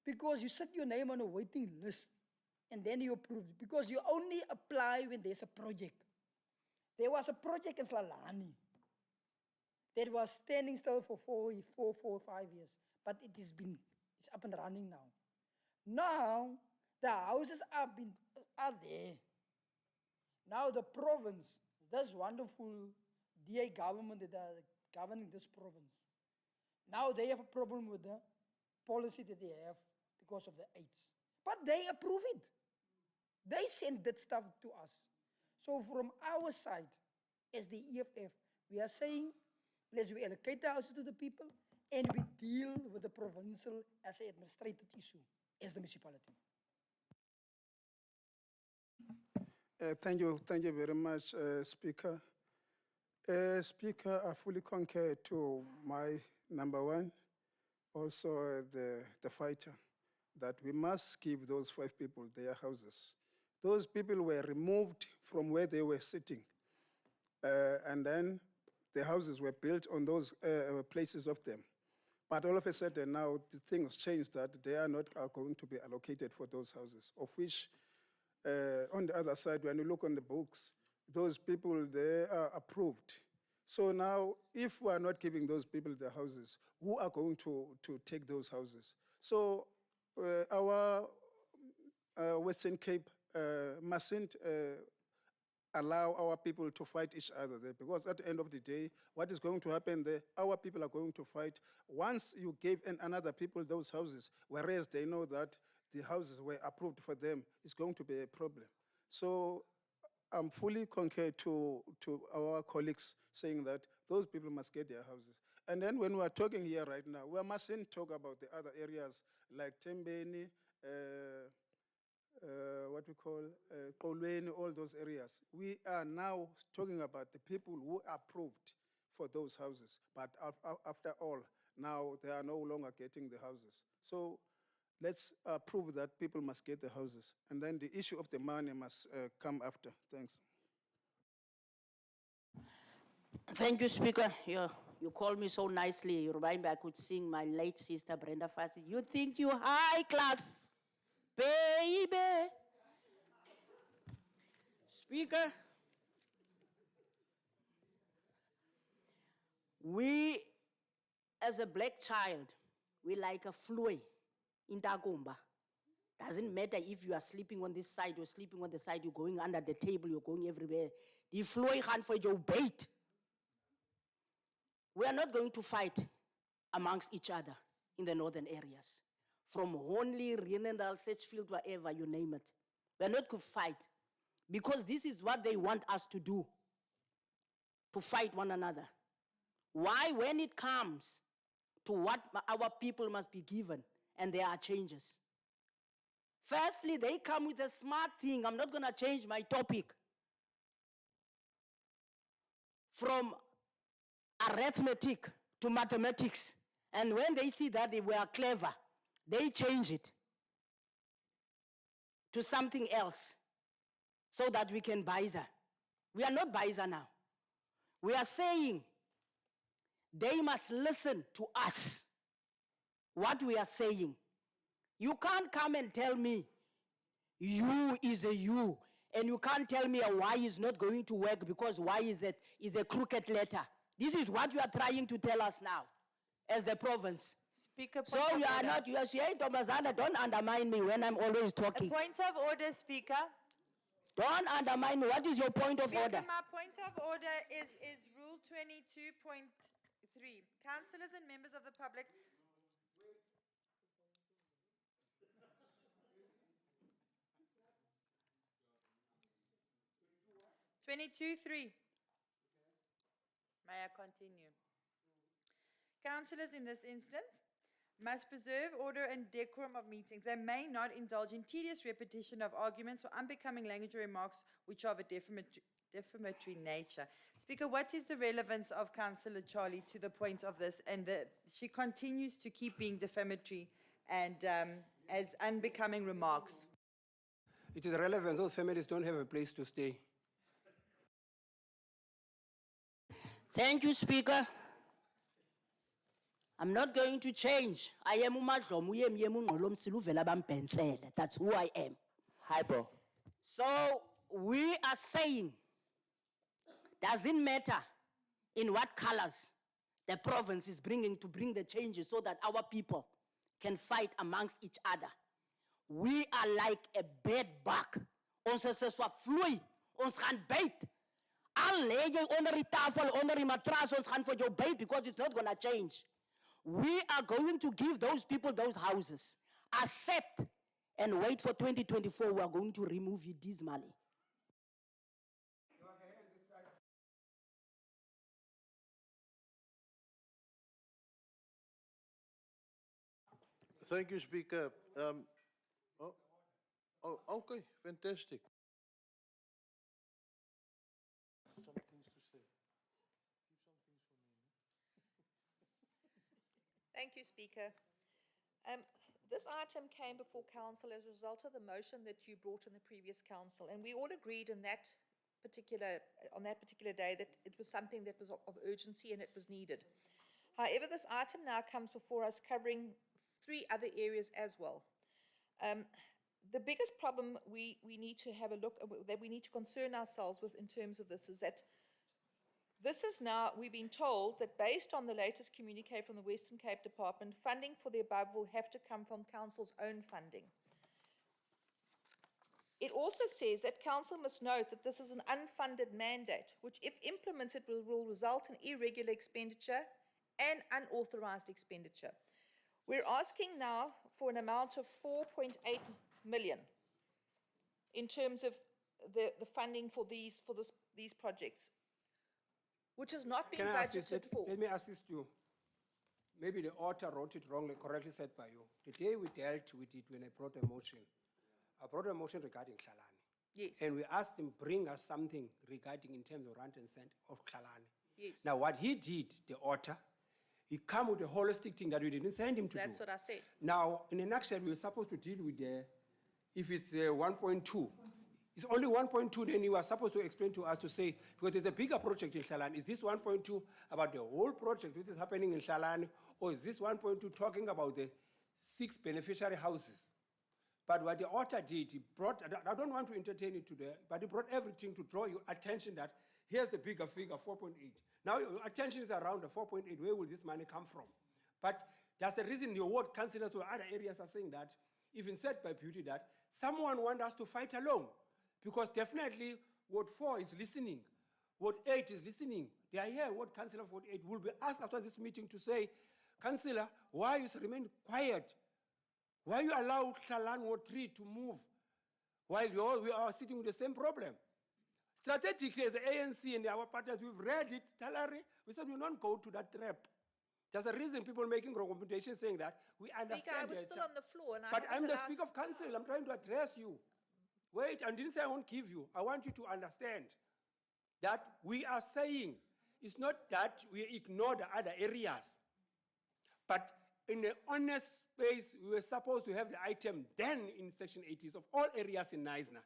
Because you set your name on a waiting list and then you approve. Because you only apply when there's a project. There was a project in Slalani that was standing still for 4, 5 years. But it's up and running now. Now, the houses are there. Now the province, this wonderful DA government that are governing this province, now they have a problem with the policy that they have because of the AIDS. But they approve it. They send that stuff to us. So from our side, as the EFF, we are saying, let's allocate the houses to the people and we deal with the provincial as an administrative issue, as the municipality. Thank you very much, Speaker. Speaker, I fully concur to my number one, also the fighter, that we must give those 5 people their houses. Those people were removed from where they were sitting, and then the houses were built on those places of them. But all of a sudden now, the things changed that they are not going to be allocated for those houses, of which on the other side, when you look on the books, those people, they are approved. So now, if we are not giving those people the houses, who are going to take those houses? So our Western Cape mustn't allow our people to fight each other there, because at the end of the day, what is going to happen there, our people are going to fight. Once you give another people those houses, whereas they know that the houses were approved for them, it's going to be a problem. So I'm fully concur to our colleagues saying that those people must get their houses. And then when we are talking here right now, we mustn't talk about the other areas like Tembeni, what we call Kolweni, all those areas. We are now talking about the people who are approved for those houses. But after all, now they are no longer getting the houses. So let's prove that people must get the houses. And then the issue of the money must come after. Thanks. Thank you, Speaker. You called me so nicely. You remind me I could sing my late sister Brenda Fassie. You think you high class, baby. Speaker, we, as a black child, we like a flui in Tagumba. Doesn't matter if you are sleeping on this side or sleeping on the side, you're going under the table, you're going everywhere. The flui can't for your bait. We are not going to fight amongst each other in the northern areas. From Honley, Rienendal, Sedgefield, wherever, you name it. We are not going to fight because this is what they want us to do, to fight one another. Why, when it comes to what our people must be given, and there are changes. Firstly, they come with a smart thing. I'm not going to change my topic from arithmetic to mathematics. And when they see that they were clever, they change it to something else so that we can Baiza. We are not Baiza now. We are saying they must listen to us, what we are saying. You can't come and tell me you is a you, and you can't tell me a Y is not going to work because Y is a crooked letter. This is what you are trying to tell us now as the province. Speaker, So you are not, you are saying, Tomazana, don't undermine me when I'm always talking. A point of order, Speaker. Don't undermine me. What is your point of order? Speaker, my point of order is Rule 22.3. Councillors and members of the public. 22.3. May I continue? Councillors in this instance must preserve order and decorum of meetings. They may not indulge in tedious repetition of arguments or unbecoming language or remarks which are of a defamatory nature. Speaker, what is the relevance of Councillor Charlie to the point of this, and that she continues to keep being defamatory and as unbecoming remarks? It is relevant. Those families don't have a place to stay. Thank you, Speaker. I'm not going to change. I am uMadlomo uyemyemu ungqolomsila uvela bambhensele. That's who I am. Hi, bro. So we are saying, doesn't matter in what colors the province is bringing to bring the changes so that our people can fight amongst each other. We are like a bed bug. Ons is so vloei, ons gaan byt. Al lê jy onder die tafel, onder die matras, ons gaan vir jou byt because it's not going to change. We are going to give those people those houses. Accept and wait for 2024. We are going to remove you dismally. Thank you, Speaker. Okay, fantastic. Some things to say. Thank you, Speaker. This item came before Council as a result of the motion that you brought in the previous Council, and we all agreed on that particular day that it was something that was of urgency and it was needed. However, this item now comes before us covering 3 other areas as well. The biggest problem we need to have a look at, that we need to concern ourselves with in terms of this, is that this is now, we've been told that based on the latest communique from the Western Cape Department, funding for the above will have to come from Council's own funding. It also says that Council must note that this is an unfunded mandate, which if implemented will result in irregular expenditure and unauthorized expenditure. We're asking now for an amount of 4.8 million in terms of the funding for these projects, which has not been budgeted for. Let me ask this to you. Maybe the author wrote it wrongly, correctly said by you. The day we dealt with it when I brought a motion, I brought a motion regarding Klalani. Yes. And we asked him, bring us something regarding in terms of rand and cent of Klalani. Yes. Now what he did, the author, he come with a holistic thing that we didn't send him to do. That's what I said. Now, in a nutshell, we were supposed to deal with if it's 1.2. It's only 1.2, then he was supposed to explain to us to say, because there's a bigger project in Hlalani. Is this 1.2 about the whole project which is happening in Hlalani, or is this 1.2 talking about the 6 beneficiary houses? But what the author did, he brought, I don't want to entertain it today, but he brought everything to draw your attention that here's the bigger figure, 4.8. Now your attention is around the 4.8. Where will this money come from? But that's the reason your ward councillors or other areas are saying that, even said by Beauty, that someone wants us to fight alone. Because definitely Ward 4 is listening. Ward 8 is listening. They are here. Ward Councillor of Ward 8 will be asked after this meeting to say, Councillor, why you remain quiet? Why you allow Hlalani Ward 3 to move while we are sitting with the same problem? Strategically, as the ANC and our partners, we've read it, we said we don't go to that trap. There's a reason people making recommendations saying that. We understand. Speaker, I was still on the floor. And but I'm the Speaker of Council. I'm trying to address you. Wait, I didn't say I won't give you. I want you to understand that we are saying it's not that we ignore the other areas, but in the honest space, we were supposed to have the item then in Section 80s of all areas in Knysna.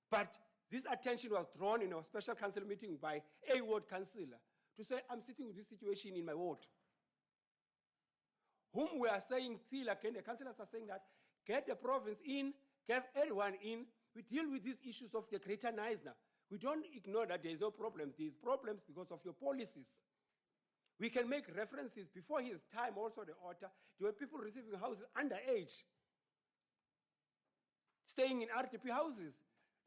But this attention was drawn in our special council meeting by a ward councillor to say, I'm sitting with this situation in my ward. Whom we are saying, the councillors are saying that, get the province in, get everyone in, we deal with these issues of the greater Knysna. We don't ignore that there is no problem. There is problems because of your policies. We can make references before his time, also the author, there were people receiving houses underage, staying in RTP houses.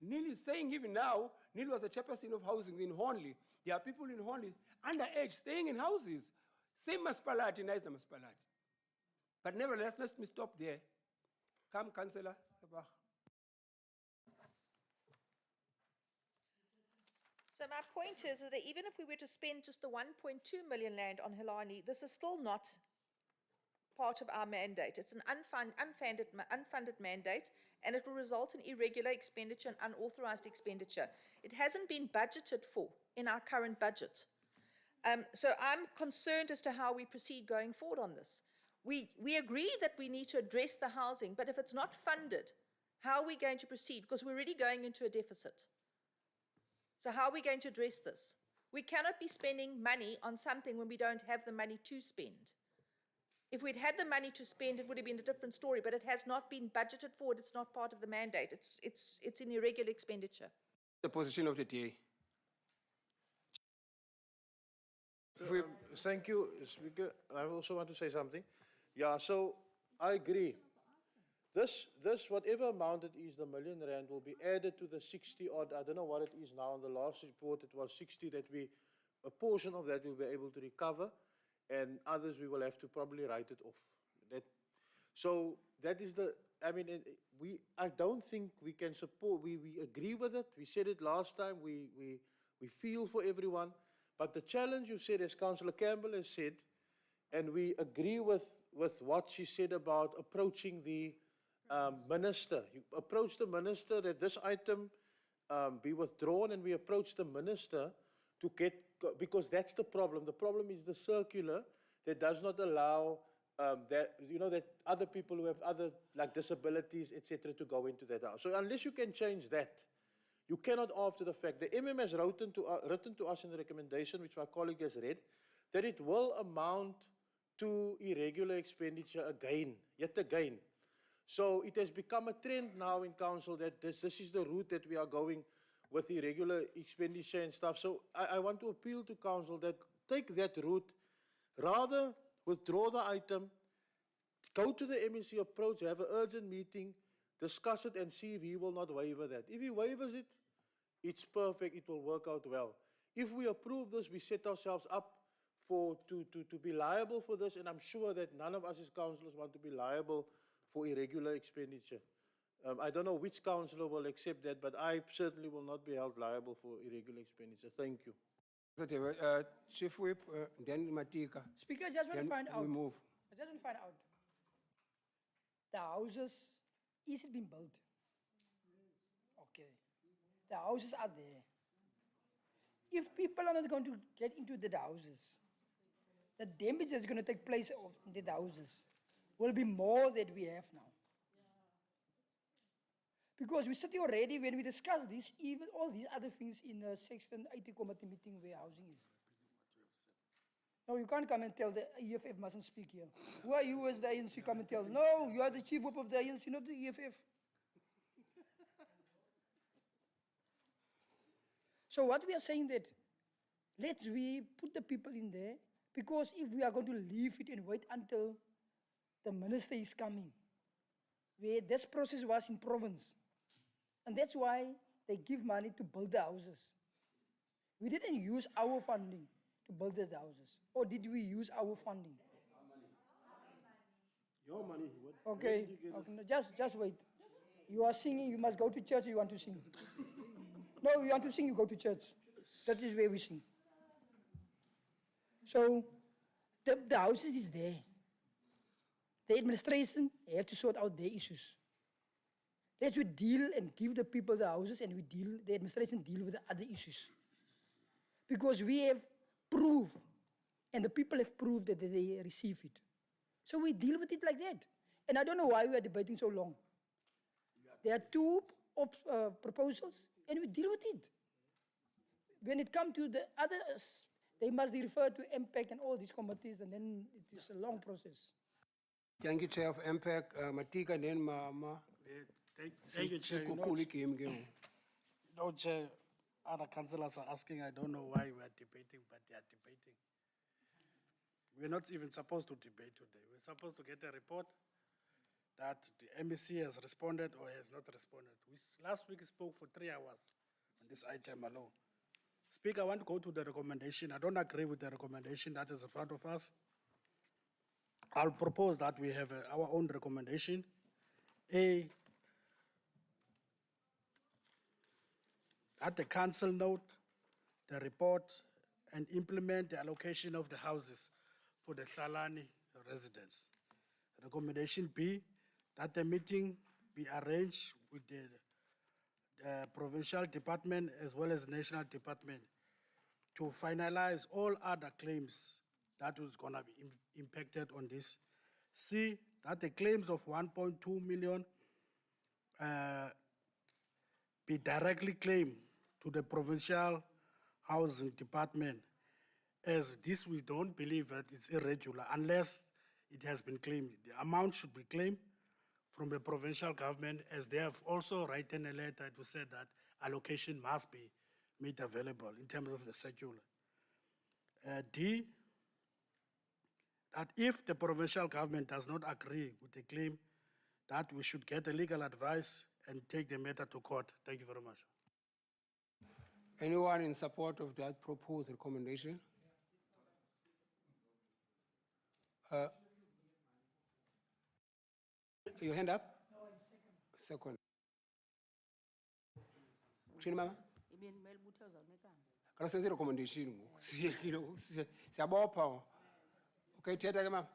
Neil is saying even now, Neil was the chairperson of housing in Hornley. There are people in Hornley underage staying in houses. Same Maspalati, Knysna Maspalati. But nevertheless, let me stop there. Come, Councillor. So So my point is that even if we were to spend just the 1.2 million rand on Hilani, this is still not part of our mandate. It's an unfunded mandate, and it will result in irregular expenditure and unauthorized expenditure. It hasn't been budgeted for in our current budget. So I'm concerned as to how we proceed going forward on this. We agree that we need to address the housing, but if it's not funded, how are we going to proceed? Because we're already going into a deficit. So how are we going to address this? We cannot be spending money on something when we don't have the money to spend. If we'd had the money to spend, it would have been a different story, but it has not been budgeted for. It's not part of the mandate. It's an irregular expenditure. The position of the DA. Thank you, Speaker. I also want to say something. Yeah, so I agree. This, whatever amount it is, the million rand will be added to the 60 odd, I don't know what it is now. In the last report, it was 60 that a portion of that we'll be able to recover, and others we will have to probably write it off. So that is I don't think we can support, we agree with it. We said it last time, we feel for everyone. But the challenge you said, as Councillor Campbell has said, and we agree with what she said about approaching the minister. You approach the minister that this item be withdrawn, and we approach the minister to get, because that's the problem. The problem is the circular that does not allow that other people who have other like disabilities, etc., to go into that house. So unless you can change that, you cannot after the fact. The MM has written to us in the recommendation, which my colleague has read, that it will amount to irregular expenditure yet again. So it has become a trend now in council that this is the route that we are going with irregular expenditure and stuff. So I want to appeal to council that take that route, rather withdraw the item, go to the MEC, approach, have an urgent meeting, discuss it and see if he will not waiver that. If he waivers it, it's perfect, it will work out well. If we approve this, we set ourselves up to be liable for this, and I'm sure that none of us as councillors want to be liable for irregular expenditure. I don't know which councillor will accept that, but I certainly will not be held liable for irregular expenditure. Thank you. Chief Whip, then Matika. Speaker, I just want to find out. We move. I just want to find out. The houses, is it being built? Okay. The houses are there. If people are not going to get into the houses, the damage that's going to take place of the houses will be more than we have now. Because we said already when we discussed this, even all these other things in the Section 80 committee meeting where housing is. No, you can't come and tell the EFF mustn't speak here. Who are you as the ANC come and tell? No, you are the chief whip of the ANC, not the EFF. So what we are saying that, let's we put the people in there, because if we are going to leave it and wait until the minister is coming, where this process was in province, and that's why they give money to build the houses. We didn't use our funding to build the houses, or did we use our funding? Your money. Okay, okay, no, just wait. You are singing, you must go to church, you want to sing. No, you want to sing, you go to church. That is where we sing. So, the houses is there. The administration have to sort out their issues. Let's we deal and give the people the houses, and the administration deal with the other issues. Because we have proved, and the people have proved that they receive it. So we deal with it like that. And I don't know why we are debating so long. There are two proposals, and we deal with it. When it comes to the others, they must be referred to MPEC and all these committees, and then it is a long process. Thank you, Chair of MPEC. Matika, then Mama. Thank you, Chair. Chair, other councillors are asking, I don't know why we are debating, but they are debating. We're not even supposed to debate today. We're supposed to get a report that the MEC has responded or has not responded. Last week we spoke for 3 hours on this item alone. Speaker, I want to go to the recommendation. I don't agree with the recommendation that is in front of us. I'll propose that we have our own recommendation. At the council note the report and implement the allocation of the houses for the Salani residents. Recommendation B, that the meeting be arranged with the provincial department as well as the national department to finalize all other claims that was gonna be impacted on this. C, that the claims of 1.2 million be directly claimed to the provincial housing department, as this we don't believe that it's irregular unless it has been claimed. The amount should be claimed from the provincial government, as they have also written a letter to say that allocation must be made available in terms of the circular. D, that if the provincial government does not agree with the claim, that we should get a legal advice and take the matter to court. Thank you very much. Anyone in support of that proposed recommendation? Your hand up? Second. Shini mama? Kala senze recommendation. You know, siyabopha. Okay, thetha ke mama.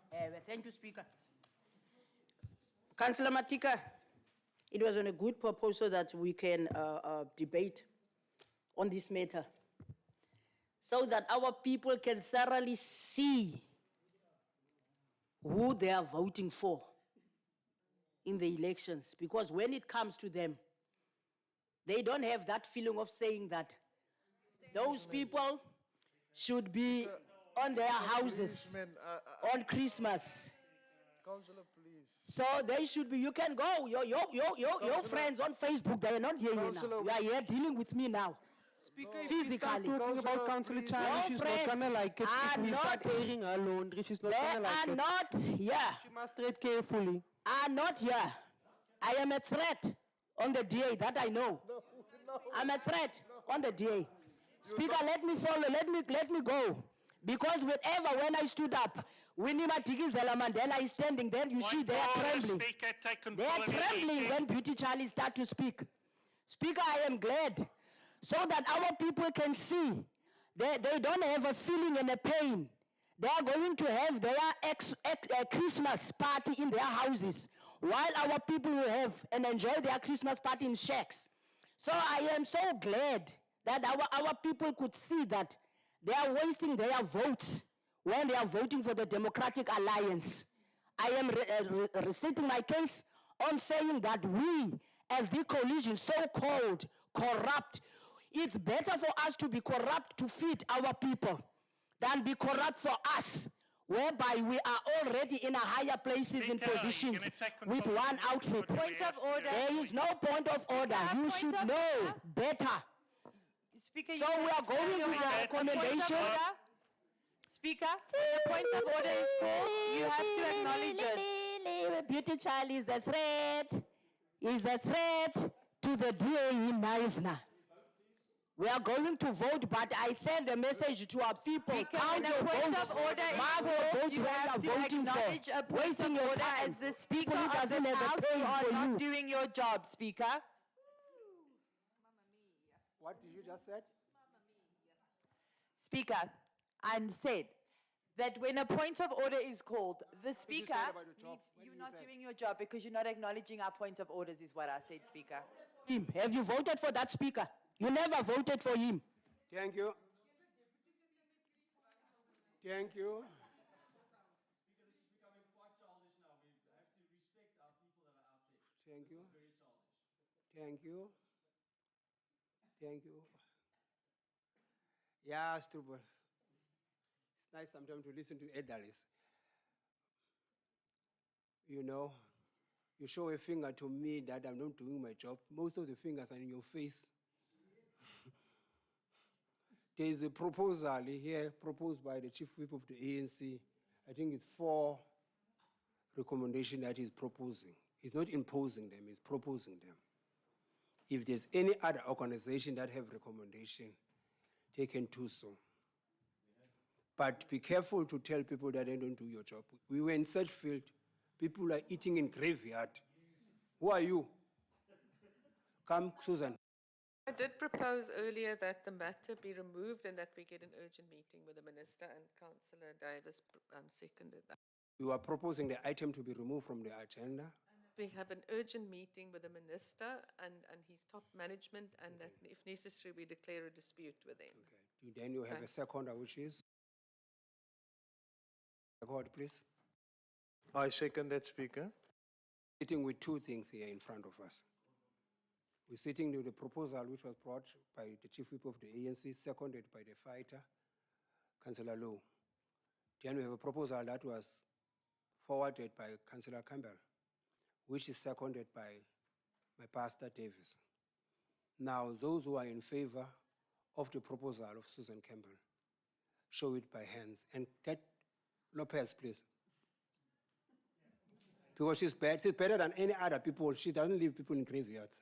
Thank you, Speaker. Councillor Matika, it was on a good proposal that we can debate on this matter so that our people can thoroughly see who they are voting for in the elections. Because when it comes to them, they don't have that feeling of saying that those people should be on their houses on Christmas. Councillor, please. So they should be, you can go, your friends on Facebook, they are not here now. You are here dealing with me now. Speaker, if we start Physically. talking about Councillor Chani, she's not gonna like it. If we start airing her laundry, she's not gonna like it. They are not here. She must tread carefully. Are not here. I am a threat on the DA, that I know. I'm a threat on the DA. Speaker, let me follow, let me go. Because whenever, when I stood up, Winnie Madikizela Mandela is standing there, you see they are trembling. They are trembling when Beauty Charlie start to speak. Speaker, I am glad so that our people can see they don't have a feeling and a pain. They are going to have their Christmas party in their houses, while our people will have and enjoy their Christmas party in shacks. So I am so glad that our people could see that they are wasting their votes when they are voting for the Democratic Alliance. I am restating my case on saying that we, as the coalition, so-called corrupt, it's better for us to be corrupt to feed our people than be corrupt for us, whereby we are already in a higher places in positions with one outfit. Point of order. There is no point of order. You should know better. Speaker, So we are going with the recommendation. Speaker, when a point of order is called, you have to acknowledge it. Beauty Child is a threat to the DA in Naisna. We are going to vote, but I send a message to our people. Count your votes. Mark your votes You when have you are to voting acknowledge for. a point Wasting of your order time. as the Speaker People who of this doesn't have a House. pain You are for not you. doing your job, Speaker. What did you just say? Speaker, and said that when a point of order is called, the Speaker said about your job? needs, you're not doing your job because you're not acknowledging our point of orders is what I said, Speaker. Have you voted for that speaker? You never voted for him. Thank you. Thank you. Thank you. Thank you. Thank you. Yeah, Stubble. It's nice sometimes to listen to elderly. You know, you show a finger to me that I'm not doing my job. Most of the fingers are in your face. There is a proposal here proposed by the Chief Whip of the ANC. I think it's 4 recommendations that he's proposing. He's not imposing them, he's proposing them. If there's any other organization that have recommendation, they can do so. But be careful to tell people that they don't do your job. We were in Sedgefield, people are eating in graveyard. Who are you? Come, Susan. I did propose earlier that the matter be removed and that we get an urgent meeting with the minister, and Councillor Davis seconded that. You are proposing the item to be removed from the agenda. We have an urgent meeting with the minister and his top management, and that if necessary, we declare a dispute with them. Then you have a Thanks. seconder, which is? Go ahead, please. I second that, Speaker. Sitting with two things here in front of us. We're sitting with the proposal which was brought by the Chief Whip of the ANC, seconded by the fighter, Councillor Lowe. Then we have a proposal that was forwarded by Councillor Campbell, which is seconded by my pastor Davis. Now, those who are in favor of the proposal of Susan Campbell, show it by hands. And get Lopez, please. Because she's better than any other people. She doesn't leave people in graveyards.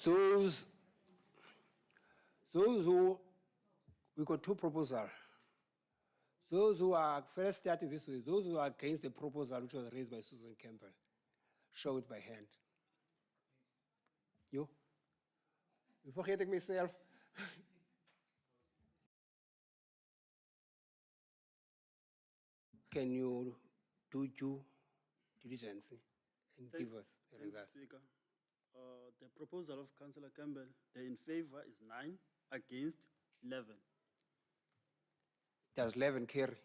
Those who, we got two proposals. Those who are, first starting this way, those who are against the proposal which was raised by Susan Campbell, show it by hand. You? You forgetting myself? Can you do due diligence and give us the Thanks, result? Speaker. The proposal of Councillor Campbell, the in favor is 9, against 11. Does 11 carry?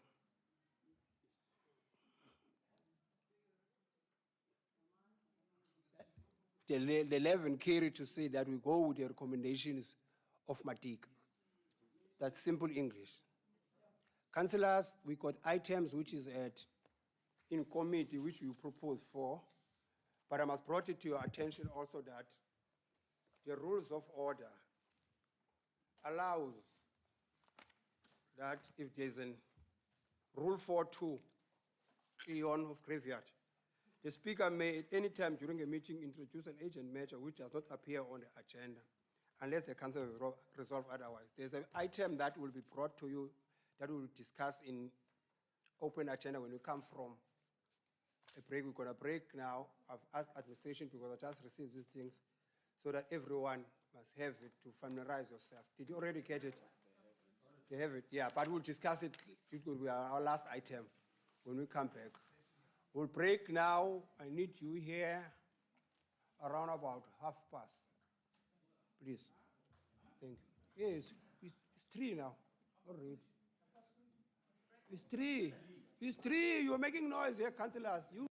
The 11 carry to say that we go with the recommendations of Matik. That's simple English. Councillors, we got items which is in committee which we propose for, but I must brought it to your attention also that the rules of order allows that if there's a rule 4.2, Eon of graveyard, the speaker may at any time during a meeting introduce an urgent measure which does not appear on the agenda unless the council resolve otherwise. There's an item that will be brought to you that we will discuss in open agenda when we come from a break. We're going to break now. I've asked administration because I just received these things so that everyone must have it to familiarize yourself. Did you already get it? They have it, yeah, but we'll discuss it. It will be our last item when we come back. We'll break now. I need you here around about past. Please. Thank you. Yes, it's 3 now. All right. It's 3. It's 3. You're making noise here, councillors. You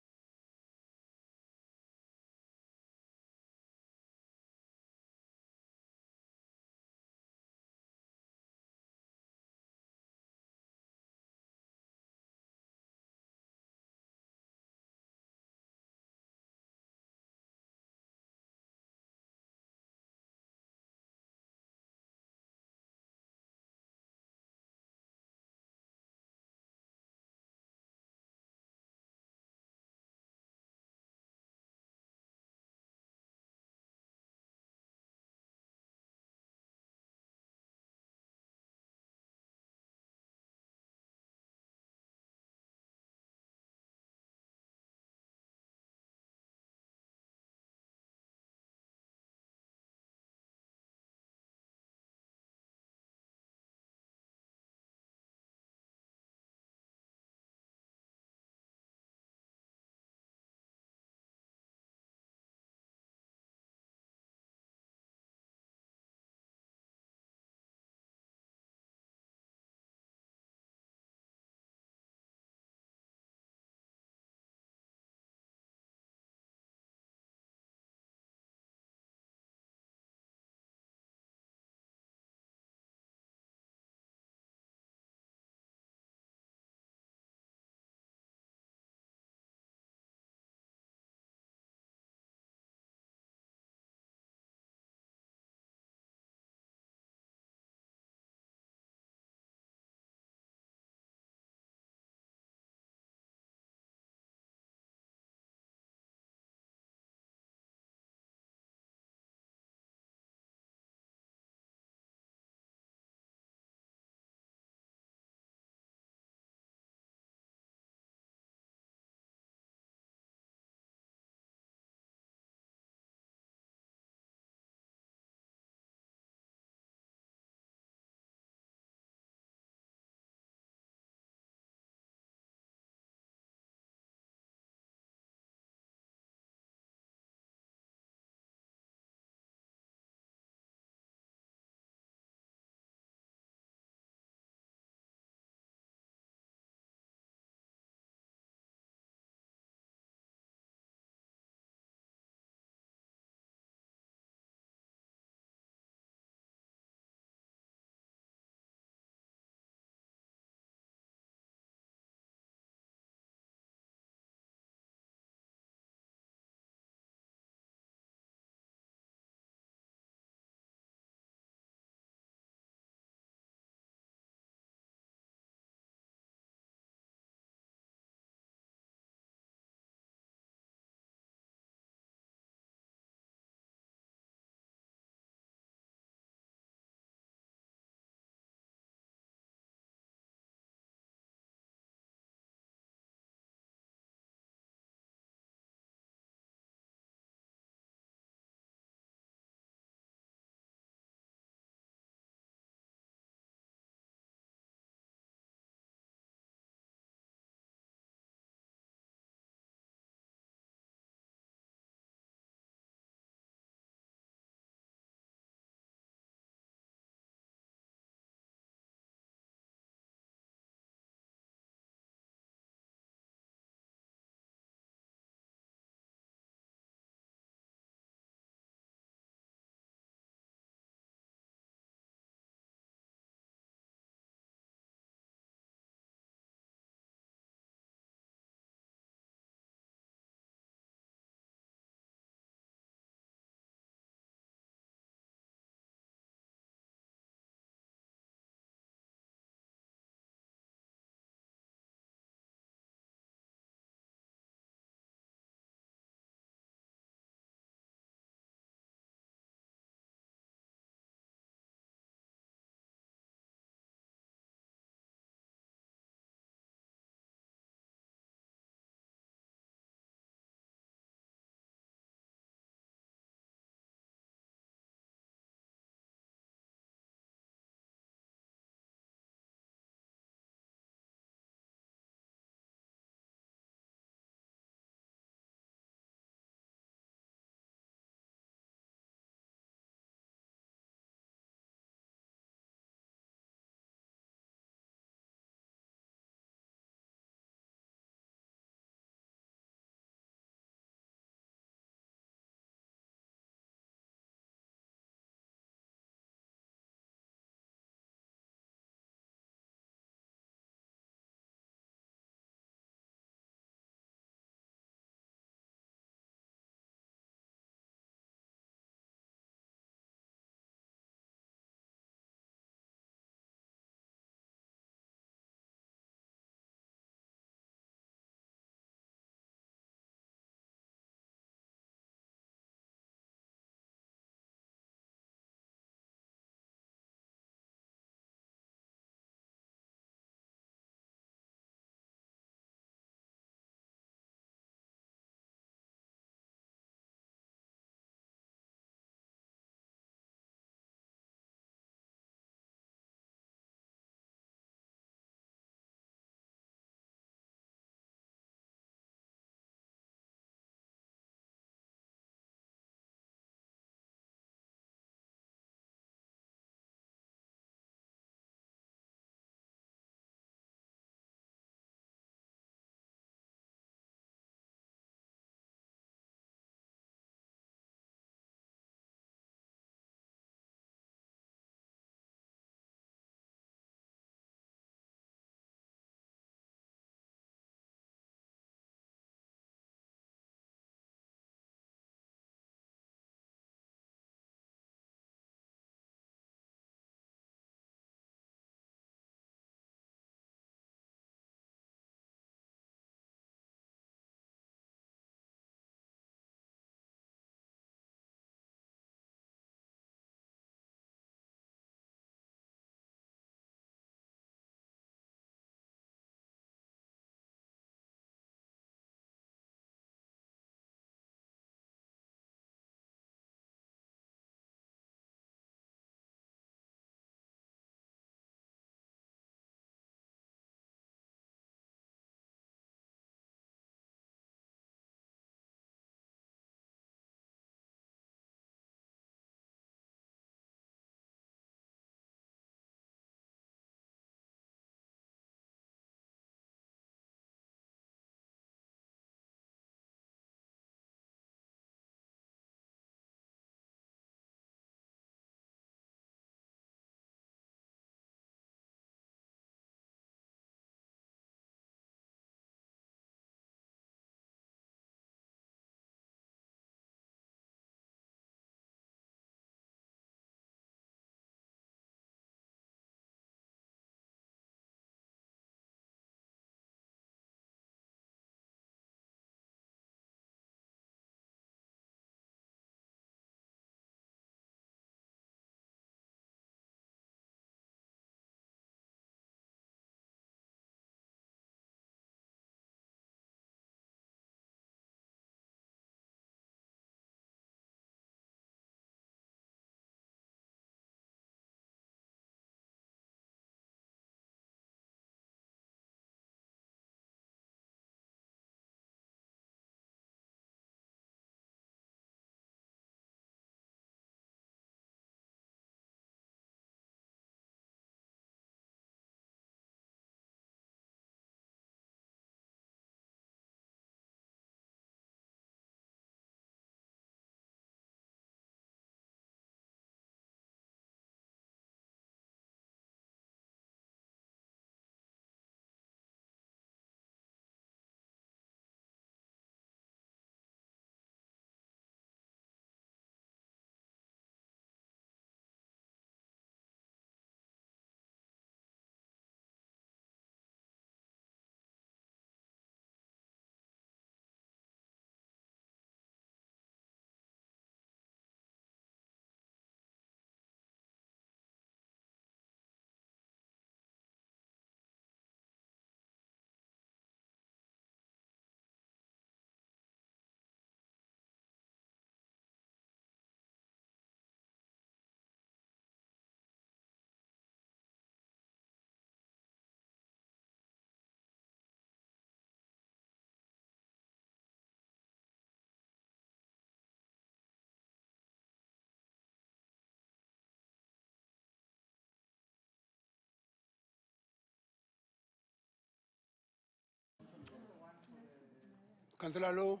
Councillor Low.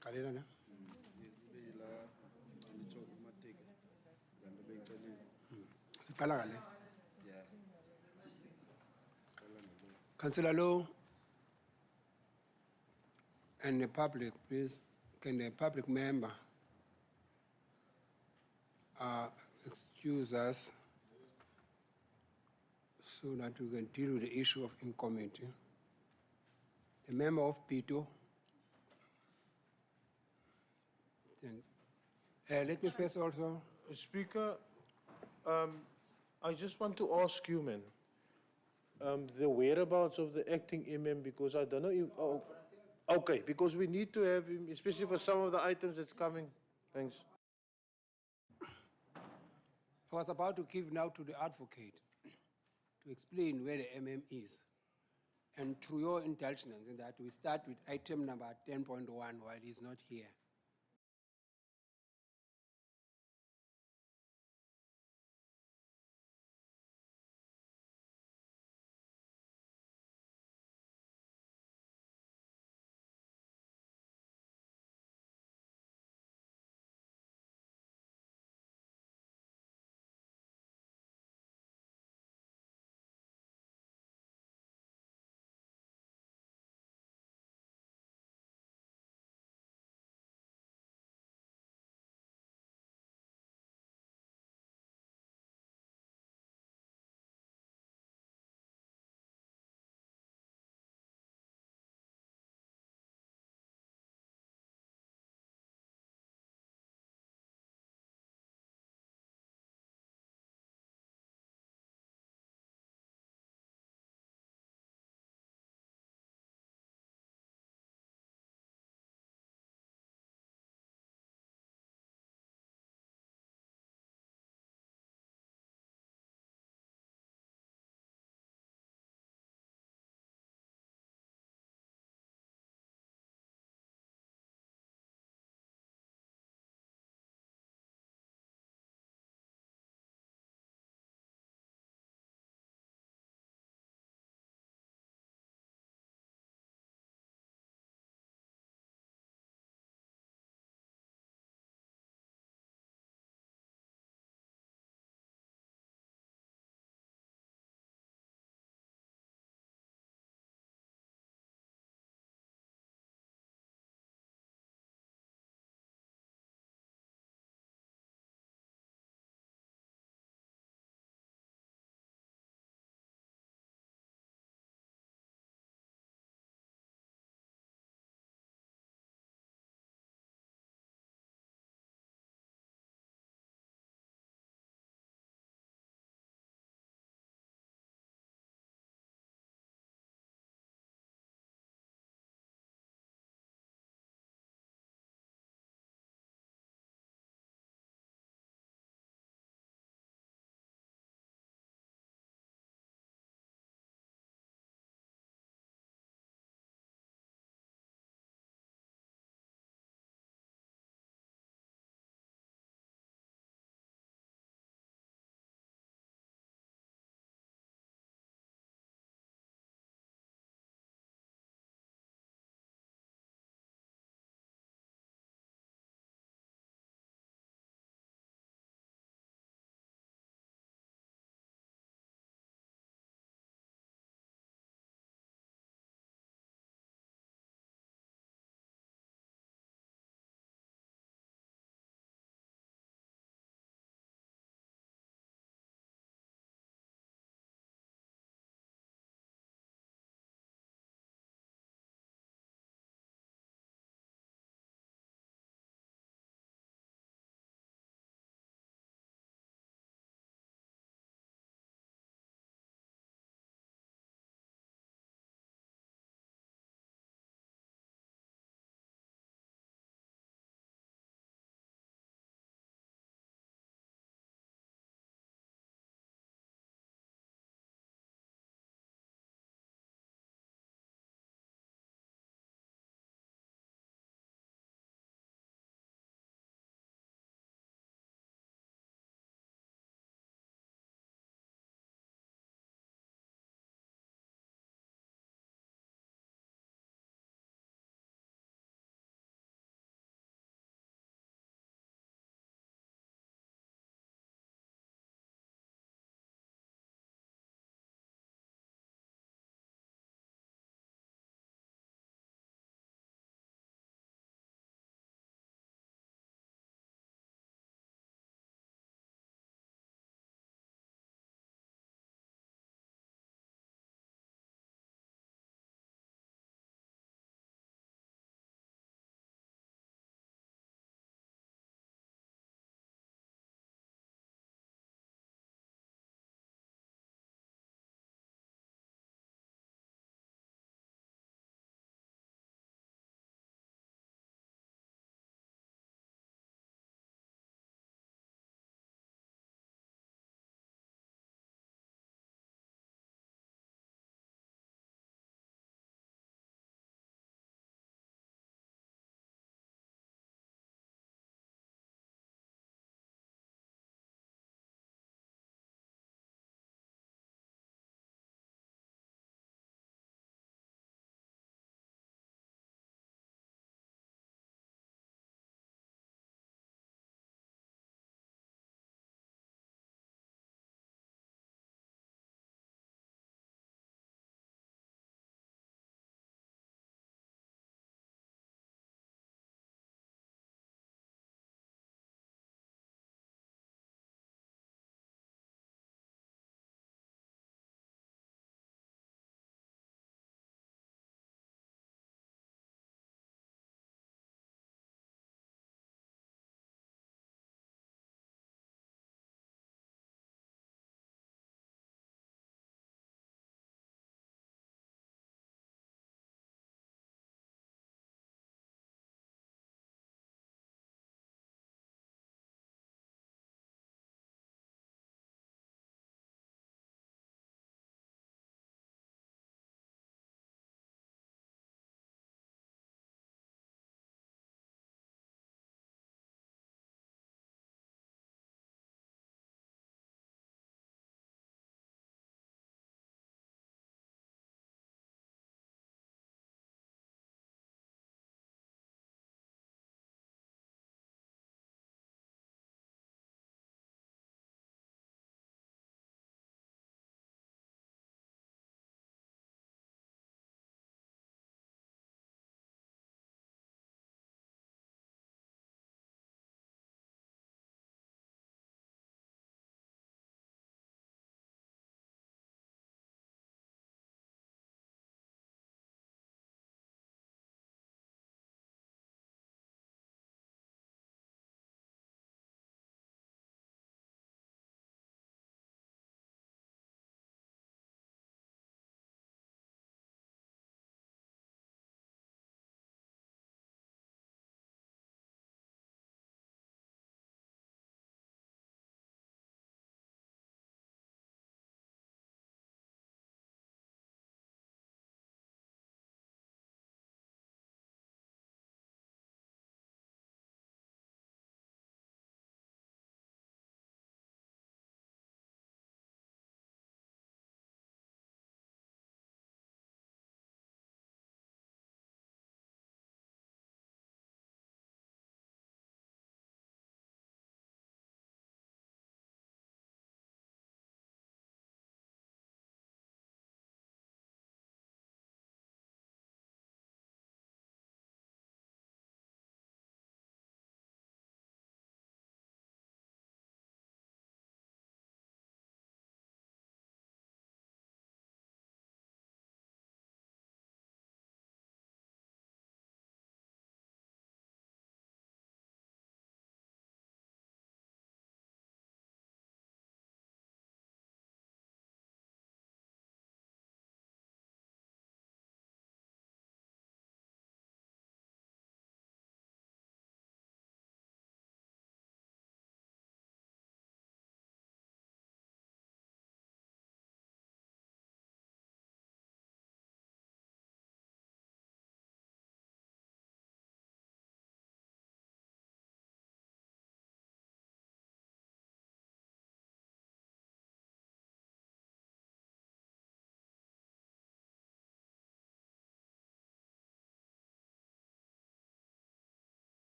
Kalila na. Siqala ngale. Councillor Low and the public, please, can the public member excuse us so that we can deal with the issue of in-committee? The member of Pito. Let me first also. Speaker, I just want to ask you, man, the whereabouts of the acting MM, because I don't know if, okay, because we need to have him, especially for some of the items that's coming. Thanks. I was about to give now to the advocate to explain where the MM is. And through your indulgence in that, we start with item number 10.1 while he's not here.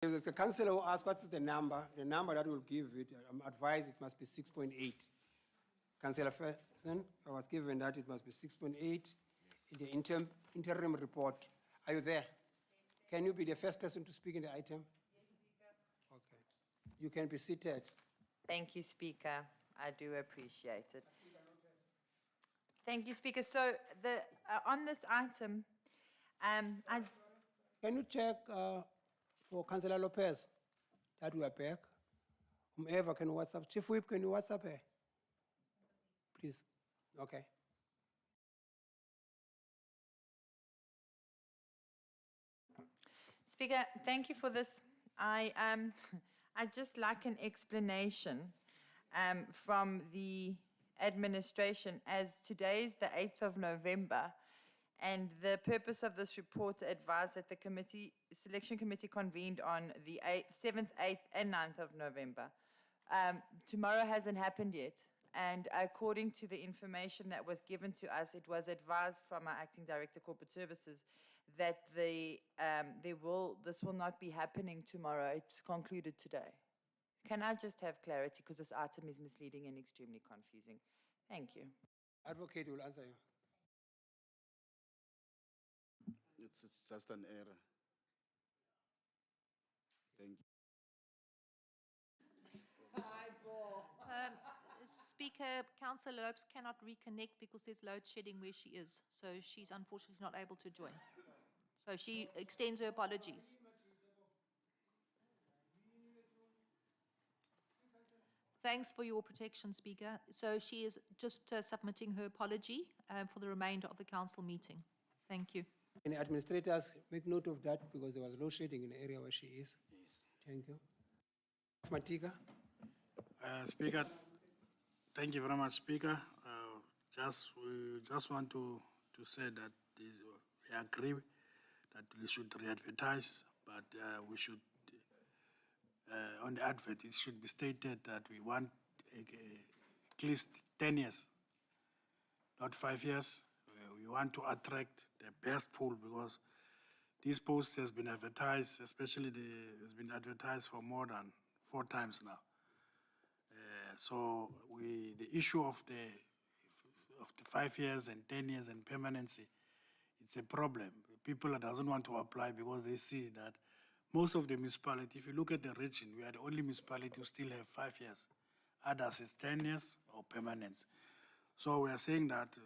If the councillor will ask what's the number that will give it, I'm advised it must be 6.8. Councillor Ferguson, I was given that it must be 6.8 in the interim report. Are you there? Can you be the first person to speak in the item? Yes, Speaker. Okay. You can be seated. Thank you, Speaker. I do appreciate it. Thank you, Speaker. So on this item, Can you check for Councillor Lopez that we are back? Whomever can WhatsApp. Chief Whip, can you WhatsApp her? Please. Okay. Speaker, thank you for this. I just like an explanation from the administration, as today is the 8th of November, and the purpose of this report to advise that the selection committee convened on the 7th, 8th, and 9th of November. Tomorrow hasn't happened yet, and according to the information that was given to us, it was advised from our Acting Director Corporate Services that this will not be happening tomorrow. It's concluded today. Can I just have clarity, because this item is misleading and extremely confusing? Thank you. Advocate will answer you. It's just an error. Thank you. Speaker, Councillor Lopes cannot reconnect because there's load shedding where she is. So she's unfortunately not able to join. So she extends her apologies. Thanks for your protection, Speaker. So she is just submitting her apology for the remainder of the council meeting. Thank you. Can the administrators make note of that, because there was load shedding in the area where she is? Yes. Thank you. Matika? Speaker, thank you very much, Speaker. We just want to say that we agree that we should re-advertise, but we should, on the advert, it should be stated that we want at least 10 years, not 5 years. We want to attract the best pool, because this post has been advertised, especially has been advertised for more than 4 times now. So the issue of the 5 years and 10 years and permanency, it's a problem. People doesn't want to apply because they see that most of the municipality, if you look at the region, we are the only municipality who still have 5 years. Others is 10 years or permanence. So we are saying that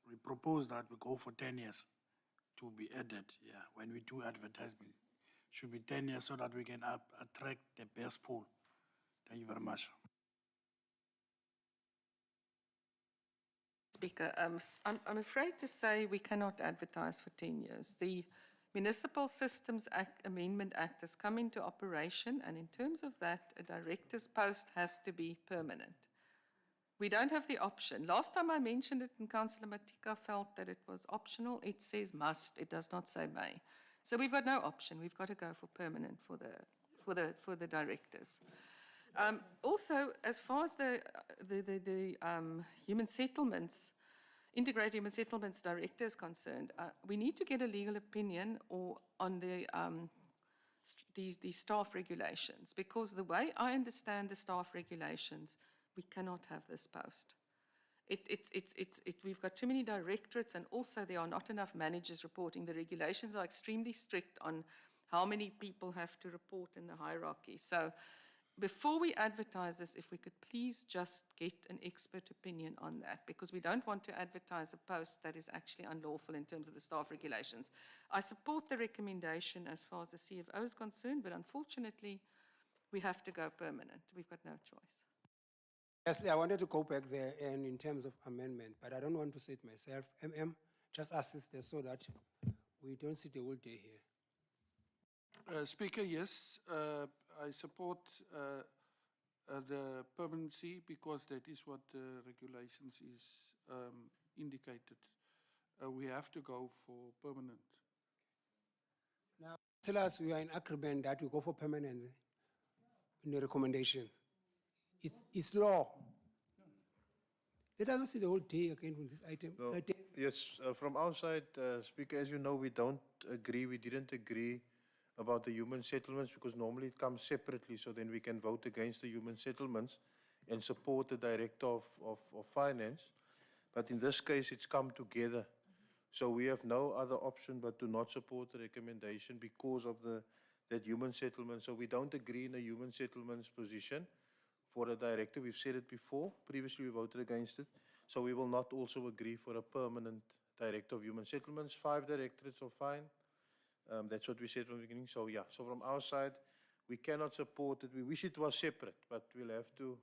we propose that we go for 10 years to be added. Yeah, when we do advertisement, should be 10 years so that we can attract the best pool. Thank you very much. Speaker, I'm afraid to say we cannot advertise for 10 years. The Municipal Systems Amendment Act has come into operation, and in terms of that, a director's post has to be permanent. We don't have the option. Last time I mentioned it, and Councillor Matika felt that it was optional. It says must, it does not say may. So we've got no option. We've got to go for permanent for the directors. Also, as far as the human settlements, Integrated Human Settlements Director is concerned, we need to get a legal opinion on the staff regulations, because the way I understand the staff regulations, we cannot have this post. We've got too many directorates, and also there are not enough managers reporting. The regulations are extremely strict on how many people have to report in the hierarchy. So before we advertise this, if we could please just get an expert opinion on that, because we don't want to advertise a post that is actually unlawful in terms of the staff regulations. I support the recommendation as far as the CFO is concerned, but unfortunately, we have to go permanent. We've got no choice. Yes, I wanted to go back there and in terms of amendment, but I don't want to say it myself. Just assist there so that we don't sit the whole day here. Speaker, yes, I support the permanency, because that is what the regulations is indicated. We have to go for permanent. Now, tell us we are in agreement that we go for permanent in the recommendation. It's law. Let us not see the whole day again with this item. No, yes, from our side, Speaker, as you know, we don't agree. We didn't agree about the human settlements, because normally it comes separately, so then we can vote against the human settlements and support the director of finance. But in this case, it's come together. So we have no other option but to not support the recommendation because of that human settlement. So we don't agree in a human settlements position for a director. We've said it before. Previously, we voted against it. So we will not also agree for a permanent director of human settlements. 5 directorates are fine. That's what we said from the beginning. So yeah, so from our side, we cannot support it. We wish it was separate, but we'll have to,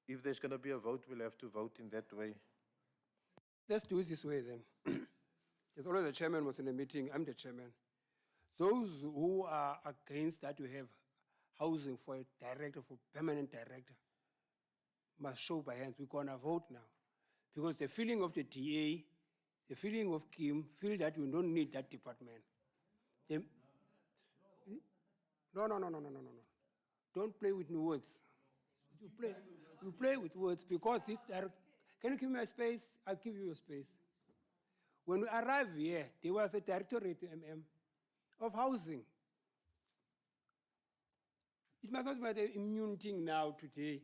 if there's going to be a vote, we'll have to vote in that way. Let's do it this way then. As always, the chairman was in a meeting, I'm the chairman. Those who are against that to have housing for a director, for permanent director, must show by hands. We're going to vote now. Because the feeling of the DA, the feeling of Kim, feel that we don't need that department. No. Don't play with words. You play with words because this director, can you give me a space? I'll give you a space. When we arrived here, there was a directorate of housing. It must not be the immune thing now today.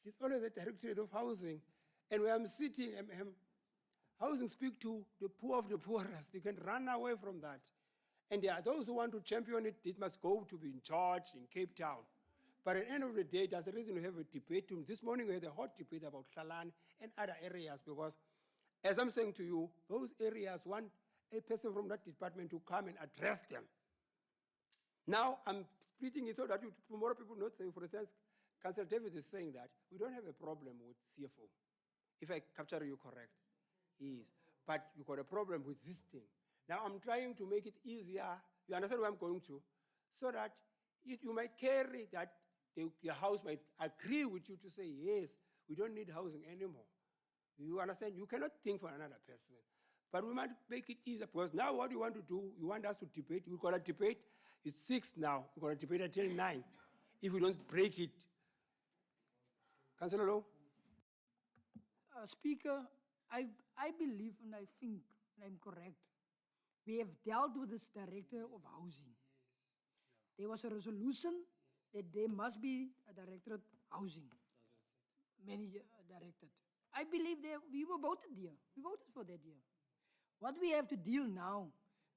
It's always a directorate of housing. And where I'm sitting, housing speak to the poor of the poorest. You can run away from that. And there are those who want to champion it, it must go to be in charge in Cape Town. But at the end of the day, there's a reason we have a debate. This morning we had a hot debate about Shalan and other areas because, as I'm saying to you, those areas want a person from that department to come and address them. Now I'm splitting it so that tomorrow people not say, for instance, Councillor David is saying that we don't have a problem with CFO, if I capture you correct. Yes, but you got a problem with this thing. Now I'm trying to make it easier, you understand where I'm going to, so that you might carry that your house might agree with you to say, yes, we don't need housing anymore. You understand? You cannot think for another person. But we might make it easier because now what you want to do, you want us to debate. We're going to debate. It's 6 now. We're going to debate until 9 if we don't break it. Councillor Low? Speaker, I believe and I think, and I'm correct, we have dealt with this director of housing. There was a resolution that there must be a director of housing, manager directed. I believe we were voted there. We voted for that here. What we have to deal now,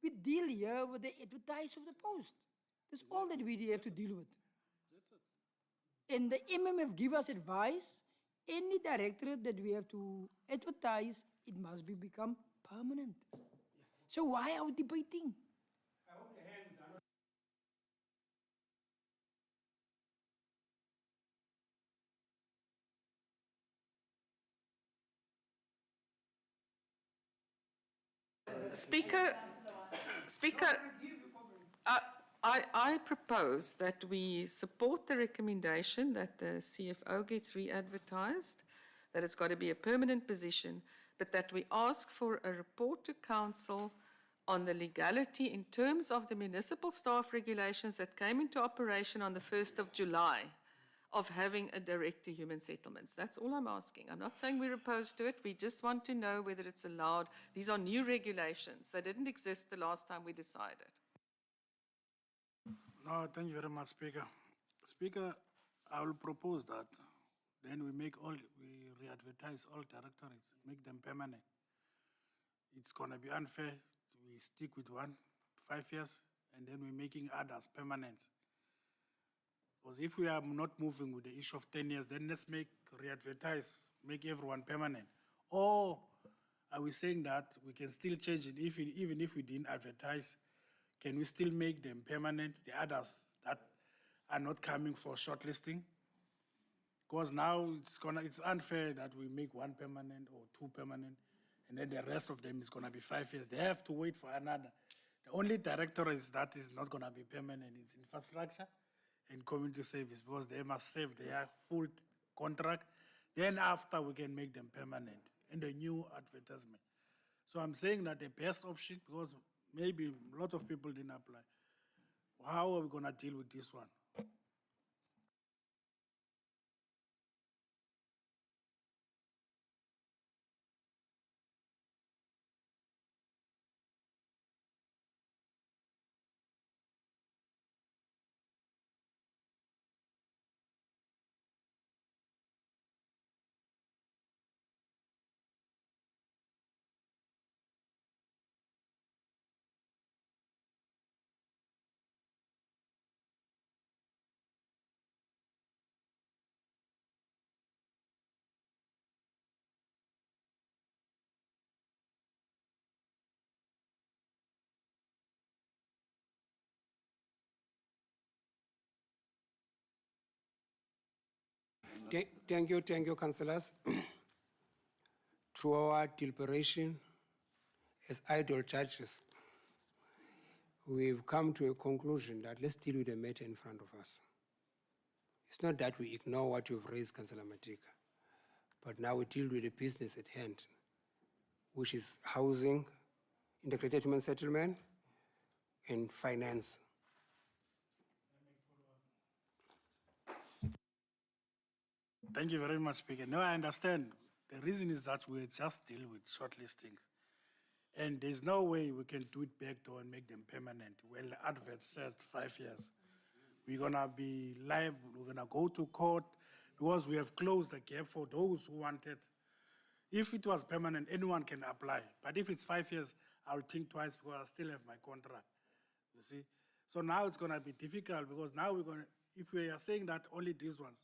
we deal here with the advertise of the post. That's all that we have to deal with. And the MMF give us advice, any directorate that we have to advertise, it must become permanent. So why are we debating? Speaker, I propose that we support the recommendation that the CFO gets re-advertised, that it's got to be a permanent position, but that we ask for a report to council on the legality in terms of the municipal staff regulations that came into operation on the 1st of July of having a director human settlements. That's all I'm asking. I'm not saying we're opposed to it. We just want to know whether it's allowed. These are new regulations. They didn't exist the last time we decided. No, thank you very much, Speaker. Speaker, I will propose that. Then we re-advertise all directorates, make them permanent. It's going to be unfair. We stick with 5 years, and then we're making others permanent. Because if we are not moving with the issue of 10 years, then let's re-advertise, make everyone permanent. Or are we saying that we can still change it even if we didn't advertise? Can we still make them permanent, the others that are not coming for shortlisting? Because now it's unfair that we make 1 permanent or 2 permanent, and then the rest of them is going to be 5 years. They have to wait for another. The only directorate that is not going to be permanent is infrastructure and community service, because they must serve their full contract. Then after we can make them permanent in the new advertisement. So I'm saying that the best option, because maybe a lot of people didn't apply, how are we going to deal with this one? Thank you, councillors. Through our deliberation as idle judges, we've come to a conclusion that let's deal with the matter in front of us. It's not that we ignore what you've raised, Councillor Matika, but now we deal with the business at hand, which is housing, integrated human settlement, and finance. Thank you very much, Speaker. No, I understand. The reason is that we just deal with shortlisting. And there's no way we can do it backdoor and make them permanent. Well, the advert said 5 years. We're gonna be liable, we're gonna go to court because we have closed the gap for those who wanted. If it was permanent, anyone can apply. But if it's 5 years, I'll think twice because I still have my contract, you see? So now it's gonna be difficult because now if we are saying that only these ones,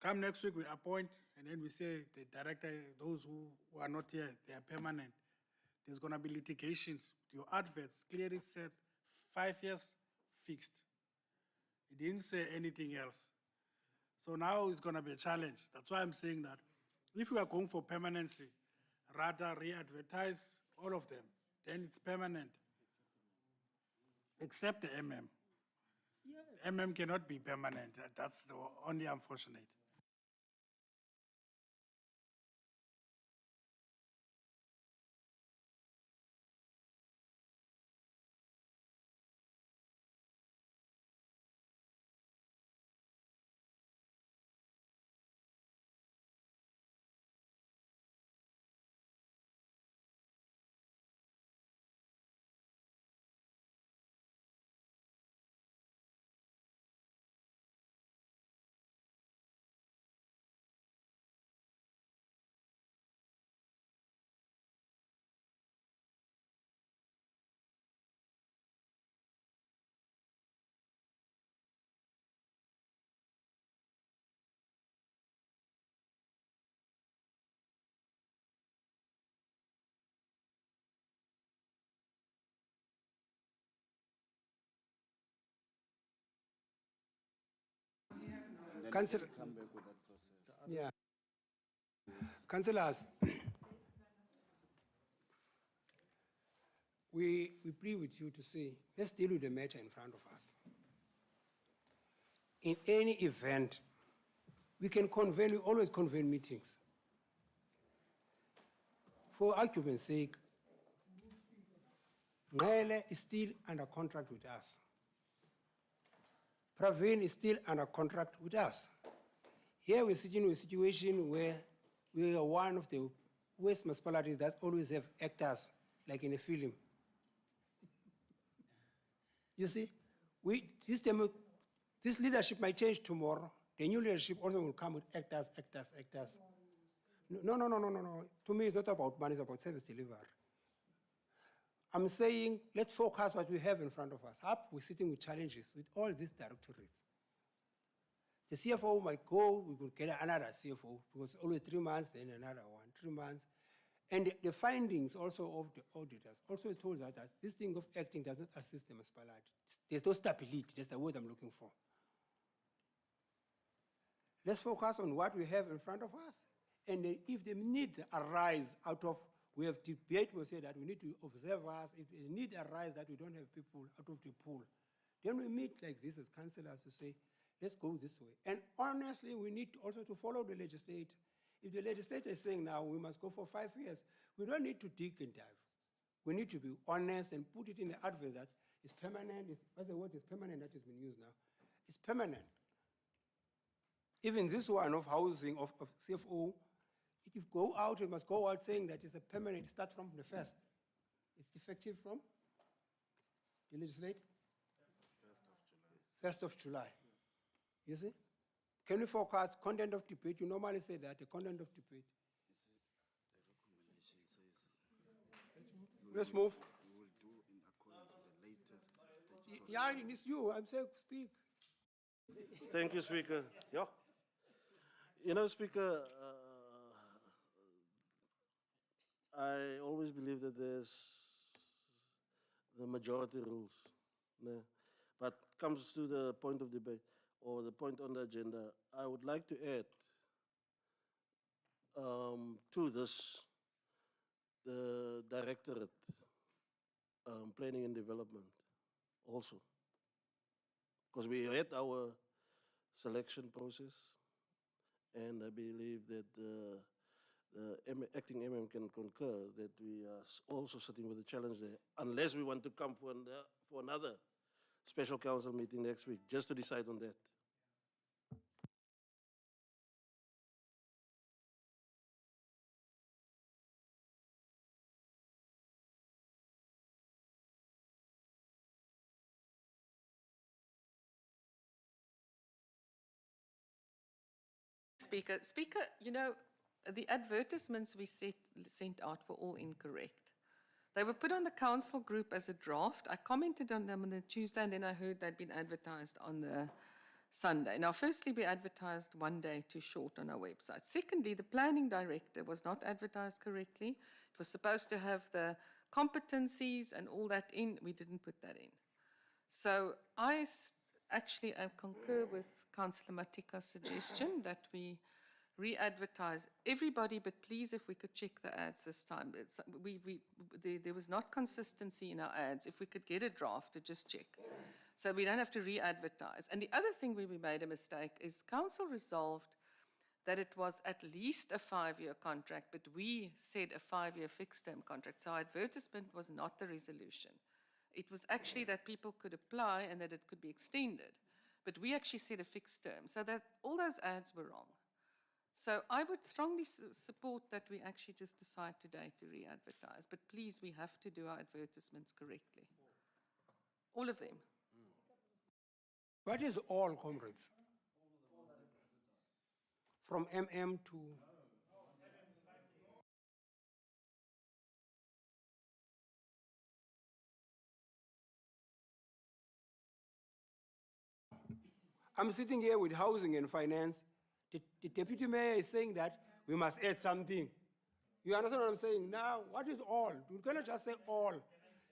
come next week, we appoint, and then we say the director, those who are not here, they are permanent. There's gonna be litigations. Your adverts clearly said 5 years fixed. It didn't say anything else. So now it's gonna be a challenge. That's why I'm saying that if we are going for permanency, rather re-advertise all of them, then it's permanent. Except the MM. MM cannot be permanent. That's the only unfortunate. Councillor, Come back with that process. yeah. Councillors, we plead with you to say, let's deal with the matter in front of us. In any event, we always convene meetings. For argument's sake, Ngele is still under contract with us. Praveen is still under contract with us. Here we're sitting in a situation where we are one of the worst municipalities that always have actors, like in a film. You see, this leadership might change tomorrow. The new leadership also will come with actors. No. To me, it's not about money, it's about service delivery. I'm saying, let's focus what we have in front of us. Up, we're sitting with challenges with all these directorates. The CFO might go, we could get another CFO, because always 3 months, then another one, 3 months. And the findings also of the auditors also told us that this thing of acting does not assist the municipality. There's no stability, that's the word I'm looking for. Let's focus on what we have in front of us. And then if the need arise out of, we have debate, we say that we need to observe us. If the need arise that we don't have people out of the pool, then we meet like this as councillors to say, let's go this way. And honestly, we need also to follow the legislator. If the legislature is saying now we must go for 5 years, we don't need to dig and dive. We need to be honest and put it in the advert that it's permanent. What's the word is permanent that has been used now? It's permanent. Even this one of housing, of CFO, if you go out, it must go out saying that it's a permanent, start from the first. It's effective from the legislature? 1st of July. You see? Can we forecast content of debate? You normally say that, the content of debate. Let's move. We will do in accordance with the latest statutory. Yeah, it's you. I'm saying speak. Thank you, Speaker. Yeah. You know, Speaker, I always believe that there's the majority rules. No? But comes to the point of debate. or the point on the agenda, I would like to add to this, the Directorate, Planning and Development also. Because we had our selection process, and I believe that the acting MM can concur that we are also sitting with a challenge there, unless we want to come for another special council meeting next week, just to decide on that. Speaker, you know, the advertisements we sent out were all incorrect. They were put on the council group as a draft. I commented on them on the Tuesday, and then I heard they'd been advertised on the Sunday. Now, firstly, we advertised one day too short on our website. Secondly, the planning director was not advertised correctly. It was supposed to have the competencies and all that in. We didn't put that in. So I concur with Councillor Matika's suggestion that we re-advertise everybody, but please, if we could check the ads this time. There was not consistency in our ads. If we could get a draft to just check, so we don't have to re-advertise. And the other thing where we made a mistake is council resolved that it was at least a 5-year contract, but we said a 5-year fixed-term contract. So our advertisement was not the resolution. It was actually that people could apply and that it could be extended. But we actually said a fixed term. So that all those ads were wrong. So I would strongly support that we actually just decide today to re-advertise. But please, we have to do our advertisements correctly. All of them. What is all, comrades? From MM to... I'm sitting here with housing and finance. The deputy mayor is saying that we must add something. You understand what I'm saying? Now, what is all? You cannot just say all.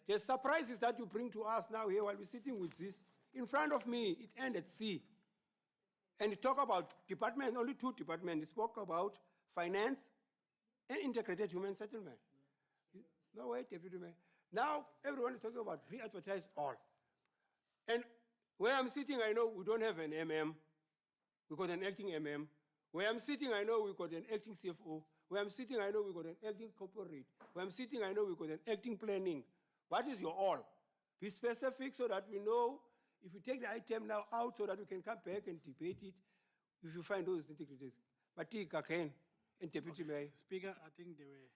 The surprises that you bring to us now here while we're sitting with this, in front of me, it ended C. And it talk about department, only 2 departments. It spoke about finance and integrated human settlement. No, wait, deputy mayor. Now, everyone is talking about re-advertise all. And where I'm sitting, I know we don't have an MM. We got an acting MM. Where I'm sitting, I know we got an acting CFO. Where I'm sitting, I know we got an acting corporate. Where I'm sitting, I know we got an acting planning. What is your all? Be specific so that we know if we take the item now out so that we can come back and debate it if you find those integrities. Matika, Ken, and Deputy Mayor. Speaker, I think they were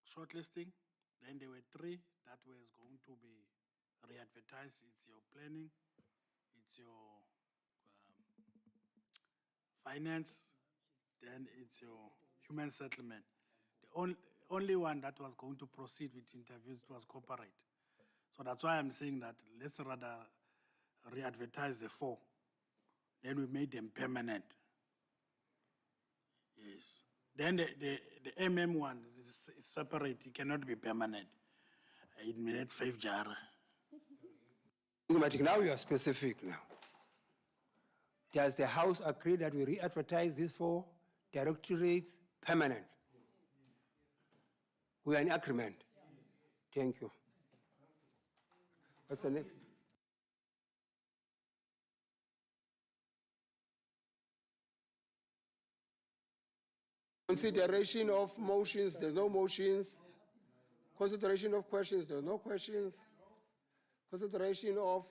shortlisting. Then there were 3 that was going to be re-advertised. It's your planning, it's your finance, then it's your human settlement. The only one that was going to proceed with interviews was corporate. So that's why I'm saying that let's rather re-advertise the 4. Then we made them permanent. Yes. Then the MM one is separate. It cannot be permanent. It made 5 jar. Now you are specific now. Does the House agree that we re-advertise this for directorates permanent? We are in agreement. Thank you. What's the next? Consideration of motions, there's no motions. Consideration of questions, there's no questions. Consideration of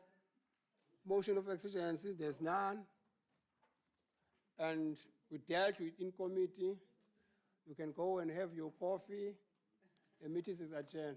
motion of exigency, there's none. And we dealt with in committee. You can go and have your coffee. The meeting is adjourned.